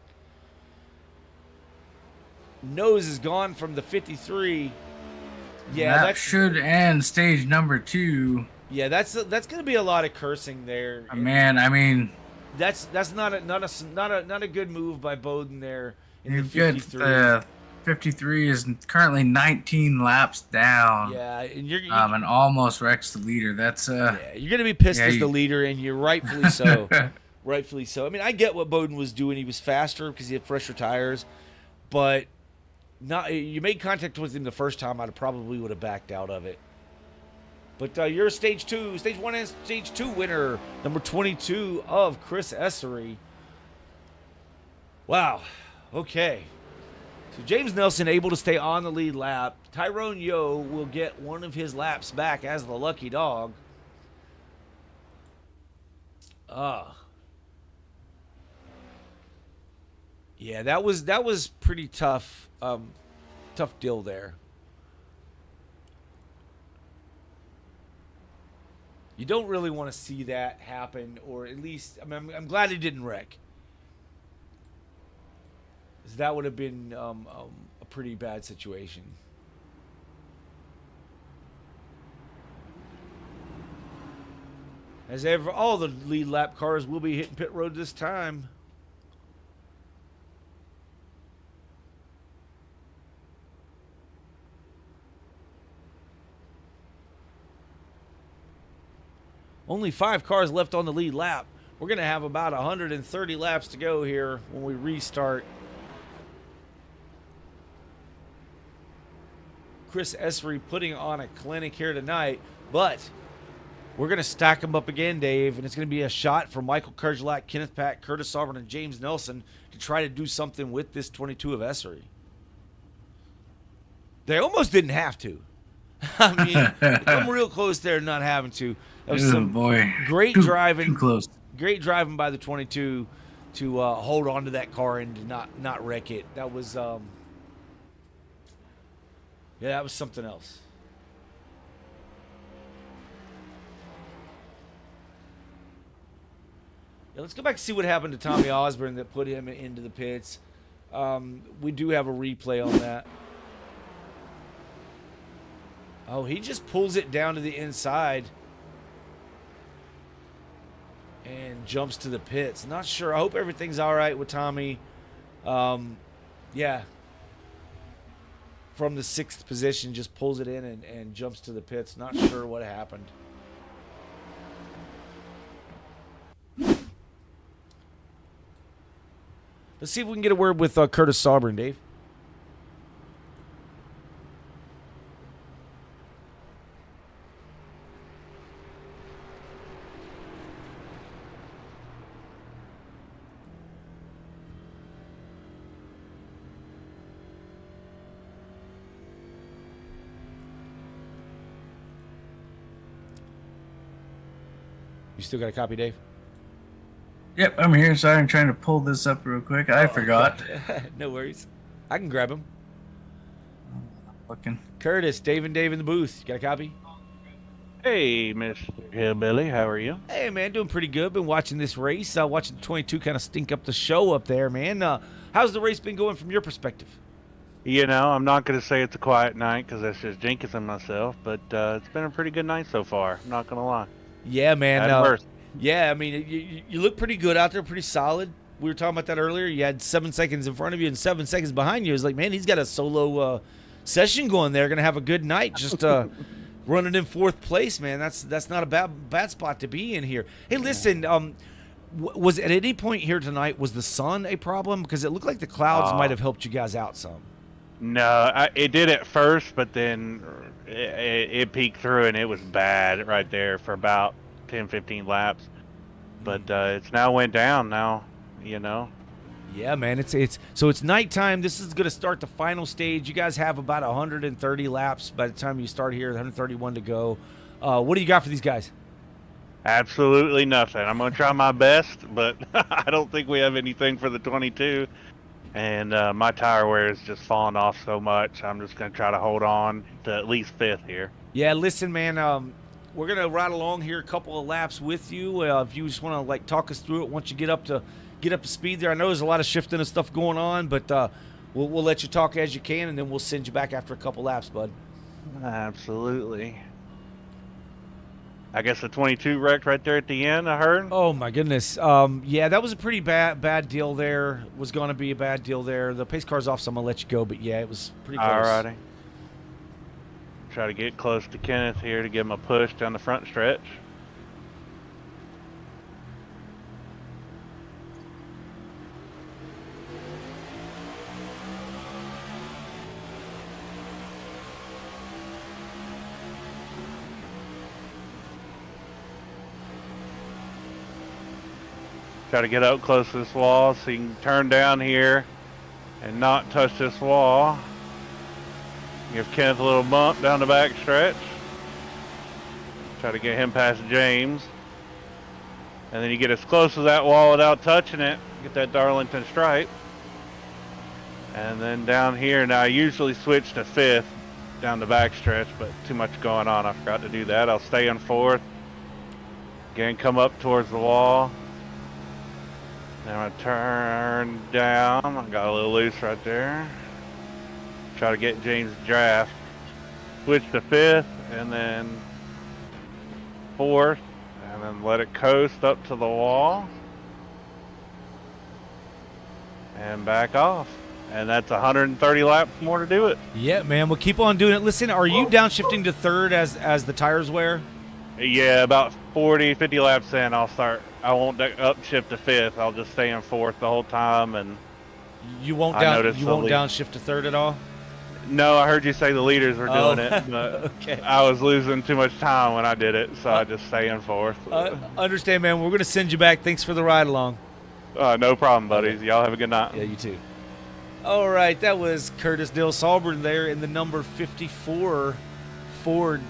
nose is gone from the 53. Yeah, that should end stage number 2. Yeah, that's going to be a lot of cursing there. Man, I mean, that's not a good move by Bowden there in the 53. 53 is currently 19 laps down. Yeah, and and almost wrecks the leader. That's yeah, you're going to be pissed as the leader, and you're rightfully so. Rightfully so. I mean, I get what Bowden was doing. He was faster because he had fresher tires, but you made contact with him the first time, I probably would have backed out of it. But you're stage 1 and stage 2 winner, number 22 of Chris Essery. Wow. Okay. So James Nelson able to stay on the lead lap. Tyrone Yo will get one of his laps back as the lucky dog. Yeah, that was pretty tough. Tough deal there. You don't really want to see that happen, or at least, I mean, I'm glad he didn't wreck. Because that would have been a pretty bad situation. As ever, all the lead lap cars will be hitting pit road this time. Only 5 cars left on the lead lap. We're going to have about 130 laps to go here when we restart. Chris Essery putting on a clinic here tonight, but we're going to stack them up again, Dave, and it's going to be a shot for Michael Kerjlak, Kenneth Pack, Curtis Auburn, and James Nelson to try to do something with this 22 of Essery. They almost didn't have to. I mean, I'm real close there not having to. That was great driving. Too close. Great driving by the 22 to hold on to that car and to not wreck it. That was that was something else. Yeah, let's go back and see what happened to Tommy Osborne that put him into the pits. We do have a replay on that. Oh, he just pulls it down to the inside and jumps to the pits. Not sure. I hope everything's all right with Tommy. Yeah. From the 6th position, just pulls it in and jumps to the pits. Not sure what happened. Let's see if we can get a word with Curtis Sauber, Dave. You still got a copy, Dave? Yep, I'm here. Sorry, I'm trying to pull this up real quick. I forgot. No worries. I can grab him. Looking. Curtis, Dave in the booth. You got a copy? Hey, Mr. Hillbilly. How are you? Hey, man. Doing pretty good. Been watching this race. Watching the 22 kind of stink up the show up there, man. How's the race been going from your perspective? You know, I'm not going to say it's a quiet night because that's just jinxing myself, but it's been a pretty good night so far. I'm not going to lie. Yeah, man. Worse. Yeah, I mean, you look pretty good out there, pretty solid. We were talking about that earlier. You had 7 seconds in front of you and 7 seconds behind you. It was like, man, he's got a solo session going there. Going to have a good night. Just running in 4th place, man. That's not a bad spot to be in here. Hey, listen, was at any point here tonight, was the sun a problem? Because it looked like the clouds might have helped you guys out some. No, it did at first, but then it peeked through and it was bad right there for about 10, 15 laps. But it's now went down now, you know. Yeah, man. It's nighttime. This is going to start the final stage. You guys have about 130 laps by the time you start here, 131 to go. What do you got for these guys? Absolutely nothing. I'm going to try my best, but I don't think we have anything for the 22. And my tire wear is just falling off so much. I'm just going to try to hold on to at least 5th here. Yeah, listen, man. We're going to ride along here a couple of laps with you. If you just want to talk us through it once you get up to speed there. I know there's a lot of shifting and stuff going on, but we'll let you talk as you can, and then we'll send you back after a couple laps, bud. Absolutely. I guess the 22 wrecked right there at the end, I heard. Oh my goodness. Yeah, that was a pretty bad deal there. Was going to be a bad deal there. The pace car's off, so I'm going to let you go, but yeah, it was pretty close. Alrighty. Try to get close to Kenneth here to give him a push down the front stretch. Try to get up close to this wall so you can turn down here and not touch this wall. Give Kenneth a little bump down the back stretch. Try to get him past James. And then you get as close as that wall without touching it. Get that Darlington stripe. And then down here, now I usually switch to 5th down the back stretch, but too much going on. I forgot to do that. I'll stay in 4th. Again, come up towards the wall. Now I turn down. I got a little loose right there. Try to get James' draft. Switch to 5th and then 4th, and then let it coast up to the wall and back off. And that's 130 laps more to do it. Yeah, man, we'll keep on doing it. Listen, are you downshifting to 3rd as the tires wear? Yeah, about 40, 50 laps in, I won't upshift to 5th. I'll just stay in 4th the whole time, and you won't downshift to 3rd at all? No, I heard you say the leaders were doing it, but okay. I was losing too much time when I did it, so I just stay in 4th. Understand, man. We're going to send you back. Thanks for the ride along. No problem, buddies. Y'all have a good night. Yeah, you too. All right, that was Curtis Dale Salburn there in the number 54 Ford.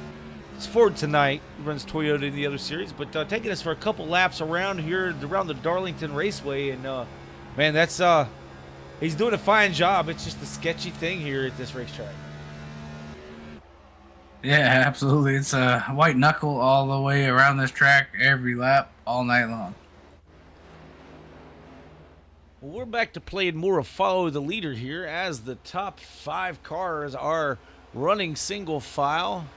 It's Ford tonight. Runs Toyota in the other series, but taking us for a couple laps around here, around the Darlington Raceway, and man, that's he's doing a fine job. It's just a sketchy thing here at this racetrack. Yeah, absolutely. It's a white knuckle all the way around this track, every lap, all night long. Well, we're back to playing more of Follow the Leader here as the top 5 cars are running single file.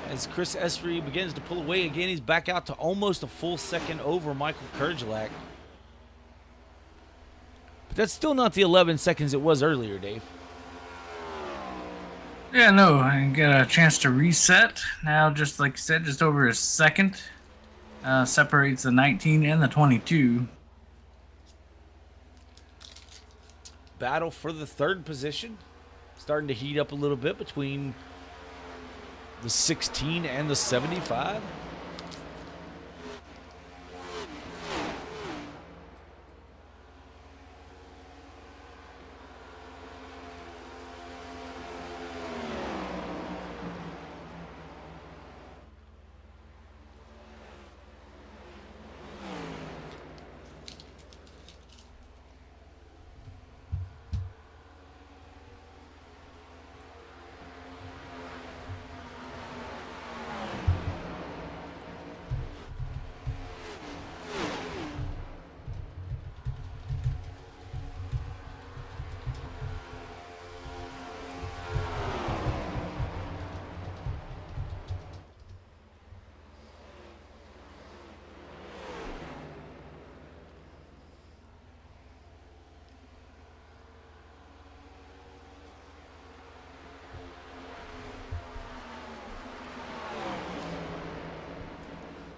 As Chris Esri begins to pull away again, he's back out to almost a full second over Michael Kerjelak. But that's still not the 11 seconds it was earlier, Dave. Yeah, no, I get a chance to reset. Now, just like you said, just over a second separates the 19 and the 22. Battle for the 3rd position. Starting to heat up a little bit between the 16 and the 75.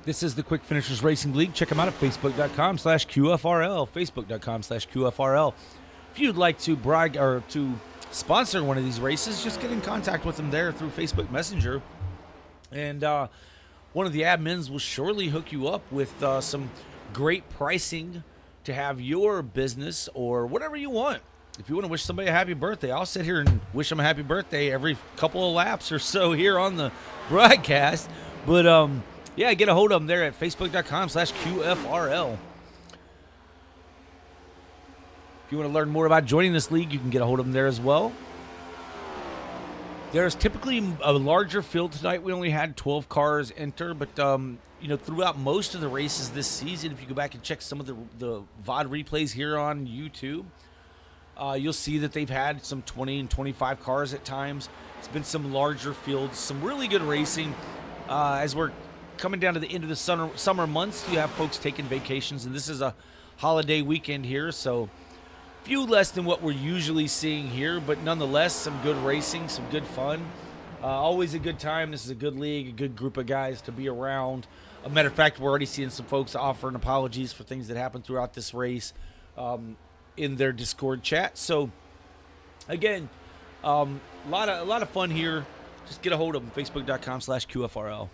This is the Quick Finishers Racing League. Check them out at facebook.com/QFRL, facebook.com/QFRL. If you'd like to brag or to sponsor one of these races, just get in contact with them there through Facebook Messenger. And one of the admins will surely hook you up with some great pricing to have your business or whatever you want. If you want to wish somebody a happy birthday, I'll sit here and wish them a happy birthday every couple of laps or so here on the broadcast. But, yeah, get a hold of them there at facebook.com/QFRL. If you want to learn more about joining this league, you can get a hold of them there as well. There's typically a larger field tonight. We only had 12 cars enter, but you know, throughout most of the races this season, if you go back and check some of the VOD replays here on YouTube, You'll see that they've had some 20 and 25 cars at times. It's been some larger fields, some really good racing. As we're coming down to the end of the summer months, you have folks taking vacations, and this is a holiday weekend here, so few less than what we're usually seeing here, but nonetheless, some good racing, some good fun. Always a good time. This is a good league, a good group of guys to be around. A matter of fact, we're already seeing some folks offering apologies for things that happened throughout this race in their Discord chat. So, again, a lot of fun here. Just get a hold of them, facebook.com/QFRL.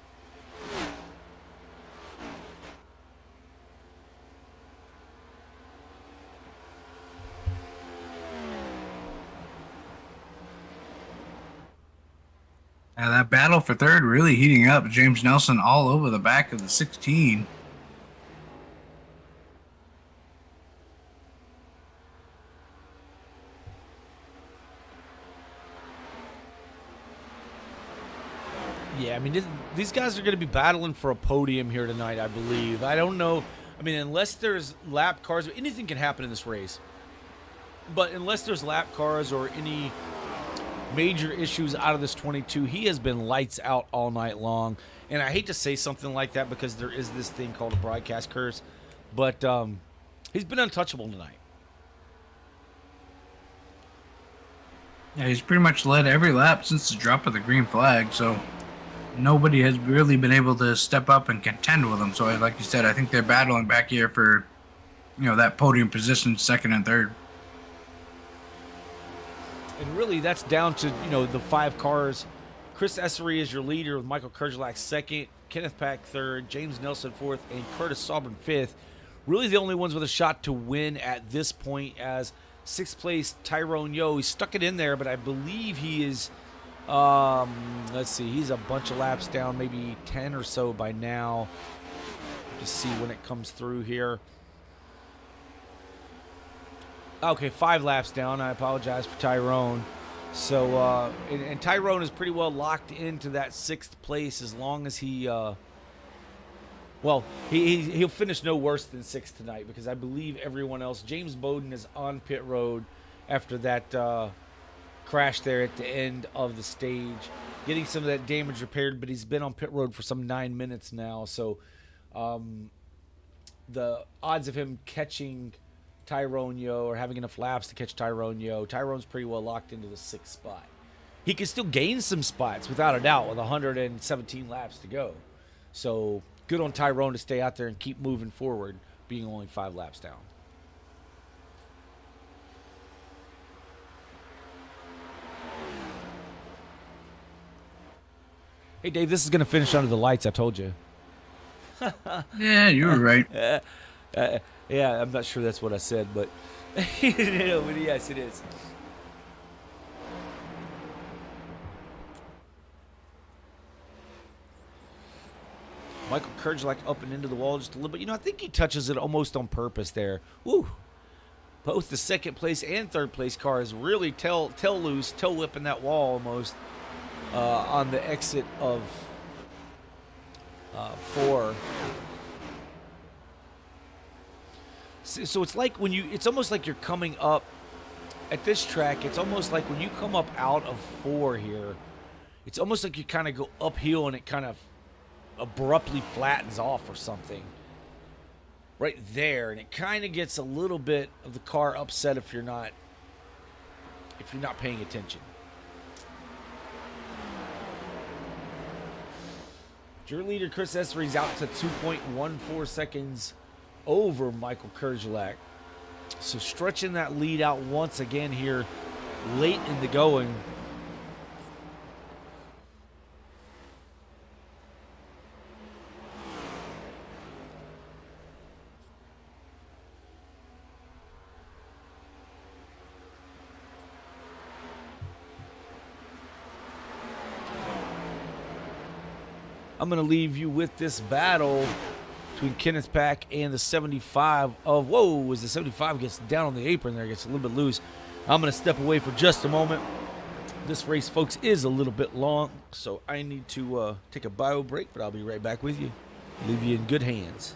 That battle for third really heating up. James Nelson all over the back of the 16. Yeah, I mean, these guys are going to be battling for a podium here tonight, I believe. I don't know. I mean, unless there's lap cars, anything can happen in this race. But unless there's lap cars or any major issues out of this 22, he has been lights out all night long. And I hate to say something like that because there is this thing called a broadcast curse. But he's been untouchable tonight. Yeah, he's pretty much led every lap since the drop of the green flag, so nobody has really been able to step up and contend with him. So, like you said, I think they're battling back here for, that podium position, second and third. And really, that's down to, the 5 cars. Chris Essery is your leader with Michael Kerjelak second, Kenneth Pack third, James Nelson fourth, and Curtis Saubern fifth. Really the only ones with a shot to win at this point, as sixth place Tyrone Yo. He stuck it in there, but I believe he is, let's see, he's a bunch of laps down, maybe 10 or so by now. Just see when it comes through here. Okay, 5 laps down. I apologize for Tyrone. So, and Tyrone is pretty well locked into that 6th place as long as he, he'll finish no worse than 6th tonight, because I believe everyone else, James Bowden is on pit road after that crash there at the end of the stage, getting some of that damage repaired, but he's been on pit road for some 9 minutes now. So, the odds of him catching Tyrone Yo or having enough laps to catch Tyrone Yo, Tyrone's pretty well locked into the 6th spot. He can still gain some spots without a doubt with 117 laps to go. So good on Tyrone to stay out there and keep moving forward, being only 5 laps down. Hey Dave, this is going to finish under the lights, I told you. Yeah, you were right. Yeah, I'm not sure that's what I said, but, but yes, it is. Michael Kerjelak up and into the wall just a little bit. I think he touches it almost on purpose there. Woo! Both the 2nd place and 3rd place cars really tail whipping that wall almost on the exit of 4. So it's like it's almost like you're coming up at this track. It's almost like when you come up out of 4 here, it's almost like you kind of go uphill and it kind of abruptly flattens off or something right there, and it kind of gets a little bit of the car upset if you're not paying attention. Your leader Chris Essery's out to 2.14 seconds over Michael Kerjelak. So stretching that lead out once again here late in the going. I'm going to leave you with this battle between Kenneth Pack and the 75 of, as the 75 gets down on the apron there, gets a little bit loose. I'm going to step away for just a moment. This race, folks, is a little bit long, so I need to take a bio break, but I'll be right back with you. Leave you in good hands.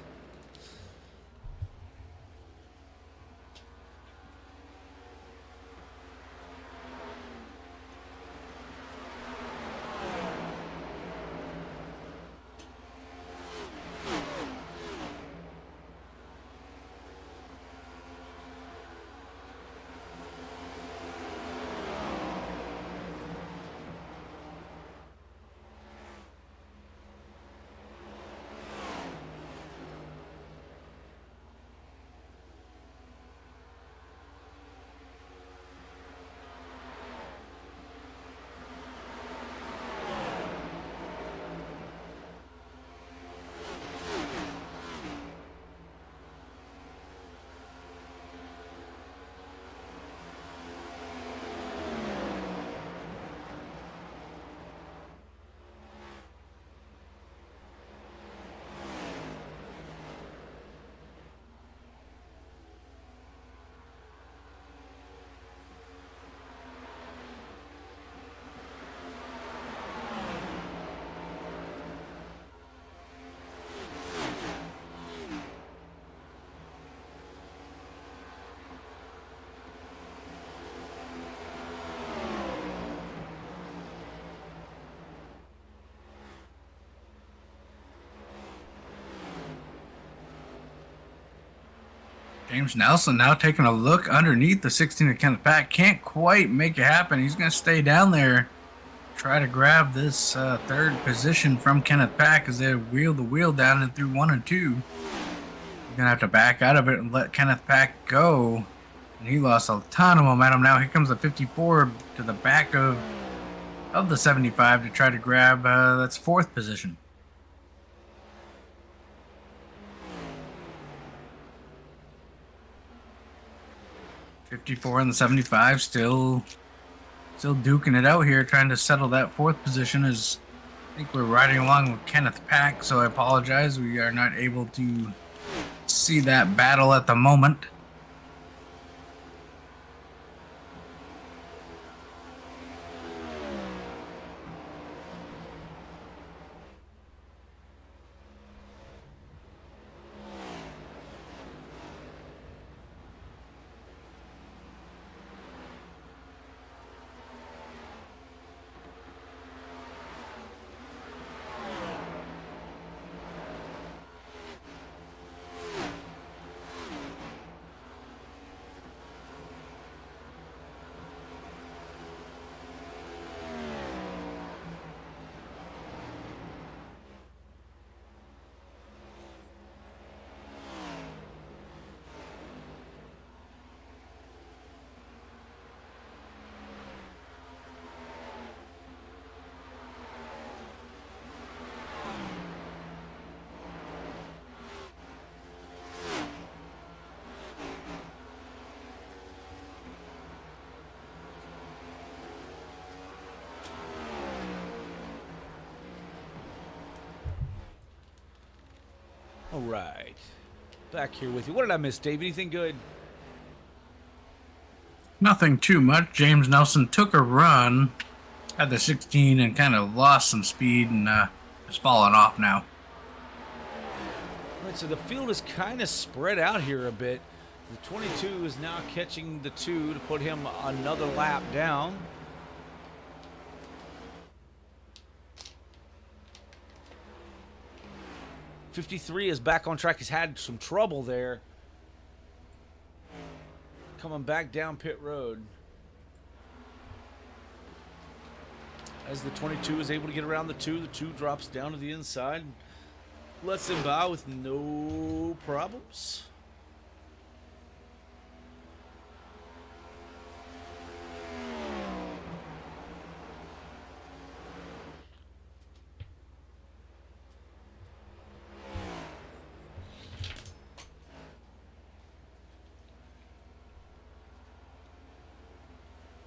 James Nelson now taking a look underneath the 16 of Kenneth Pack. Can't quite make it happen. He's going to stay down there. Try to grab this third position from Kenneth Pack as they wheel the wheel down and through 1 and 2. You're going to have to back out of it and let Kenneth Pack go. And he lost a ton of momentum. Now here comes the 54 to the back of the 75 to try to grab that's 4th position. '54 and the 75 still duking it out here, trying to settle that 4th position. As I think we're riding along with Kenneth Pack, so I apologize. We are not able to see that battle at the moment. All right. Back here with you. What did I miss, Dave? Anything good? Nothing too much. James Nelson took a run at the 16 and kind of lost some speed and is falling off now. All right, so the field is kind of spread out here a bit. The 22 is now catching the 2 to put him another lap down. '53 is back on track. He's had some trouble there. Coming back down pit road. As the 22 is able to get around the 2 drops down to the inside. Lets him by with no problems.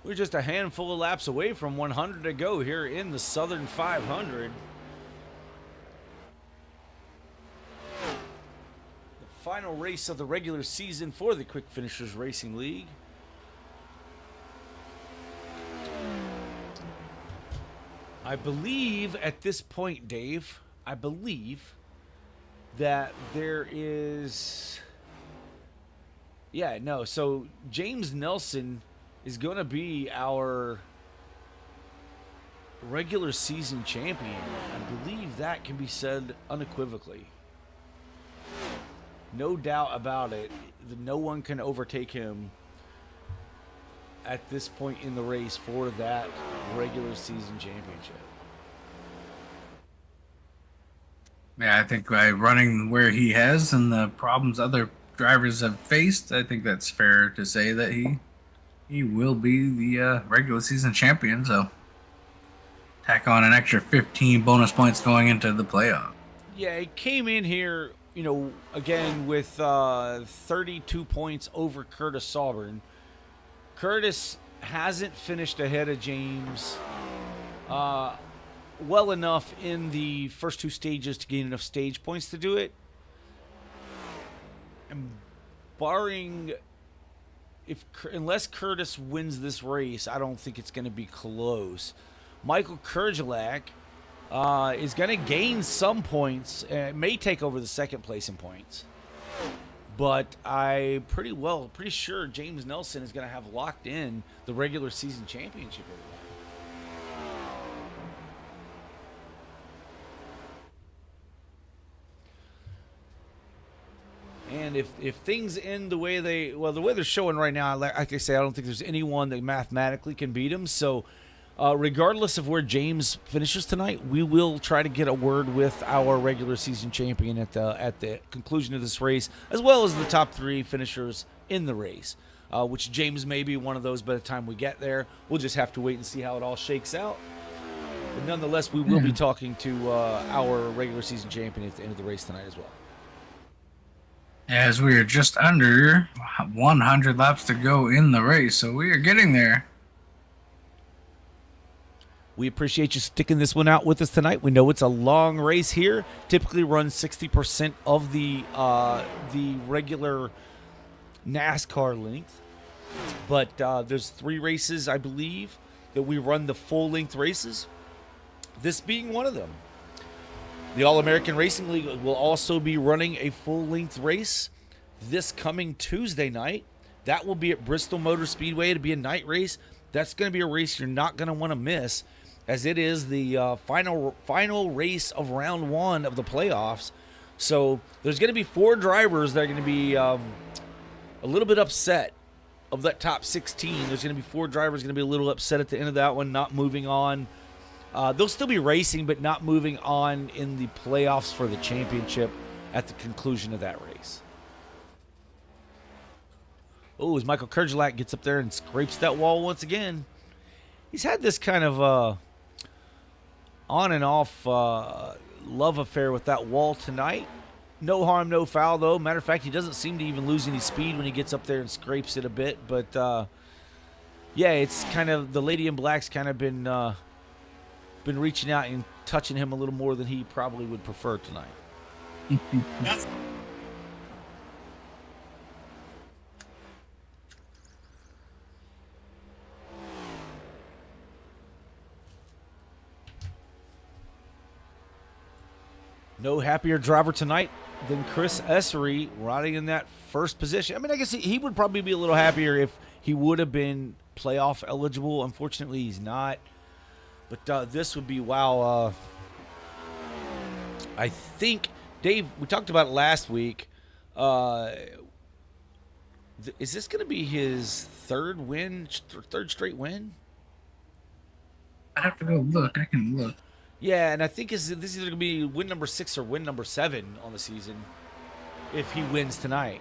We're just a handful of laps away from 100 to go here in the Southern 500. The final race of the regular season for the Quick Finishers Racing League. I believe at this point, Dave, I believe that there is... Yeah, no, so James Nelson is going to be our regular season champion. I believe that can be said unequivocally. No doubt about it. No one can overtake him at this point in the race for that regular season championship. Yeah, I think by running where he has and the problems other drivers have faced, I think that's fair to say that he will be the regular season champion. So tack on an extra 15 bonus points going into the playoff. Yeah, he came in here, you know, again with 32 points over Curtis Sauburn. Curtis hasn't finished ahead of James well enough in the first 2 stages to gain enough stage points to do it. And barring... unless Curtis wins this race, I don't think it's going to be close. Michael Kurgelak is going to gain some points. May take over the second place in points. But I'm pretty sure James Nelson is going to have locked in the regular season championship. and if things end the way the way they're showing right now, like I say, I don't think there's anyone that mathematically can beat him. So, regardless of where James finishes tonight, we will try to get a word with our regular season champion at the conclusion of this race, as well as the top 3 finishers in the race. Which James may be one of those by the time we get there. We'll just have to wait and see how it all shakes out. But nonetheless, we will be talking to our regular season champion at the end of the race tonight as well. As we are just under 100 laps to go in the race, so we are getting there. We appreciate you sticking this one out with us tonight. We know it's a long race here. Typically runs 60% of the regular NASCAR length. But there's 3 races, I believe, that we run the full-length races, this being one of them. The All-American Racing League will also be running a full-length race this coming Tuesday night. That will be at Bristol Motor Speedway. It'll be a night race. That's going to be a race you're not going to want to miss, as it is the final race of round 1 of the playoffs. So there's going to be 4 drivers that are going to be a little bit upset of that top 16. There's going to be 4 drivers going to be a little upset at the end of that one, not moving on. They'll still be racing, but not moving on in the playoffs for the championship at the conclusion of that race. Oh, as Michael Kerjelak gets up there and scrapes that wall once again. He's had this kind of on and off love affair with that wall tonight. No harm, no foul, though. Matter of fact, he doesn't seem to even lose any speed when he gets up there and scrapes it a bit. But, yeah, it's kind of – the Lady in Black's kind of been reaching out and touching him a little more than he probably would prefer tonight. No happier driver tonight than Chris Essery riding in that first position. I mean, I guess he would probably be a little happier if he would have been playoff eligible. Unfortunately, he's not. But this would be, wow. I think, Dave, we talked about it last week. Is this going to be his third straight win? I have to go look. I can look. Yeah, and I think this is either going to be win number 6 or win number 7 on the season if he wins tonight.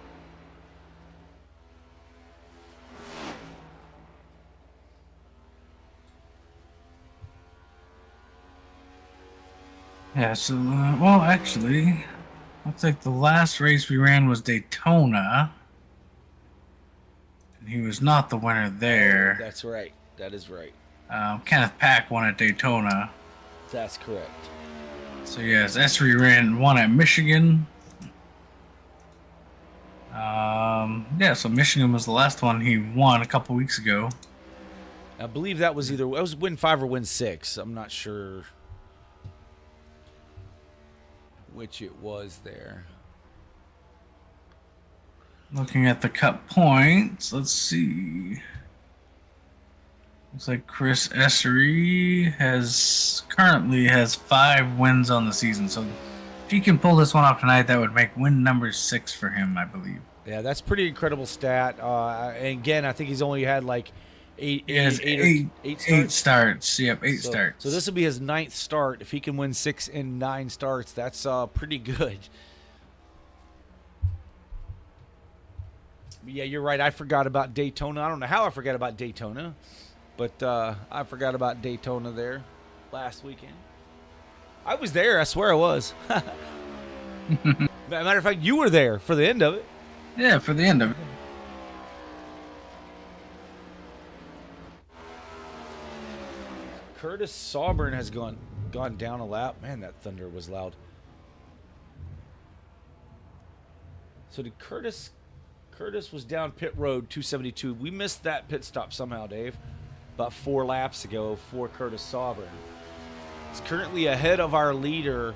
Yeah, so, well, actually, looks like the last race we ran was Daytona. And he was not the winner there. That's right. That is right. Kenneth Pack won at Daytona. That's correct. So, yes, Essery won at Michigan. Yeah, so Michigan was the last one he won a couple weeks ago. I believe that was win 5 or win 6. I'm not sure which it was there. Looking at the Cup points, let's see. Looks like Chris Essery currently has 5 wins on the season. So if he can pull this one off tonight, that would make win number 6 for him, I believe. Yeah, that's pretty incredible stat. And again, I think he's only had like eight starts. Yep, 8 starts. So this will be his 9th start. If he can win 6 in 9 starts, that's pretty good. But yeah, you're right. I forgot about Daytona. I don't know how I forgot about Daytona, but I forgot about Daytona there last weekend. I was there. I swear I was. Matter of fact, you were there for the end of it. Yeah, for the end of it. Curtis Sauburn has gone down a lap. Man, that thunder was loud. So did Curtis was down pit road 272. We missed that pit stop somehow, Dave. About 4 laps ago for Curtis Sauburn. He's currently ahead of our leader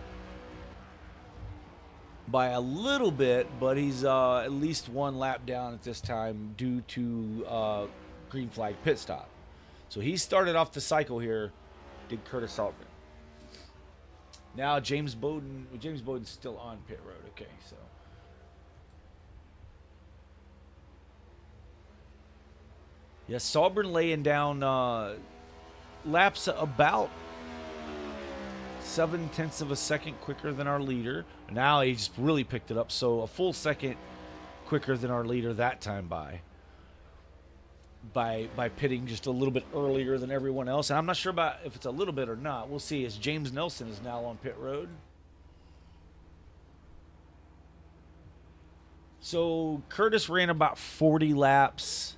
by a little bit, but he's at least 1 lap down at this time due to green flag pit stop. So he started off the cycle did Curtis Sauburn. Now James Bowden's still on pit road. Okay, so Yes, Sauber laying down laps about 0.7 of a second quicker than our leader. Now he just really picked it up, so a full second quicker than our leader that time by pitting just a little bit earlier than everyone else. And I'm not sure about if it's a little bit or not. We'll see, as James Nelson is now on pit road. So Curtis ran about 40 laps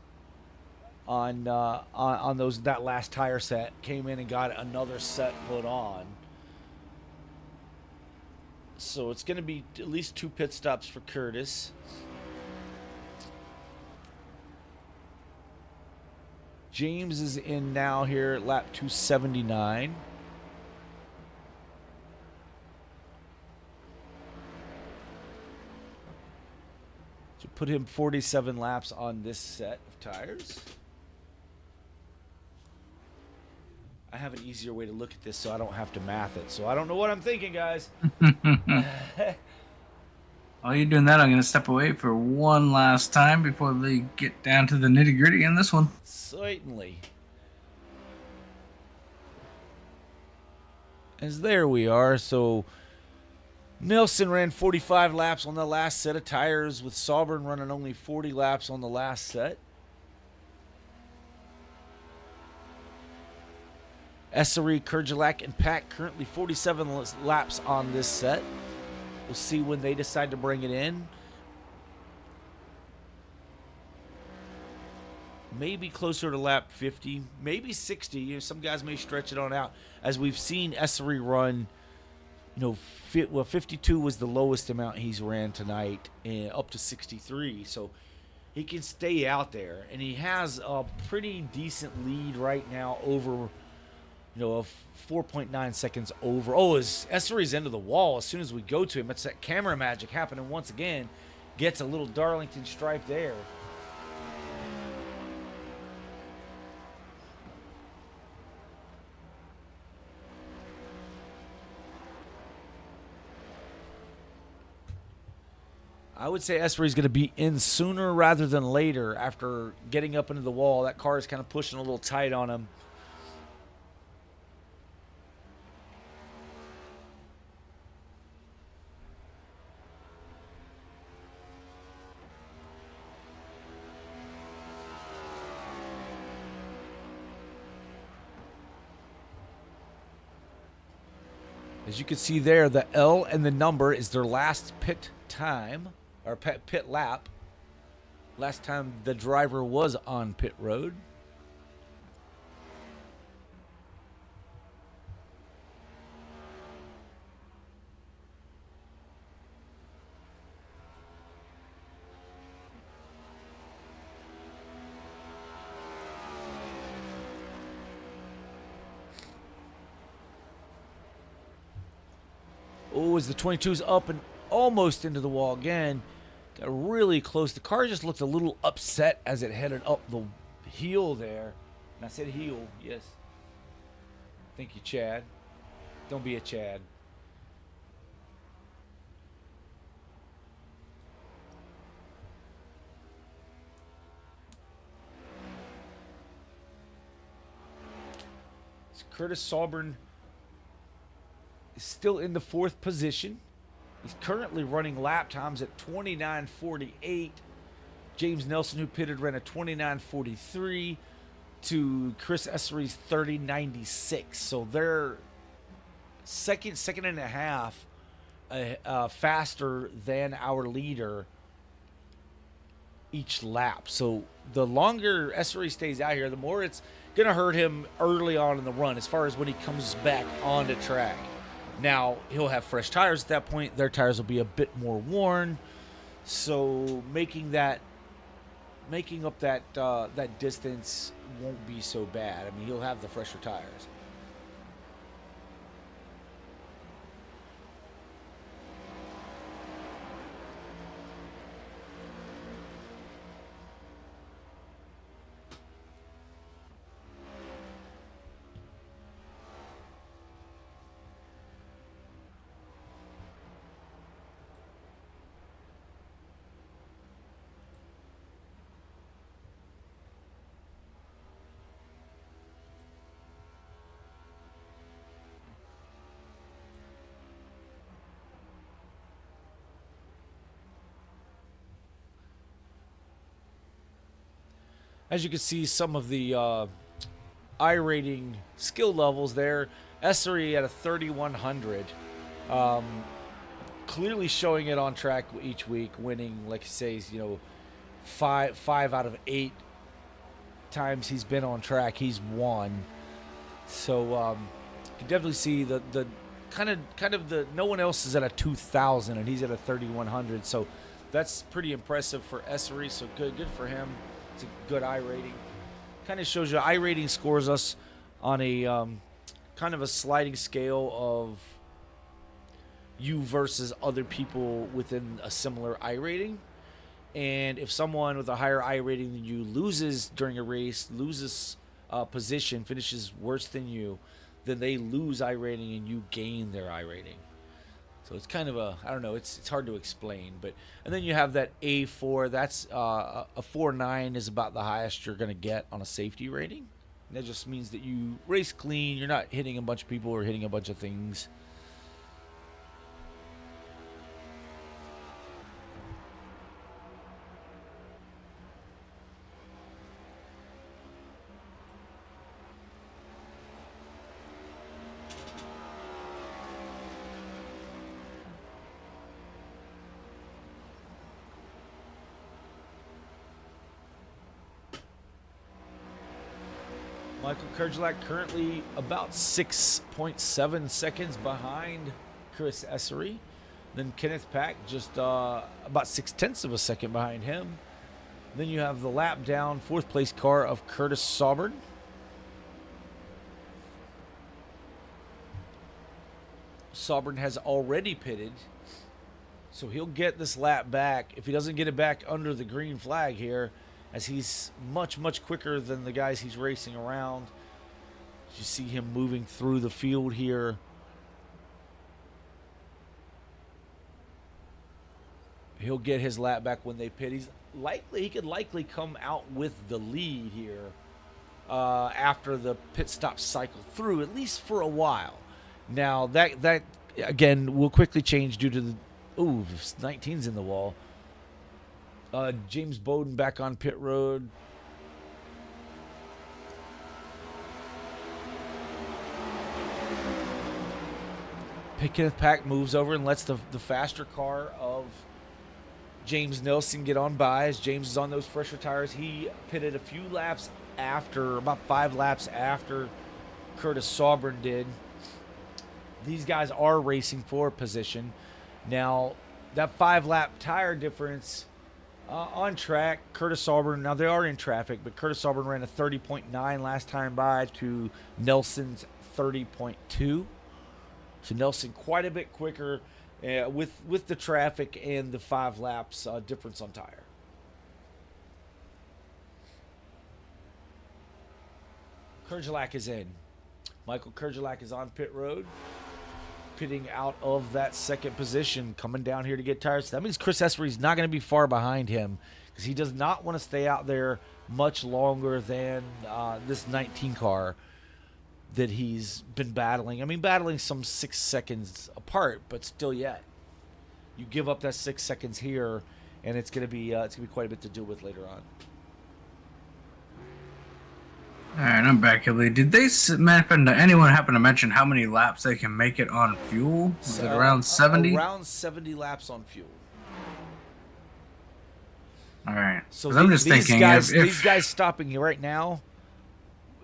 on that last tire set. Came in and got another set put on. So it's going to be at least 2 pit stops for Curtis. James is in now here at lap 279. So put him 47 laps on this set of tires. I have an easier way to look at this so I don't have to math it. So I don't know what I'm thinking, guys. While you're doing that, I'm going to step away for one last time before they get down to the nitty-gritty in this one. Certainly. As there we are. So Nelson ran 45 laps on the last set of tires, with Sauber running only 40 laps on the last set. Essery, Kurjalak, and Pack currently 47 laps on this set. We'll see when they decide to bring it in. Maybe closer to lap 50, maybe 60. You know, some guys may stretch it on out. As we've seen Essery run, 52 was the lowest amount he's ran tonight, and up to 63. So he can stay out there, and he has a pretty decent lead right now over, of 4.9 seconds over. Oh, as Essery's into the wall, as soon as we go to him, it's that camera magic happening once again. Gets a little Darlington stripe there. I would say Essery's going to be in sooner rather than later after getting up into the wall. That car is kind of pushing a little tight on him. As you can see there, the L and the number is their last pit time, or pit lap. Last time the driver was on pit road. Oh, as the 22's up and almost into the wall again. Got really close. The car just looked a little upset as it headed up the hill there. And I said heel, yes. Thank you, Chad. Don't be a Chad. It's Curtis Sauber is still in the 4th position. He's currently running lap times at 29:48. James Nelson, who pitted, ran a 29:43 to Chris Essery's 30:96. So they're second and a half faster than our leader each lap. So the longer Essery stays out here, the more it's going to hurt him early on in the run as far as when he comes back onto track. Now, he'll have fresh tires at that point. Their tires will be a bit more worn. So making up that distance won't be so bad. I mean, he'll have the fresher tires. As you can see, some of the iRating skill levels there. Essery at a 3100. Clearly showing it on track each week, winning, like he says, you know, five out of 8 times he's been on track, he's won. So you can definitely see the kind of the no one else is at a 2000 and he's at a 3100. So that's pretty impressive for Essery. So good for him. It's a good iRating. Kind of shows you iRating scores us on a kind of a sliding scale of you versus other people within a similar iRating. And if someone with a higher iRating than you loses during a race, loses position, finishes worse than you, then they lose iRating and you gain their iRating. So it's kind of a, I don't know, it's hard to explain. But and then you have that A4. That's a 4.9 is about the highest you're going to get on a safety rating. And that just means that you race clean. You're not hitting a bunch of people or hitting a bunch of things. Michael Kerjelak currently about 6.7 seconds behind Chris Essery. Then Kenneth Pack just about 0.6 of a second behind him. Then you have the lap down 4th place car of Curtis Sauber. Sauber has already pitted, so he'll get this lap back. If he doesn't get it back under the green flag here, as he's much quicker than the guys he's racing around. You see him moving through the field here. He'll get his lap back when they pit. He could likely come out with the lead here after the pit stop cycle through, at least for a while. Now that again will quickly change due to the 19's in the wall. James Bowden back on pit road. Kenneth Pack moves over and lets the faster car of James Nelson get on by as James is on those fresher tires. He pitted a few laps after, about 5 laps after Curtis Sauber did. These guys are racing for position. Now, that 5-lap tire difference on track, Curtis Sauber, now they are in traffic, but Curtis Sauber ran a 30.9 last time by to Nelson's 30.2. So Nelson quite a bit quicker with the traffic and the 5 laps difference on tire. Kerjelak is in. Michael Kerjelak is on pit road, pitting out of that second position, coming down here to get tires. That means Chris Essery's not going to be far behind him because he does not want to stay out there much longer than this 19 car that he's been battling. I mean, battling some 6 seconds apart, but still yet. You give up that 6 seconds here, and it's gonna be quite a bit to deal with later on. All right, I'm back, Hilly. Did anyone happen to mention how many laps they can make it on fuel? Is it around 70? Around 70 laps on fuel. All right. So I'm just thinking, these guys stopping here right now,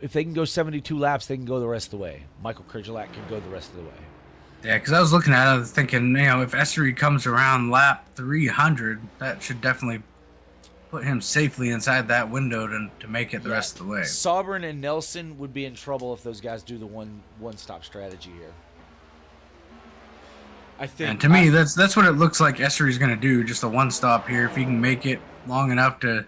if they can go 72 laps, they can go the rest of the way. Michael Kerjelak can go the rest of the way. Yeah, because I was looking at it, I was thinking, if Essery comes around lap 300, that should definitely put him safely inside that window to make it the rest of the way. Sauber and Nelson would be in trouble if those guys do the one-stop strategy here. I think. And to me, that's what it looks like Essery's going to do, just a one-stop here. If he can make it long enough to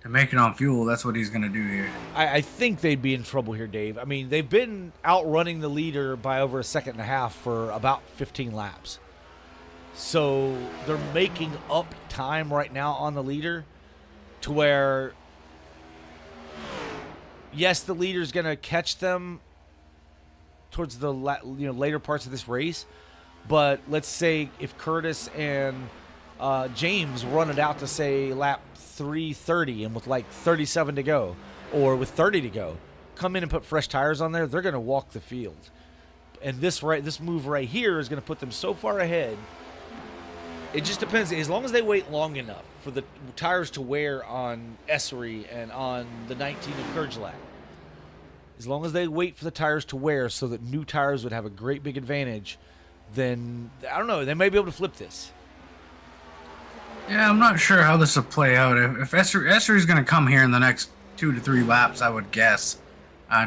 make it on fuel, that's what he's going to do here. I think they'd be in trouble here, Dave. I mean, they've been outrunning the leader by over 1.5 seconds for about 15 laps. So they're making up time right now on the leader to where, yes, the leader's going to catch them towards the later parts of this race. But let's say if Curtis and James run it out to, say, lap 330 and with like 37 to go or with 30 to go, come in and put fresh tires on there, they're going to walk the field. And this move right here is going to put them so far ahead. It just depends. As long as they wait long enough for the tires to wear on Essery and on the 19 of Kurgelak, as long as they wait for the tires to wear so that new tires would have a great big advantage, then, I don't know, they may be able to flip this. Yeah, I'm not sure how this will play out. If Essery's going to come here in the next 2 to 3 laps, I would guess,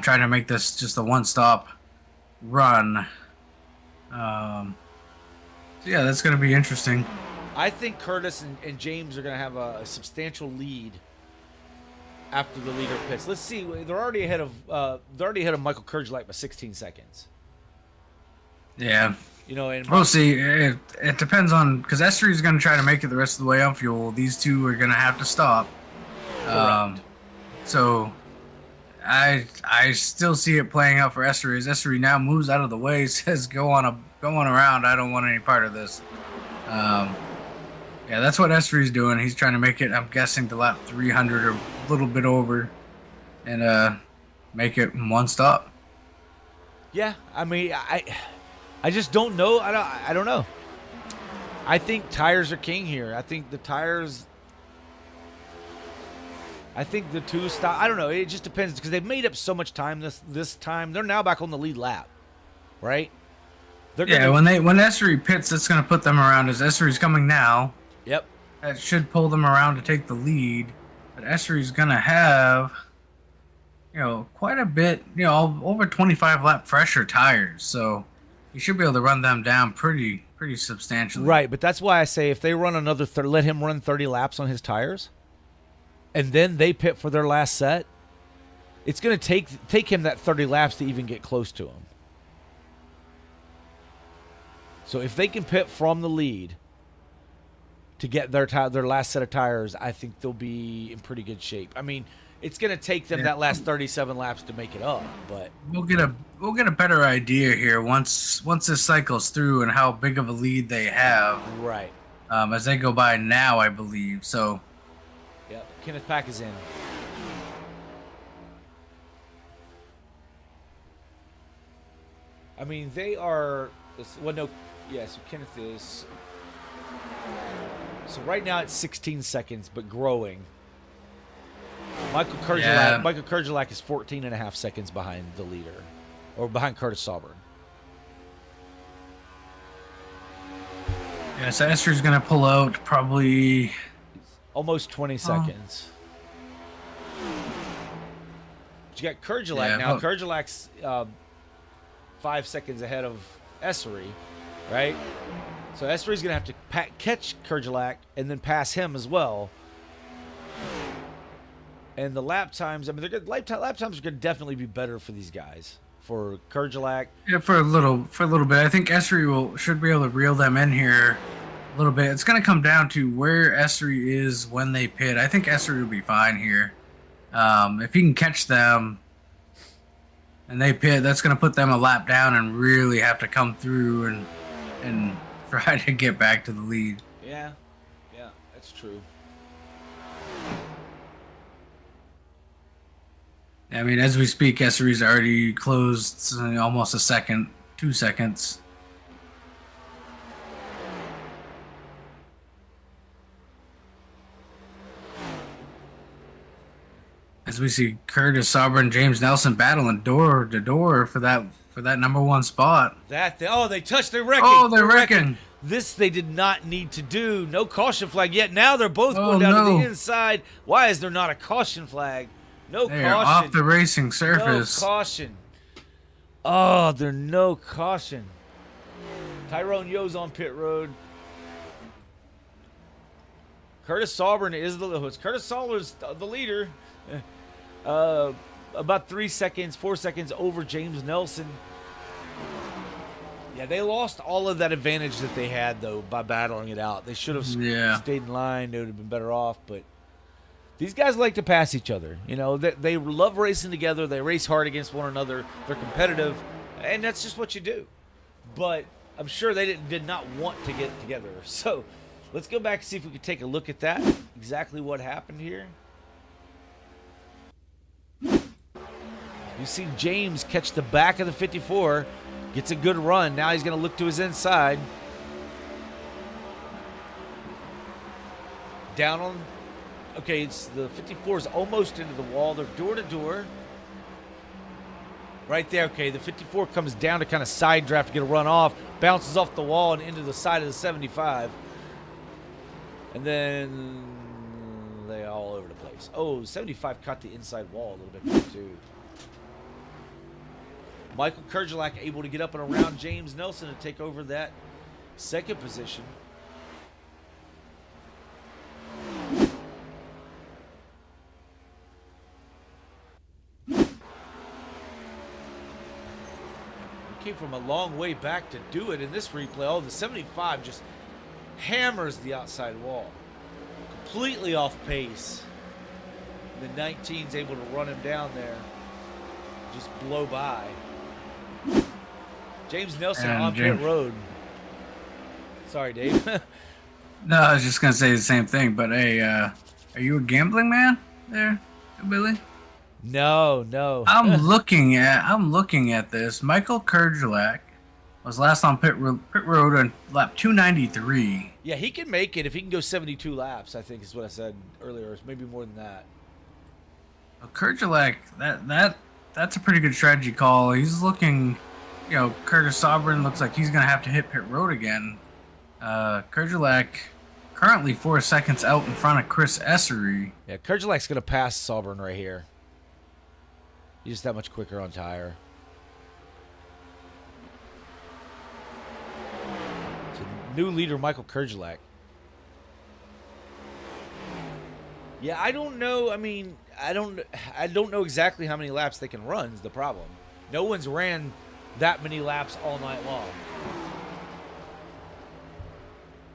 trying to make this just a one-stop run. So yeah, that's going to be interesting. I think Curtis and James are going to have a substantial lead after the leader pits. Let's see. They're already ahead of Michael Kurgelak by 16 seconds. Yeah. You know, and we'll see. It depends on, because Essery is going to try to make it the rest of the way on fuel. These two are going to have to stop. So I still see it playing out for Essery. As Essery now moves out of the way, says go on around. I don't want any part of this. Yeah, that's what Essery's doing. He's trying to make it, I'm guessing, to lap 300 or a little bit over, and make it one stop. Yeah, I mean, I just don't know. I don't know. I think tires are king here. I think the tires. I think the two stop. I don't know. It just depends because they've made up so much time this time. They're now back on the lead lap, right? Yeah, when Essery pits, that's going to put them around. As Essery's coming now. Yep. That should pull them around to take the lead. But Essery's going to have, quite a bit, over 25 lap fresher tires. So you should be able to run them down pretty substantially. Right, but that's why I say if they run another let him run 30 laps on his tires, and then they pit for their last set, it's going to take him that 30 laps to even get close to him. So if they can pit from the lead to get their last set of tires, I think they'll be in pretty good shape. I mean, it's going to take them that last 37 laps to make it up, but we'll get a better idea here once this cycles through and how big of a lead they have. Right. As they go by now, I believe. So. Yep. Kenneth Pack is in. I mean, they are. Well, no. Yeah. So Kenneth is. So right now it's 16 seconds, but growing. Michael Kurgelak is 14 and a half seconds behind the leader, or behind Curtis Sauber. Yeah, so Essery's going to pull out probably almost 20 seconds. But you got Kurgelak now. Kurgelak's 5 seconds ahead of Essery, right? So Essery's going to have to catch Kurgelak and then pass him as well. And the lap times, I mean, lap times are going to definitely be better for these guys. For Kurgelak. Yeah, for a little bit. I think Essery should be able to reel them in here a little bit. It's going to come down to where Essery is when they pit. I think Essery will be fine here. If he can catch them and they pit, that's going to put them a lap down and really have to come through and try to get back to the lead. Yeah, that's true. I mean, as we speak, Essery's already closed almost 2 seconds. As we see Curtis Sauber and James Nelson battling door to door for that number one spot. They touched their wrecking. Oh, they're wrecking. This they did not need to do. No caution flag yet. Now they're both going down to the inside. Why is there not a caution flag? No They're caution. Off the racing surface. No caution. Oh, there's no caution. Tyrone Yo's on pit road. Curtis Sauber is Curtis Sauber's the leader. About 4 seconds over James Nelson. Yeah, they lost all of that advantage that they had, though, by battling it out. They should have stayed in line. They would have been better off, but these guys like to pass each other. They love racing together. They race hard against one another. They're competitive, and that's just what you do. But I'm sure they did not want to get together. So Let's go back and see if we can take a look at that. Exactly what happened here. You see James catch the back of the 54. Gets a good run. Now he's going to look to his inside. Down on... Okay, it's the 54 is almost into the wall. They're door to door. Right there, okay. The 54 comes down to kind of side draft to get a run off. Bounces off the wall and into the side of the 75. And then they're all over the place. Oh, 75 caught the inside wall a little bit too. Michael Kerjelak able to get up and around James Nelson and take over that second position. Came from a long way back to do it in this replay. Oh, the 75 just hammers the outside wall. Completely off pace. The 19's able to run him down there. Just blow by. James Nelson on pit road. Sorry, Dave. No, I was just gonna say the same thing. But hey, are you a gambling man there, Billy? No. I'm looking at this. Michael Kerjelak was last on pit road on lap 293. Yeah, he can make it if he can go 72 laps. I think is what I said earlier. It's maybe more than that. Kerjelak, that's a pretty good strategy call. He's looking, Curtis Sobrin looks like he's gonna have to hit pit road again. Kerjelak currently 4 seconds out in front of Chris Essery. Yeah, Kerjelak's gonna pass Sobrin right here. He's just that much quicker on tire. So new leader Michael Kerjelak. Yeah, I don't know. I mean, I don't know exactly how many laps they can run is the problem. No one's ran that many laps all night long.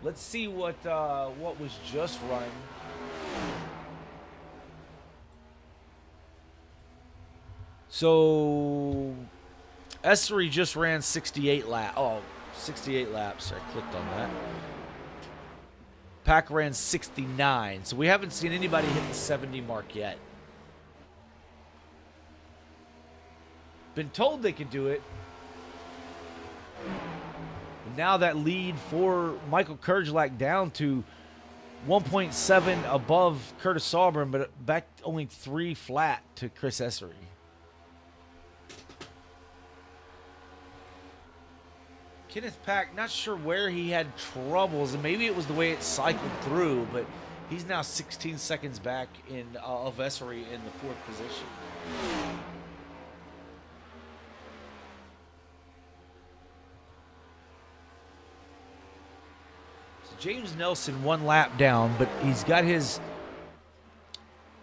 Let's see what was just run. So, Essery just ran 68 laps. Oh, 68 laps. I clicked on that. Pack ran 69. So we haven't seen anybody hit the 70 mark yet. Been told they could do it. And now that lead for Michael Kerjelak down to 1.7 above Curtis Sobrin, but back only 3 flat to Chris Essery. Kenneth Pack, not sure where he had troubles, and maybe it was the way it cycled through, but he's now 16 seconds back of Essery in the 4th position. So James Nelson 1 lap down, but he's got his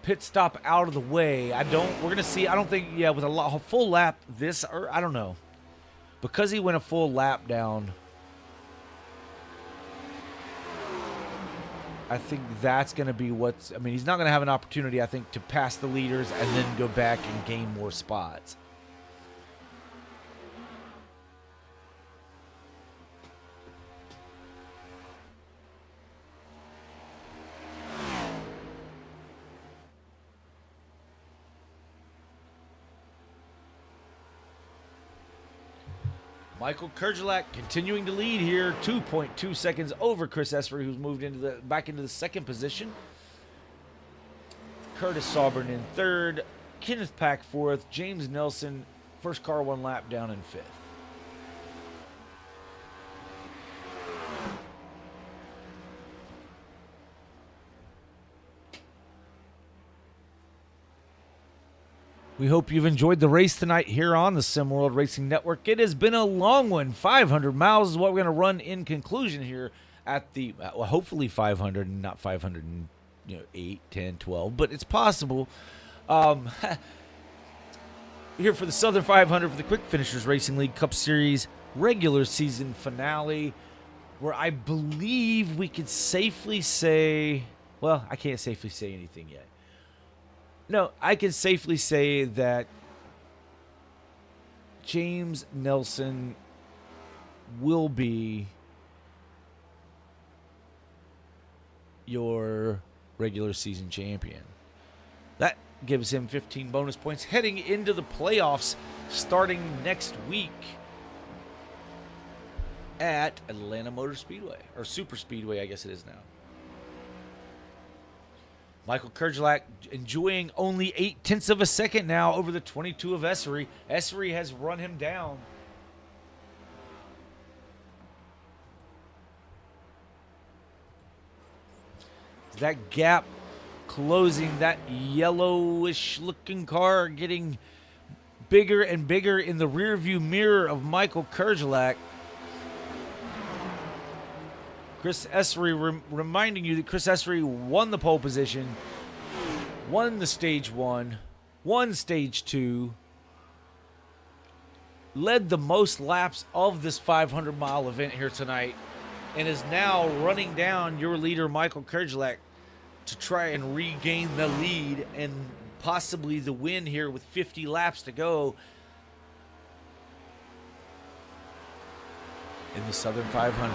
pit stop out of the way. We're going to see, I don't think, with a full lap I don't know. Because he went a full lap down, I think that's going to be he's not going to have an opportunity, I think, to pass the leaders and then go back and gain more spots. Michael Kerjelak continuing to lead here, 2.2 seconds over Chris Essery, who's moved back into the 2nd position. Curtis Sobrin in 3rd, Kenneth Pack 4th, James Nelson, first car 1 lap down in 5th. We hope you've enjoyed the race tonight here on the Sim World Racing Network. It has been a long one. 500 miles is what we're going to run in conclusion here at the, hopefully 500 and not 508, 10, 12, but it's possible. Here for the Southern 500 for the Quick Finishers Racing League Cup Series regular season finale, where I believe we could safely say, well, I can't safely say anything yet. No, I can safely say that James Nelson will be your regular season champion. That gives him 15 bonus points heading into the playoffs starting next week at Atlanta Motor Speedway, or Super Speedway, I guess it is now. Michael Kerjelak enjoying only 0.8 of a second now over the 22 of Essery. Essery has run him down. That gap closing, that yellowish looking car getting bigger and bigger in the rearview mirror of Michael Kerjelak. Chris Essery reminding you that Chris Essery won the pole position, won the stage 1, won stage 2, led the most laps of this 500-mile event here tonight, and is now running down your leader, Michael Kerjelak, to try and regain the lead and possibly the win here with 50 laps to go in the Southern 500.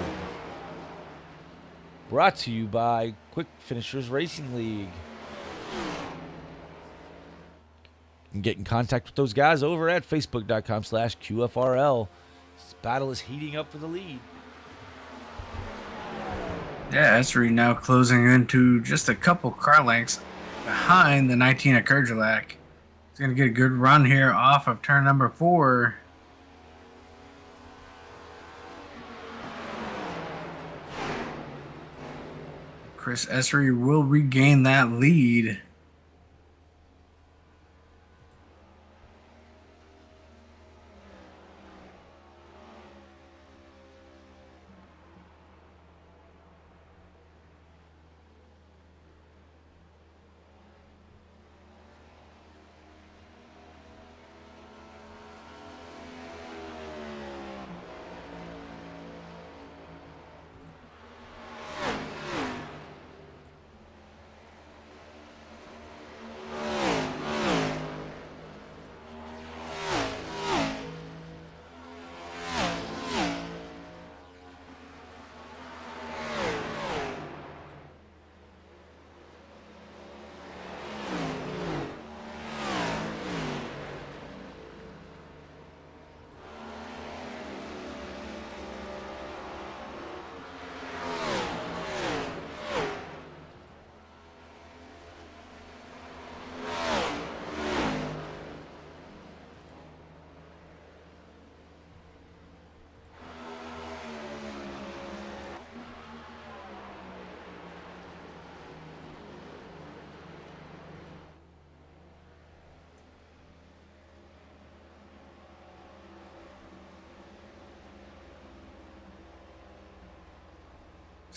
Brought to you by Quick Finishers Racing League. You can get in contact with those guys over at facebook.com/QFRL. This battle is heating up for the lead. Yeah, Essery now closing into just a couple car lengths behind the 19 of Kerjelak. He's going to get a good run here off of turn number 4. Chris Essery will regain that lead.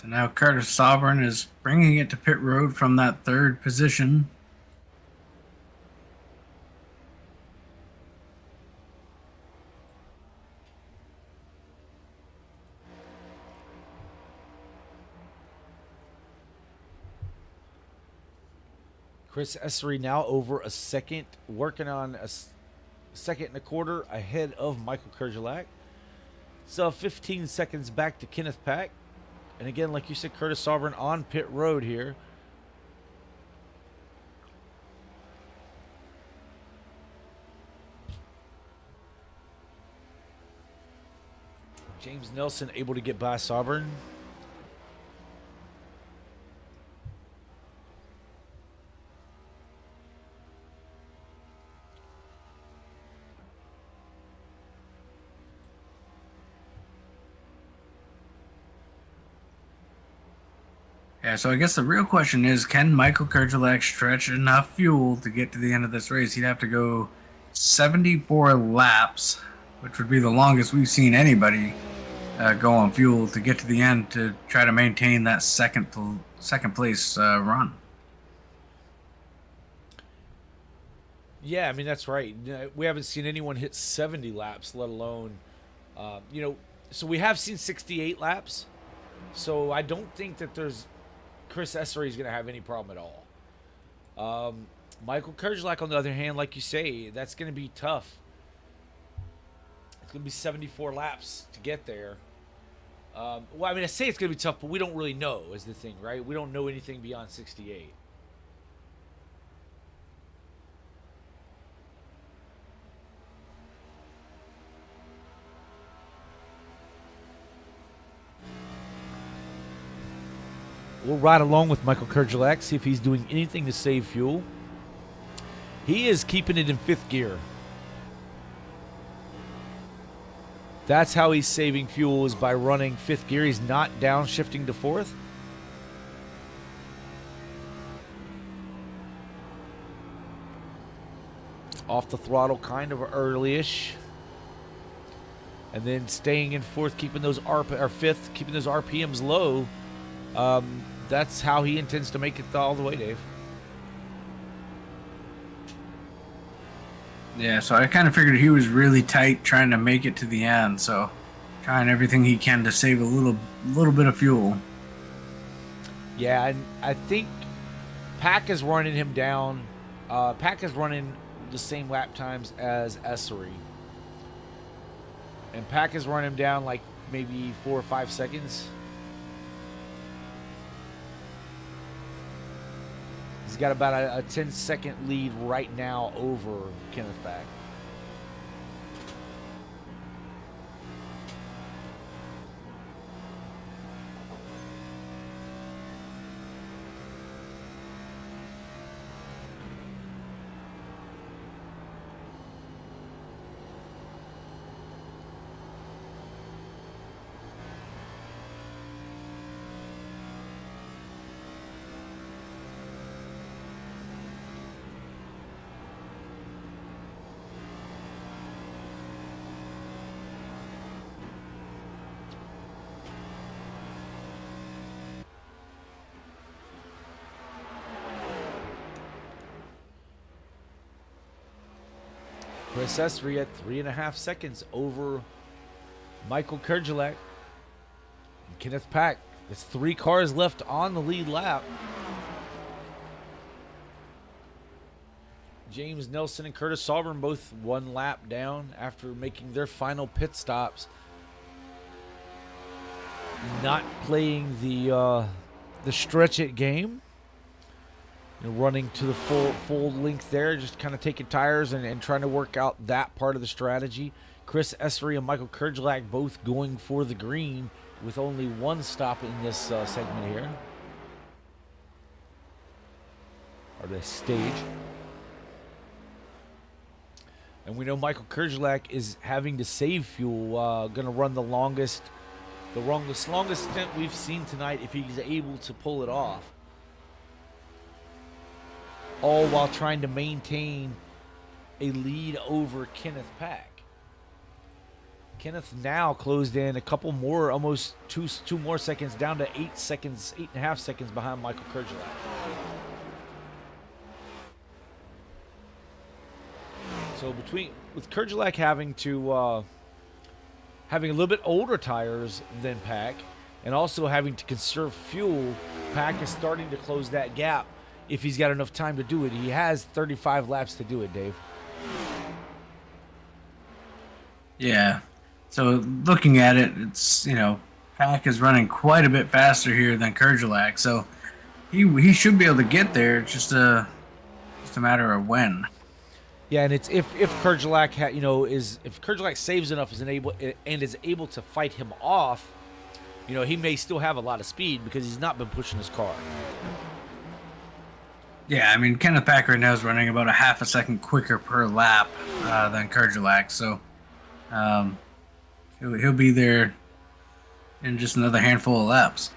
So now Curtis Sovereign is bringing it to pit road from that third position. Chris Essery now over a second, working on a second and a quarter ahead of Michael Kerjelak. So 15 seconds back to Kenneth Pack. And again, like you said, Curtis Sovereign on pit road here. James Nelson able to get by Sovereign. Yeah, so I guess the real question is, can Michael Kerjelak stretch enough fuel to get to the end of this race? He'd have to go 74 laps, which would be the longest we've seen anybody go on fuel to get to the end to try to maintain that second place run. Yeah, I mean, that's right. We haven't seen anyone hit 70 laps, let alone, so we have seen 68 laps. So I don't think that Chris Essery is going to have any problem at all. Michael Kerjelak, on the other hand, like you say, that's going to be tough. It's going to be 74 laps to get there. Well, I mean, I say it's going to be tough, but we don't really know is the thing, right? We don't know anything beyond 68. We'll ride along with Michael Kerjelak, see if he's doing anything to save fuel. He is keeping it in 5th gear. That's how he's saving fuel, is by running 5th gear. He's not downshifting to 4th. Off the throttle kind of early-ish. And then staying in 4th, keeping those 5th, keeping those RPMs low. That's how he intends to make it all the way, Dave. Yeah, so I kind of figured he was really tight trying to make it to the end, so trying everything he can to save a little bit of fuel. Yeah, and I think Pack is running him down. Pack is running the same lap times as Essery. And Pack is running him down like maybe 4 or 5 seconds. He's got about a 10-second lead right now over Kenneth Pack. Chris Essery at 3.5 seconds over Michael Kerjelak and Kenneth Pack. There's 3 cars left on the lead lap. James Nelson and Curtis Sauber both 1 lap down after making their final pit stops. Not playing the stretch it game. Running to the full length there, just kind of taking tires and trying to work out that part of the strategy. Chris Essery and Michael Kerjelak both going for the green with only 1 stop in this segment here. Or this stage. And we know Michael Kerjelak is having to save fuel, going to run the longest stint we've seen tonight if he's able to pull it off. All while trying to maintain a lead over Kenneth Pack. Kenneth now closed in a couple more, almost two more seconds, down to 8.5 seconds behind Michael Kerjelak. So with Kerjelak having a little bit older tires than Pack, and also having to conserve fuel, Pack is starting to close that gap. If he's got enough time to do it. He has 35 laps to do it, Dave. Yeah. So looking at it, it's, Pack is running quite a bit faster here than Kerjelak. So he should be able to get there. It's just a matter of when. Yeah, and it's if Kerjelak if Kerjelak saves enough and is able to fight him off, he may still have a lot of speed because he's not been pushing his car. Yeah, I mean, Kenneth Pack right now is running about a half a second quicker per lap than Kerjelak, so he'll be there in just another handful of laps.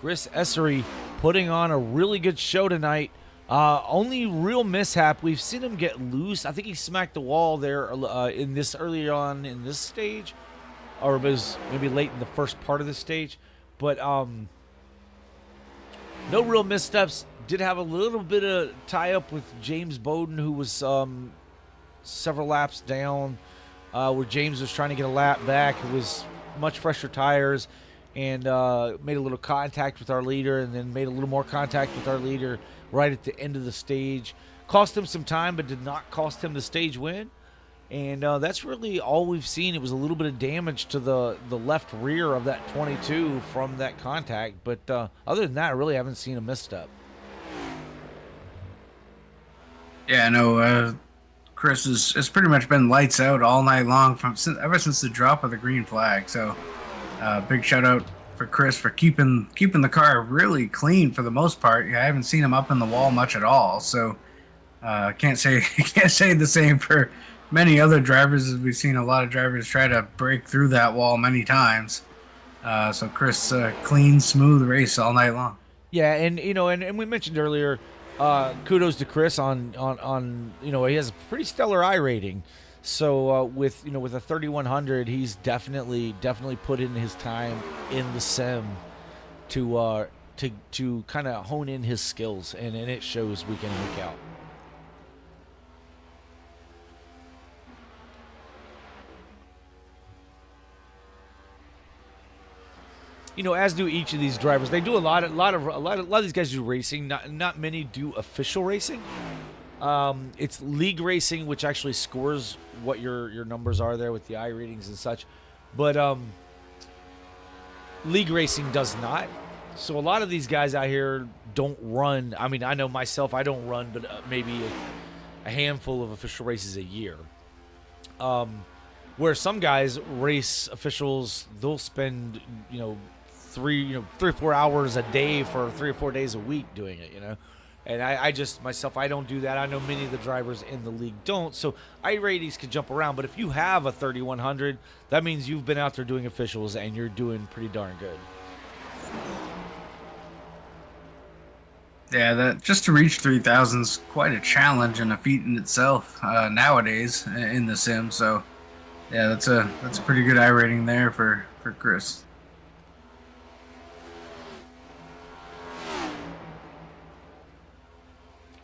Chris Essery putting on a really good show tonight. Only real mishap, we've seen him get loose. I think he smacked the wall there in this earlier on in this stage, or it was maybe late in the first part of the stage. But no real missteps. Did have a little bit of tie-up with James Bowden, who was several laps down, where James was trying to get a lap back. It was much fresher tires, and made a little contact with our leader, and then made a little more contact with our leader right at the end of the stage. Cost him some time, but did not cost him the stage win. And that's really all we've seen. It was a little bit of damage to the left rear of that 22 from that contact. But other than that, I really haven't seen a misstep. Yeah, no, Chris has pretty much been lights out all night long ever since the drop of the green flag. So big shout out for Chris for keeping the car really clean for the most part. Yeah, I haven't seen him up in the wall much at all. So can't say the same for many other drivers, as we've seen a lot of drivers try to break through that wall many times. So Chris, clean, smooth race all night long. Yeah, and and we mentioned earlier, kudos to Chris on he has a pretty stellar I rating. So with a 3100, he's definitely put in his time in the sim to kind of hone in his skills, and it shows week in and week out. As do each of these drivers. They do a lot of these guys do racing. Not many do official racing. It's league racing, which actually scores what your numbers are there with the I ratings and such. But league racing does not. So a lot of these guys out here don't run. I mean, I know myself, I don't run, but maybe a handful of official races a year. Where some guys race officials, they'll spend 3 or 4 hours a day for 3 or 4 days a week doing it, And I just, myself, I don't do that. I know many of the drivers in the league don't. So I-ratings can jump around. But if you have a 3100, that means you've been out there doing officials and you're doing pretty darn good. Yeah, that just to reach 3,000 is quite a challenge and a feat in itself nowadays in the sim. So yeah, that's a pretty good I rating there for Chris.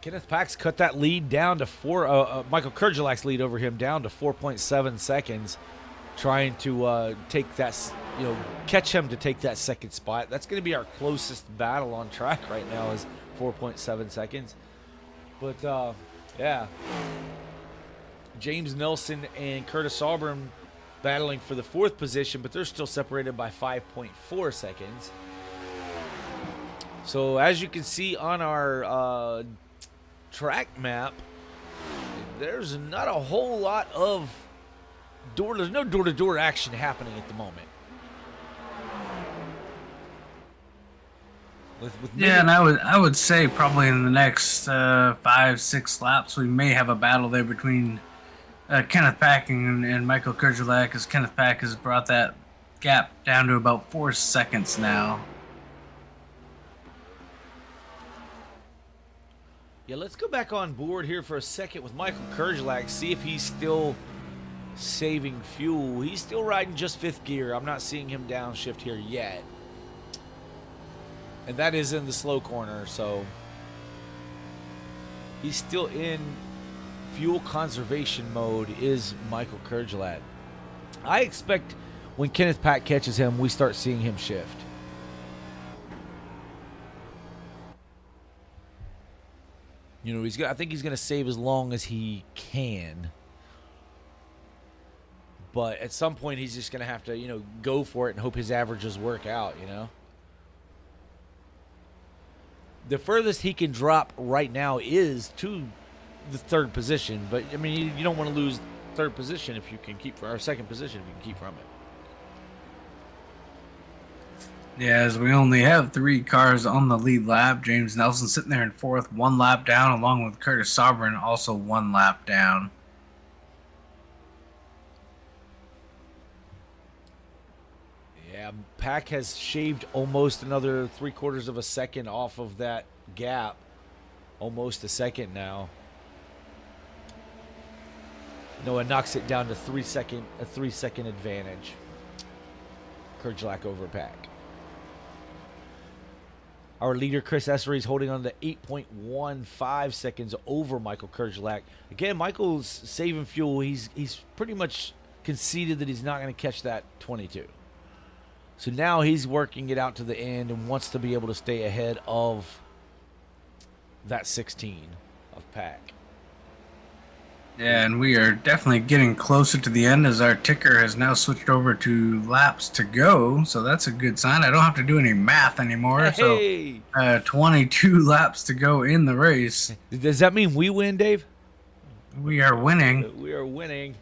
Kenneth Pax cut that lead down to Michael Kurgelak's lead over him down to 4.7 seconds, trying to take that, catch him to take that second spot. That's going to be our closest battle on track right now, is 4.7 seconds. But yeah, James Nelson and Curtis Auburn battling for the 4th position, but they're still separated by 5.4 seconds. So as you can see on our track map, there's not a whole lot of there's no door-to-door action happening at the moment. Yeah, and I would say probably in the next 5-6 laps we may have a battle there between Kenneth Pack and Michael Kurgelak, as Kenneth Pack has brought that gap down to about 4 seconds now. Yeah, let's go back on board here for a second with Michael Kurgelak, see if he's still saving fuel. He's still riding just 5th gear. I'm not seeing him downshift here yet. And that is in the slow corner, so he's still in fuel conservation mode, is Michael Kurgelak. I expect when Kenneth Pack catches him, we start seeing him shift. I think he's going to save as long as he can. But at some point, he's just going to have to, go for it and hope his averages work out, The furthest he can drop right now is to the 3rd position. But, I mean, you don't want to lose 3rd position if you can keep, or 2nd position if you can keep from it. Yeah, as we only have 3 cars on the lead lap. James Nelson sitting there in 4th, 1 lap down, along with Curtis Auburn, also 1 lap down. Yeah, Pack has shaved almost another 3/4 of a second off of that gap. Almost a second now. Noah knocks it down to a 3-second advantage. Kerjlak over Pack. Our leader, Chris Essery, is holding on to 8.15 seconds over Michael Kerjlak. Again, Michael's saving fuel. He's pretty much conceded that he's not going to catch that 22. So now he's working it out to the end and wants to be able to stay ahead of that 16 of Pack. Yeah, and we are definitely getting closer to the end as our ticker has now switched over to laps to go. So that's a good sign. I don't have to do any math anymore. Hey! So 22 laps to go in the race. Does that mean we win, Dave? We are winning. We are winning.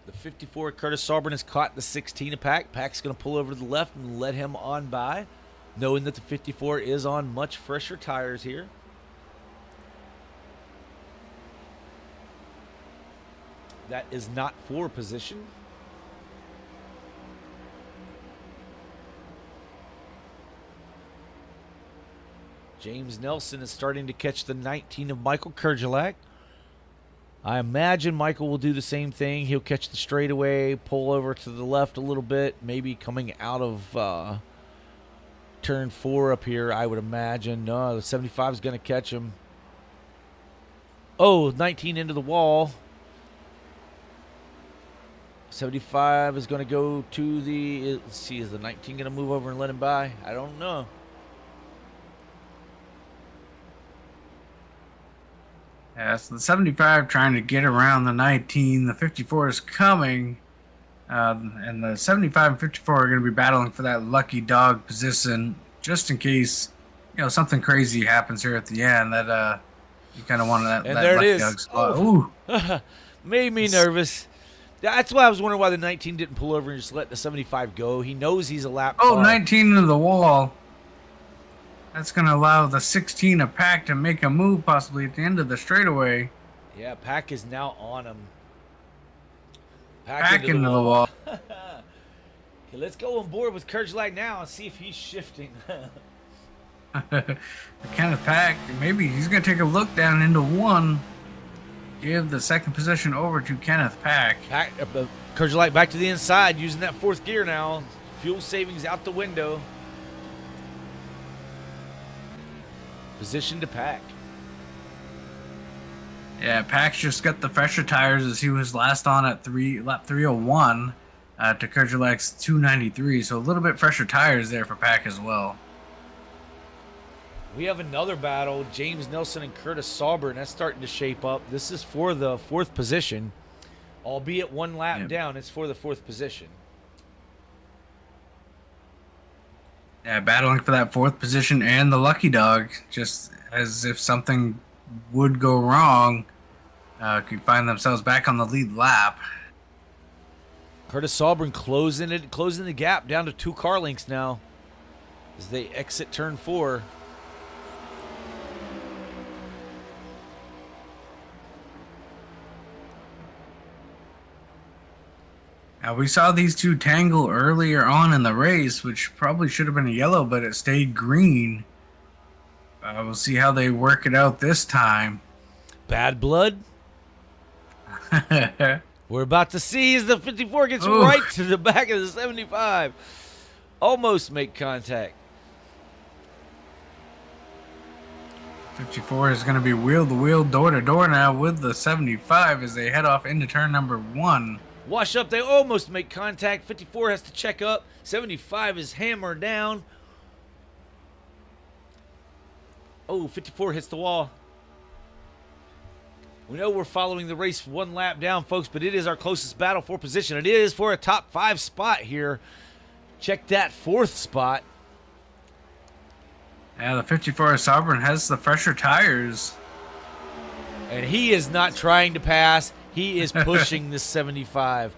The 54, Curtis Sauber, has caught the 16 of Pack. Pack's going to pull over to the left and let him on by, knowing that the 54 is on much fresher tires here. That is not for position. James Nelson is starting to catch the 19 of Michael Kerjlak. I imagine Michael will do the same thing. He'll catch the straightaway, pull over to the left a little bit, maybe coming out of turn 4 up here, I would imagine. No, the 75 is going to catch him. Oh, 19 into the wall. 75 is going to go to the, let's see, is the 19 going to move over and let him by? I don't know. Yeah, so the 75 trying to get around the 19. The 54 is coming. And the 75 and 54 are going to be battling for that lucky dog position just in case, something crazy happens here at the end that you kind of want that, and that there lucky it is. dog spot. Ooh. Made me nervous. That's why I was wondering why the 19 didn't pull over and just let the 75 go. He knows he's a lap car. 19 into the wall. That's going to allow the 16 of Pack to make a move possibly at the end of the straightaway. Yeah, Pack is now on him. Pack into the wall. Okay, let's go on board with Kerjlak now and see if he's shifting. Kenneth Pack, maybe he's going to take a look down into 1. Give the second position over to Kenneth Pack. Kerjlak back to the inside using that 4th gear now. Fuel savings out the window. Position to Pack. Yeah, Pack's just got the fresher tires as he was last on at lap 301 to Kerjlak's 293. So a little bit fresher tires there for Pack as well. We have another battle, James Nelson and Curtis Sauber, and that's starting to shape up. This is for the 4th position, albeit 1 lap down. It's for the 4th position. Yeah, battling for that 4th position and the lucky dog, just as if something would go wrong, could find themselves back on the lead lap. Curtis Sauber closing the gap down to 2 car lengths now as they exit turn 4. Now, we saw these two tangle earlier on in the race, which probably should have been a yellow, but it stayed green. We'll see how they work it out this time. Bad blood? We're about to see as the 54 gets right to the back of the 75. Almost make contact. 54 is going to be wheel-to-wheel, door-to-door now with the 75 as they head off into turn number 1. Wash up, they almost make contact. 54 has to check up. 75 is hammered down. Oh, 54 hits the wall. We know we're following the race 1 lap down, folks, but it is our closest battle for position. It is for a top 5 spot here. Check that 4th spot. Yeah, the 54 Sovereign has the fresher tires. And he is not trying to pass. He is pushing this 75.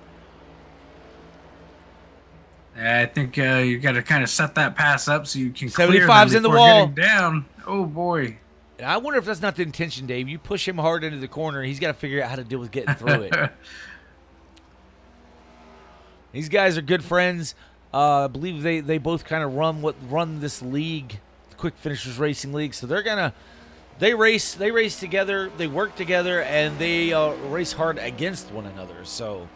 I think you got to kind of set that pass up so you can clear 75's them in the before wall. getting down. Oh boy. And I wonder if that's not the intention, Dave. You push him hard into the corner, he's got to figure out how to deal with getting through it. These guys are good friends. I believe they both kind of run this league, the Quick Finishers Racing League. So they race together, they work together, and they race hard against one another. So.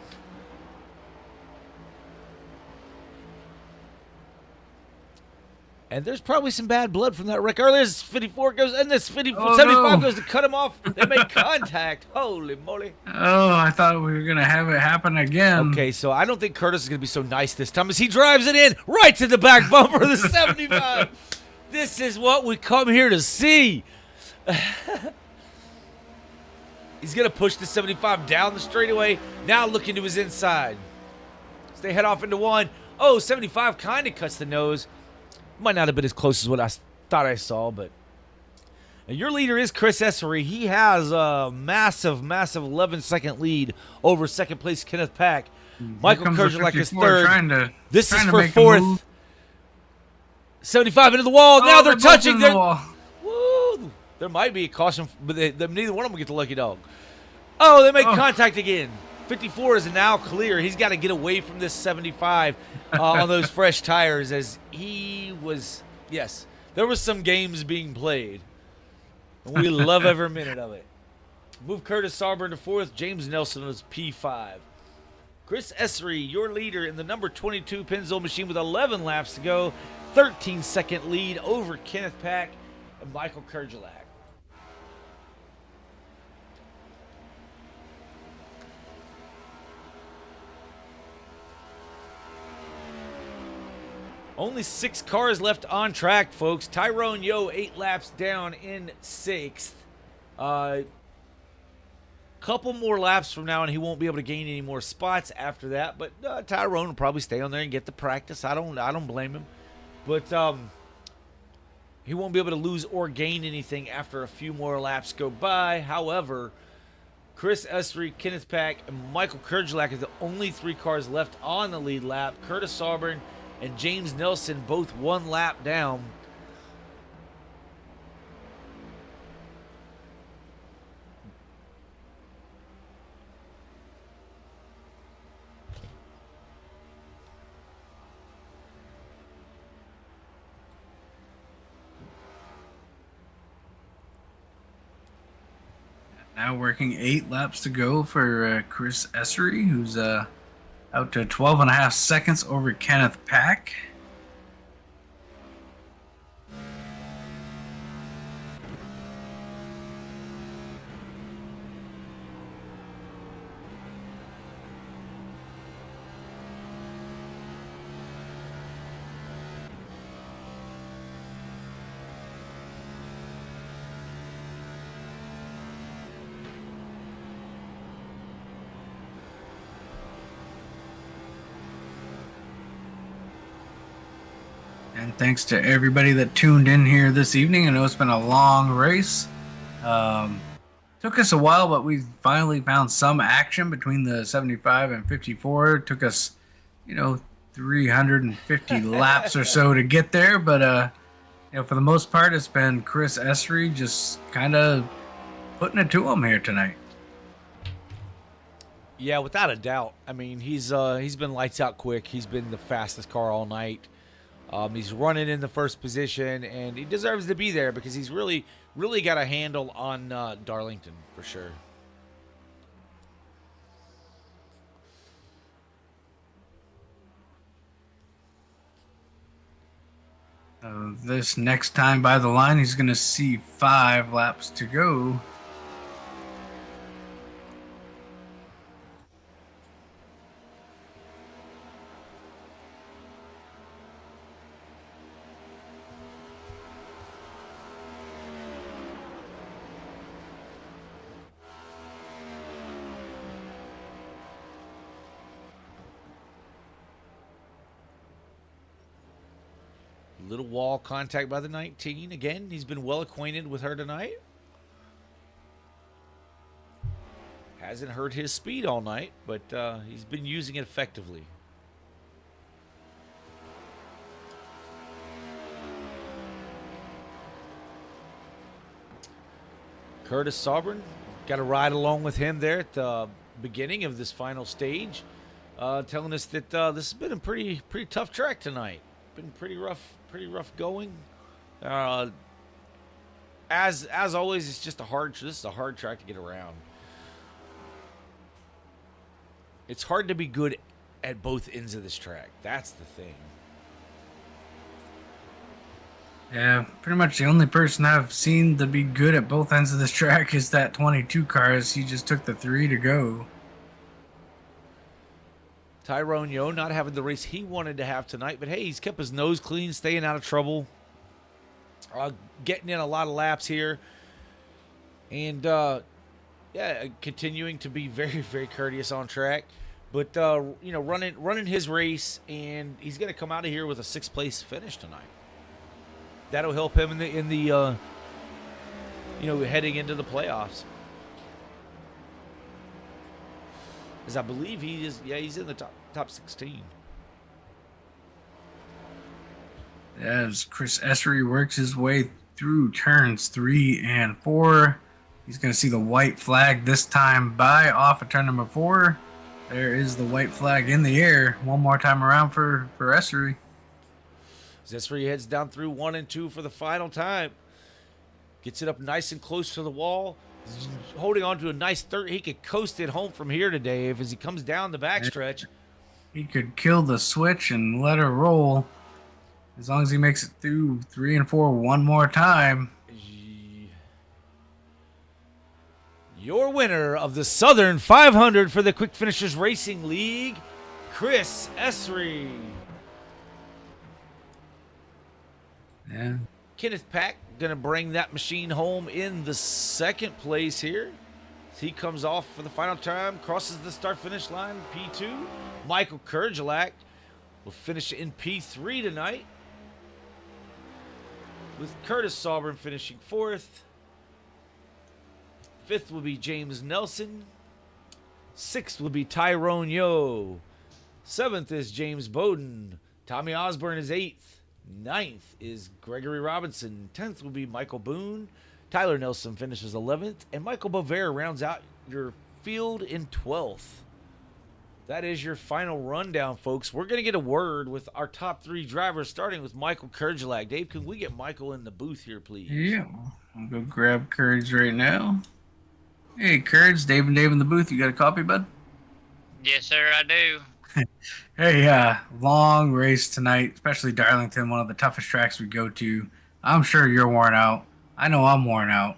And there's probably some bad blood from that wreck earlier. This 54 goes, and this 75 goes to cut him off. They make contact. Holy moly. Oh, I thought we were going to have it happen again. Okay, so I don't think Curtis is going to be so nice this time as he drives it in right to the back bumper of the 75. This is what we come here to see. He's going to push the 75 down the straightaway. Now looking to his inside. So they head off into one. Oh, 75 kind of cuts the nose. Might not have been as close as what I thought I saw, but your leader is Chris Essery. He has a massive 11-second lead over second place Kenneth Pack. Michael Kerjelak is third. This is for fourth. 75 into the wall. Now they're touching. Woo! There might be a caution, but neither one of them get the lucky dog. Oh, they make contact again. 54 is now clear. He's got to get away from this 75 on those fresh tires as he was, yes, there was some games being played. And we love every minute of it. Move Curtis Sarber to fourth. James Nelson was P5. Chris Essery, your leader in the number 22 Pennzoil machine with 11 laps to go. 13-second lead over Kenneth Pack and Michael Kerjelak. Only 6 cars left on track, folks. Tyrone Yo 8 laps down in 6th. Couple more laps from now, and he won't be able to gain any more spots after that. But Tyrone will probably stay on there and get the practice. I don't blame him. But he won't be able to lose or gain anything after a few more laps go by. However, Chris Essery, Kenneth Pack, and Michael Kerjelak are the only 3 cars left on the lead lap. Curtis Sarburn and James Nelson both 1 lap down. Now working 8 laps to go for Chris Essery, who's out to 12.5 seconds over Kenneth Pack. And thanks to everybody that tuned in here this evening. I know it's been a long race. Took us a while, but we finally found some action between the 75 and 54. It took us, 350 laps or so to get there. But, for the most part, it's been Chris Essery just kind of putting it to him here tonight. Yeah, without a doubt. I mean, he's been lights out quick. He's been the fastest car all night. He's running in the first position, and he deserves to be there because he's really got a handle on Darlington for sure. This next time by the line, he's going to see 5 laps to go. Little wall contact by the 19. Again, he's been well acquainted with her tonight. Hasn't hurt his speed all night, but he's been using it effectively. Curtis Sovereign, got to ride along with him there at the beginning of this final stage, telling us that this has been a pretty tough track tonight. Been pretty rough going. As always, it's just this is a hard track to get around. It's hard to be good at both ends of this track. That's the thing. Yeah, pretty much the only person I've seen to be good at both ends of this track is that 22 car, as he just took the 3 to go. Tyrone Yo not having the race he wanted to have tonight, but hey, he's kept his nose clean, staying out of trouble, getting in a lot of laps here, and continuing to be very, very courteous on track. But running his race, and he's going to come out of here with a 6th place finish tonight. That'll help him in the heading into the playoffs. As I believe he's in the top 16. As Chris Essery works his way through turns 3 and 4, he's going to see the white flag this time off of turn number 4. There is the white flag in the air one more time around for Essery. Essery heads down through 1 and 2 for the final time. Gets it up nice and close to the wall. He's holding on to a nice third. He could coast it home from here today as he comes down the backstretch. He could kill the switch and let her roll as long as he makes it through 3 and 4 one more time. Your winner of the Southern 500 for the Quick Finishers Racing League, Chris Essery. Yeah. Kenneth Pack going to bring that machine home in the 2nd place here. As he comes off for the final time, crosses the start-finish line, P2. Michael Kurgelak will finish in P3 tonight, with Curtis Sovereign finishing 4th. 5th will be James Nelson. 6th will be Tyrone Yo. 7th is James Bowden. Tommy Osborne is 8th. 9th is Gregory Robinson. 10th will be Michael Boone. Tyler Nelson finishes 11th. And Michael Bovair rounds out your field in 12th. That is your final rundown, folks. We're going to get a word with our top 3 drivers, starting with Michael Kurgelak. Dave, can we get Michael in the booth here, please? Yeah. I'll go grab Courage right now. Hey, Courage, Dave and Dave in the booth. You got a copy, bud? Yes, sir, I do. Hey, long race tonight, especially Darlington, one of the toughest tracks we go to. I'm sure you're worn out. I know I'm worn out.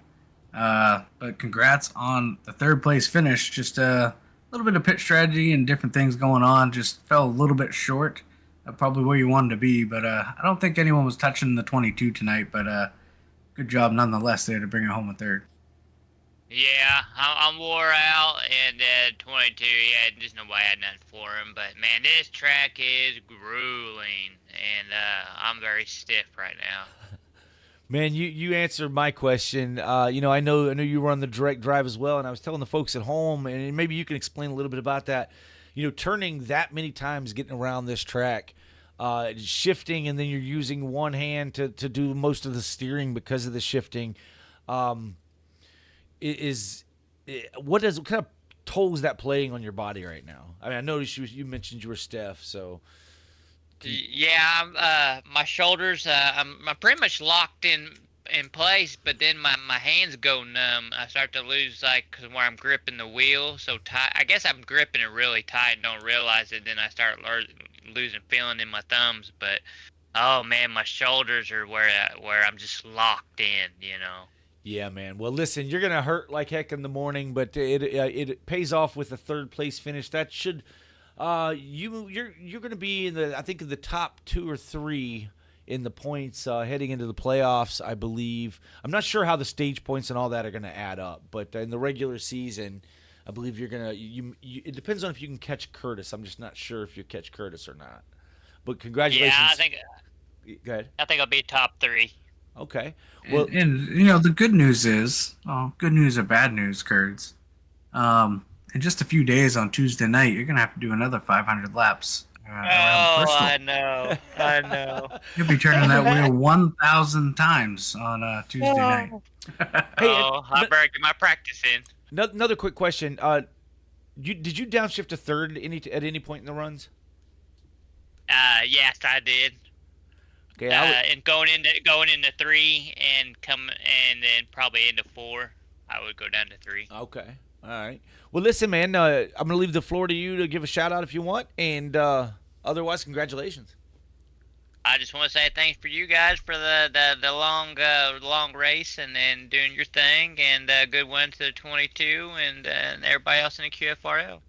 But congrats on the 3rd place finish. Just a little bit of pit strategy and different things going on. Just fell a little bit short of probably where you wanted to be. But I don't think anyone was touching the 22 tonight. But good job nonetheless there to bring it home in 3rd. Yeah, I'm wore out, and 22, yeah, there's no way I had nothing for him. But, man, this track is grueling, and I'm very stiff right now. Man, you answered my question. I know you were on the direct drive as well, and I was telling the folks at home, and maybe you can explain a little bit about that. Turning that many times, getting around this track, shifting, and then you're using one hand to do most of the steering because of the shifting. What kind of toll is that playing on your body right now? I mean, I noticed you mentioned you were stiff, so. Yeah, my shoulders, I'm pretty much locked in place, but then my hands go numb. I start to lose, cause where I'm gripping the wheel so tight. I guess I'm gripping it really tight and don't realize it. Then I start losing feeling in my thumbs. But, oh, man, my shoulders are where I'm just locked in, Yeah, man. Well, listen, you're gonna hurt like heck in the morning, but it pays off with a 3rd place finish. That should you're gonna be in the top 2 or 3 in the points heading into the playoffs, I believe. I'm not sure how the stage points and all that are gonna add up, but in the regular season, I believe you're gonna it depends on if you can catch Curtis. I'm just not sure if you catch Curtis or not. But congratulations. Yeah, I think. Go ahead. I think I'll be top 3. Okay. Well, and the good news is, good news or bad news, Kurds. In just a few days on Tuesday night, you're gonna have to do another 500 laps. Around Bristol. I I know. You'll be turning that wheel 1,000 times on Tuesday night. Hey, Oh, I better get my practice in. another quick question. Did you downshift to third at any point in the runs? Yes, I did. Okay, And going into 3 and then probably into 4, I would go down to 3. okay, all right. Well, listen, man, I'm gonna leave the floor to you to give a shout out if you want, and otherwise, congratulations. I just want to say thanks for you guys for the long race and then doing your thing, and good win to the 22 and everybody else in the QFRL.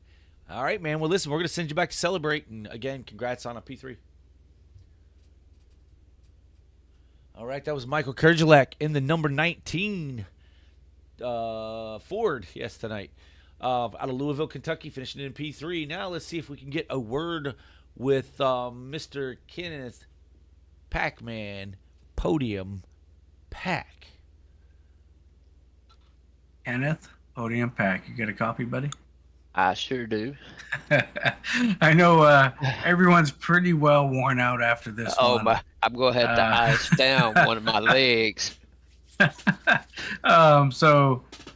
All right, man. Well, listen, we're gonna send you back to celebrate, and again, congrats on a P3. All right, that was Michael Kerjelak in the number 19 Ford, yes, tonight. Out of Louisville, Kentucky, finishing in P3. Now let's see if we can get a word with Mr. Kenneth Pac-Man Podium Pack. Kenneth, Podium Pack. You got a copy, buddy? I sure do. I know everyone's pretty well worn out after this one. I'm going to have to ice down one of my legs.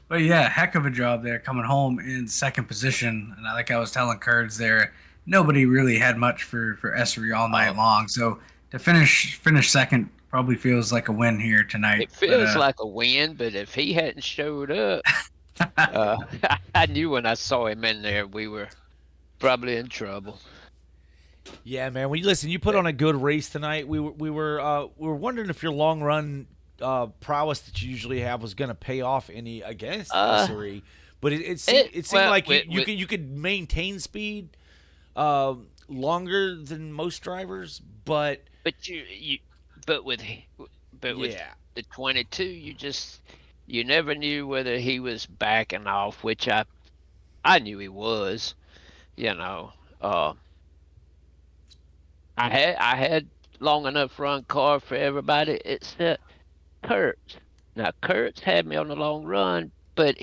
But yeah, heck of a job there coming home in second position. And like I was telling Kurds there, nobody really had much for Essery all night long. So to finish second probably feels like a win here tonight. It feels like a win, but if he hadn't showed up, I knew when I saw him in there we were probably in trouble. Yeah, man. Well, listen, you put on a good race tonight. We were wondering if your long run prowess that you usually have was going to pay off any against Essery, but it seemed like you could maintain speed longer than most drivers, but with the 22, you never knew whether he was backing off, which I knew he was, you know. I had long enough run car for everybody except Kurtz. Now Kurtz had me on the long run, but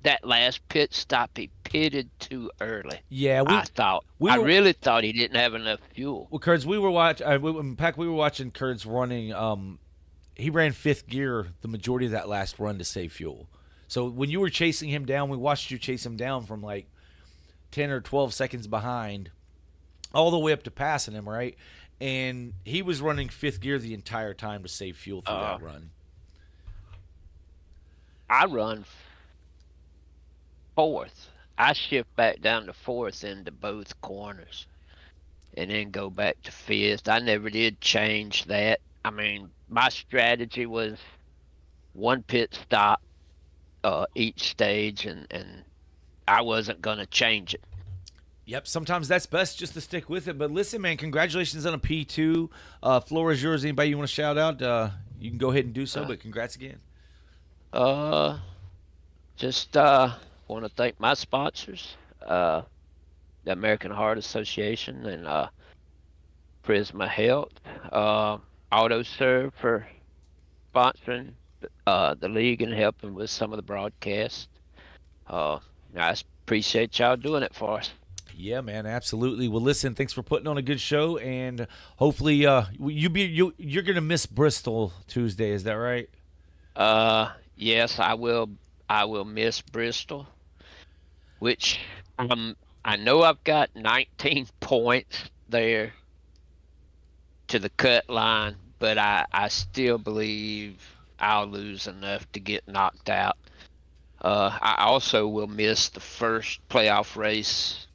that last pit stop he pitted too early. Yeah, I really thought he didn't have enough fuel. Well, Kurtz, we were watching Kurtz running. He ran fifth gear the majority of that last run to save fuel. So when you were chasing him down, we watched you chase him down from like 10 or 12 seconds behind all the way up to passing him, right? And he was running fifth gear the entire time to save fuel through that run. I run fourth. I shift back down to fourth into both corners and then go back to fifth. I never did change that. I mean, my strategy was one pit stop each stage, and I wasn't going to change it. Yep, sometimes that's best just to stick with it. But listen, man, congratulations on a P2. Floor is yours. Anybody you want to shout out? You can go ahead and do so, but congrats again. Just want to thank my sponsors, the American Heart Association and Prisma Health, AutoServe for sponsoring the league and helping with some of the broadcasts. I appreciate y'all doing it for us. Yeah, man, absolutely. Well, listen, thanks for putting on a good show, and hopefully you're gonna miss Bristol Tuesday. Is that right? Yes, I will. I will miss Bristol, which I know I've got 19 points there to the cut line, but I still believe I'll lose enough to get knocked out. I also will miss the first playoff race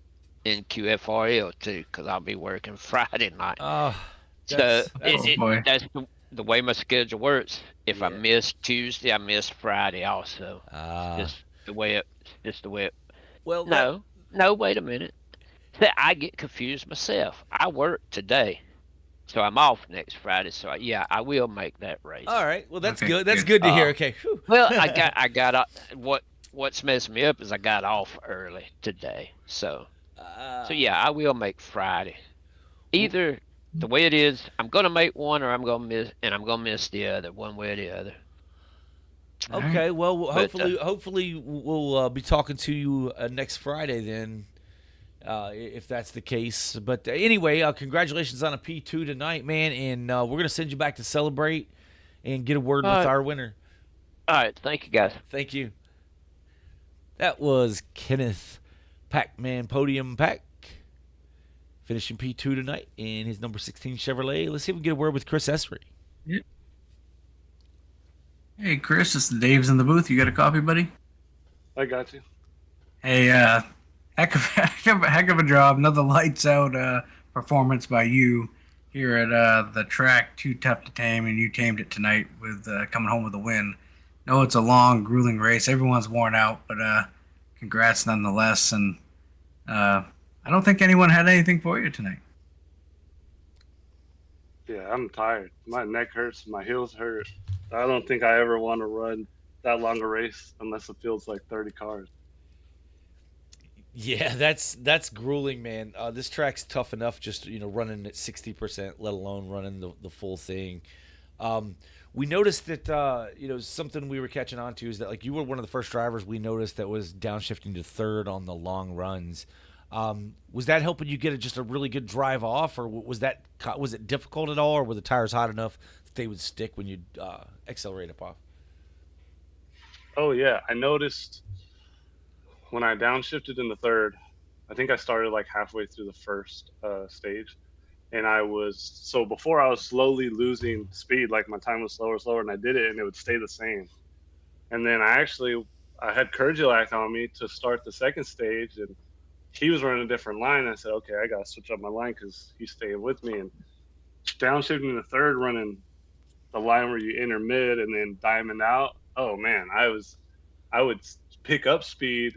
in QFRL too, because I'll be working Friday night. That's the way my schedule works. If I miss Tuesday, I miss Friday also. Just the way it. Well, no, wait a minute. I get confused myself. I work today, so I'm off next Friday. So I will make that race. All right. Well, that's good. That's good to hear. Okay. Whew. Well, I got what's messing me up is I got off early today. So I will make Friday. Either the way it is, I'm gonna make one, or I'm gonna miss the other, one way or the other. Okay. Well, hopefully we'll be talking to you next Friday then, if that's the case. But anyway, congratulations on a P2 tonight, man, and we're gonna send you back to celebrate and get a word with our winner. All right, thank you guys. Thank you. That was Kenneth Pac-Man Podium Pack finishing P2 tonight in his number 16 Chevrolet. Let's see if we can get a word with Chris Essery. Yeah. Hey, Chris, it's Dave's in the booth. You got a copy, buddy? I got you. Hey, heck of a job. Another lights out performance by you here at the track. Too tough to tame, and you tamed it tonight with coming home with a win. No, it's a long, grueling race. Everyone's worn out, but congrats nonetheless. And I don't think anyone had anything for you tonight. Yeah, I'm tired. My neck hurts. My heels hurt. I don't think I ever want to run that long a race unless it feels like 30 cars. Yeah, that's grueling, man. This track's tough enough just, running at 60%, let alone running the full thing. We noticed that, something we were catching on to is that, like, you were one of the first drivers we noticed that was downshifting to third on the long runs. Was that helping you get just a really good drive off, or was it difficult at all, or were the tires hot enough that they would stick when you accelerate up off? Oh, yeah. I noticed when I downshifted in the third, I think I started like halfway through the first stage. And before I was slowly losing speed, like my time was slower, and I did it and it would stay the same. And then I had Kurgilak on me to start the second stage, and he was running a different line. I said, okay, I got to switch up my line because he's staying with me. And downshifting in the third, running the line where you enter mid and then diamond out. Oh man, I would pick up speed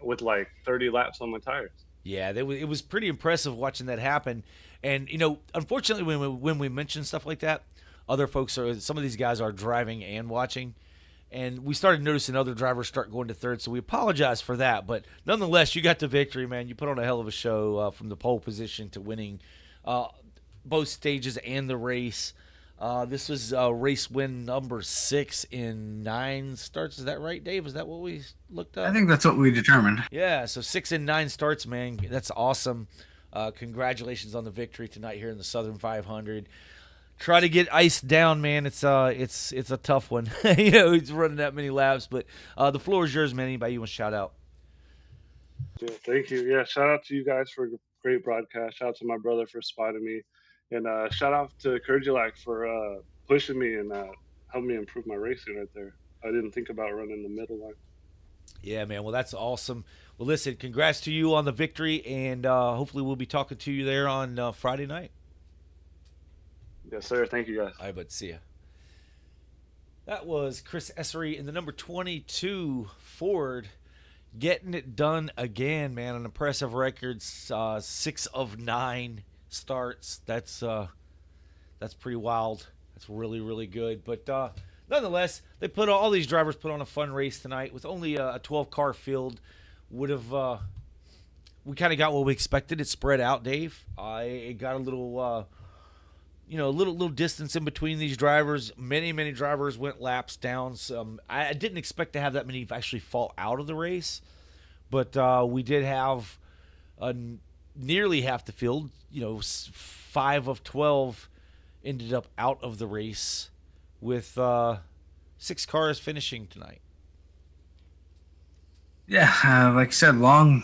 with like 30 laps on my tires. Yeah, it was pretty impressive watching that happen. And, unfortunately, when we mention stuff like that, some of these guys are driving and watching. And we started noticing other drivers start going to third, so we apologize for that. But nonetheless, you got the victory, man. You put on a hell of a show from the pole position to winning both stages and the race. This was race win number 6 in 9 starts. Is that right, Dave? Is that what we looked up? I think that's what we determined. Yeah, so 6 in 9 starts, man. That's awesome. Congratulations on the victory tonight here in the Southern 500. Try to get iced down, man. It's a tough one. He's running that many laps, but the floor is yours, man. Anybody you want to shout out? Yeah, thank you. Yeah, shout out to you guys for a great broadcast. Shout out to my brother for spotting me, and shout out to Kurgilak for pushing me and helping me improve my racing right there. I didn't think about running the middle line. Yeah, man. Well, that's awesome. Well, listen, congrats to you on the victory, and hopefully we'll be talking to you there on Friday night. Yes, sir. Thank you, guys. All right, bud. See ya. That was Chris Essery in the number 22 Ford, getting it done again, man. An impressive record, 6 of 9 starts. That's pretty wild. That's really, really good. But nonetheless, all these drivers put on a fun race tonight with only a 12-car field. We kind of got what we expected. It spread out, Dave. It got a little, little distance in between these drivers. Many drivers went laps down. I didn't expect to have that many actually fall out of the race, but we did have nearly half the field. 5 of 12 ended up out of the race, with 6 cars finishing tonight. Yeah, like I said, long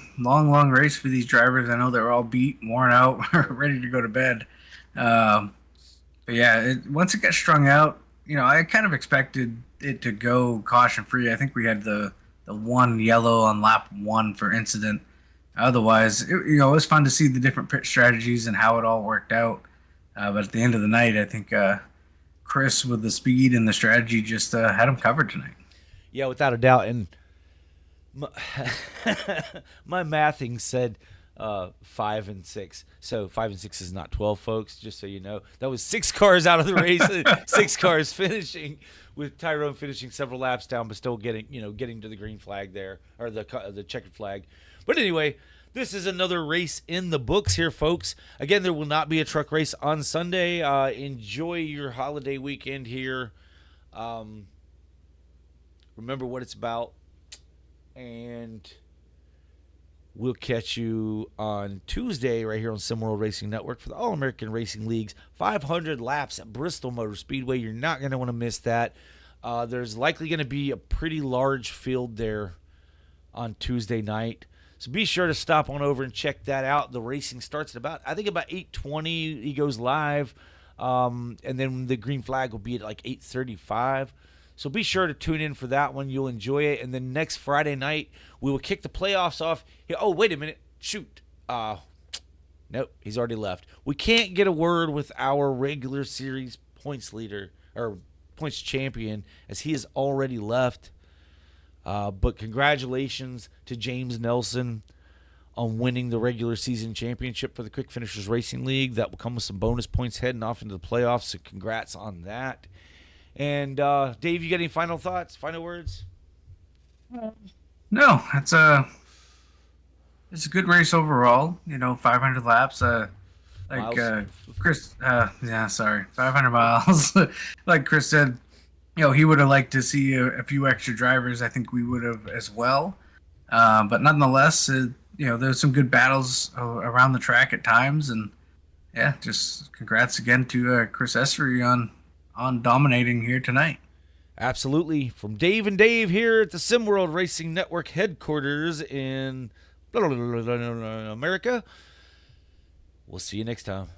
race for these drivers. I know they're all beat, worn out, ready to go to bed. But yeah, once it got strung out, I kind of expected it to go caution free. I think we had the one yellow on lap 1 for incident. Otherwise, it was fun to see the different pit strategies and how it all worked out. But at the end of the night, I think Chris, with the speed and the strategy, just had him covered tonight. Yeah, without a doubt. And my mathing said 5 and 6. So 5 and 6 is not 12, folks, just so you know. That was 6 cars out of the race, 6 cars finishing, with Tyrone finishing several laps down, but still getting to the green flag there, or the checkered flag. But anyway, this is another race in the books here, folks. Again, there will not be a truck race on Sunday. Enjoy your holiday weekend here. Remember what it's about. And We'll catch you on Tuesday right here on SimWorld Racing Network for the All-American Racing League's 500 laps at Bristol Motor Speedway. You're not going to want to miss that. There's likely going to be a pretty large field there on Tuesday night. So be sure to stop on over and check that out. The racing starts at about 8:20. He goes live. And then the green flag will be at like 8:35. So be sure to tune in for that one. You'll enjoy it. And then next Friday night, we will kick the playoffs off. Oh, wait a minute. Shoot. Nope, he's already left. We can't get a word with our regular series points leader or points champion as he has already left. But congratulations to James Nelson on winning the regular season championship for the Quick Finishers Racing League. That will come with some bonus points heading off into the playoffs, so congrats on that. And Dave, you got any final thoughts, final words? No, it's a good race overall. 500 laps. Chris. 500 miles. Like Chris said, he would have liked to see a few extra drivers. I think we would have as well. But nonetheless, there's some good battles around the track at times, and yeah, just congrats again to Chris Essery on dominating here tonight. Absolutely. From Dave and Dave here at the SimWorld Racing Network headquarters in America. We'll see you next time.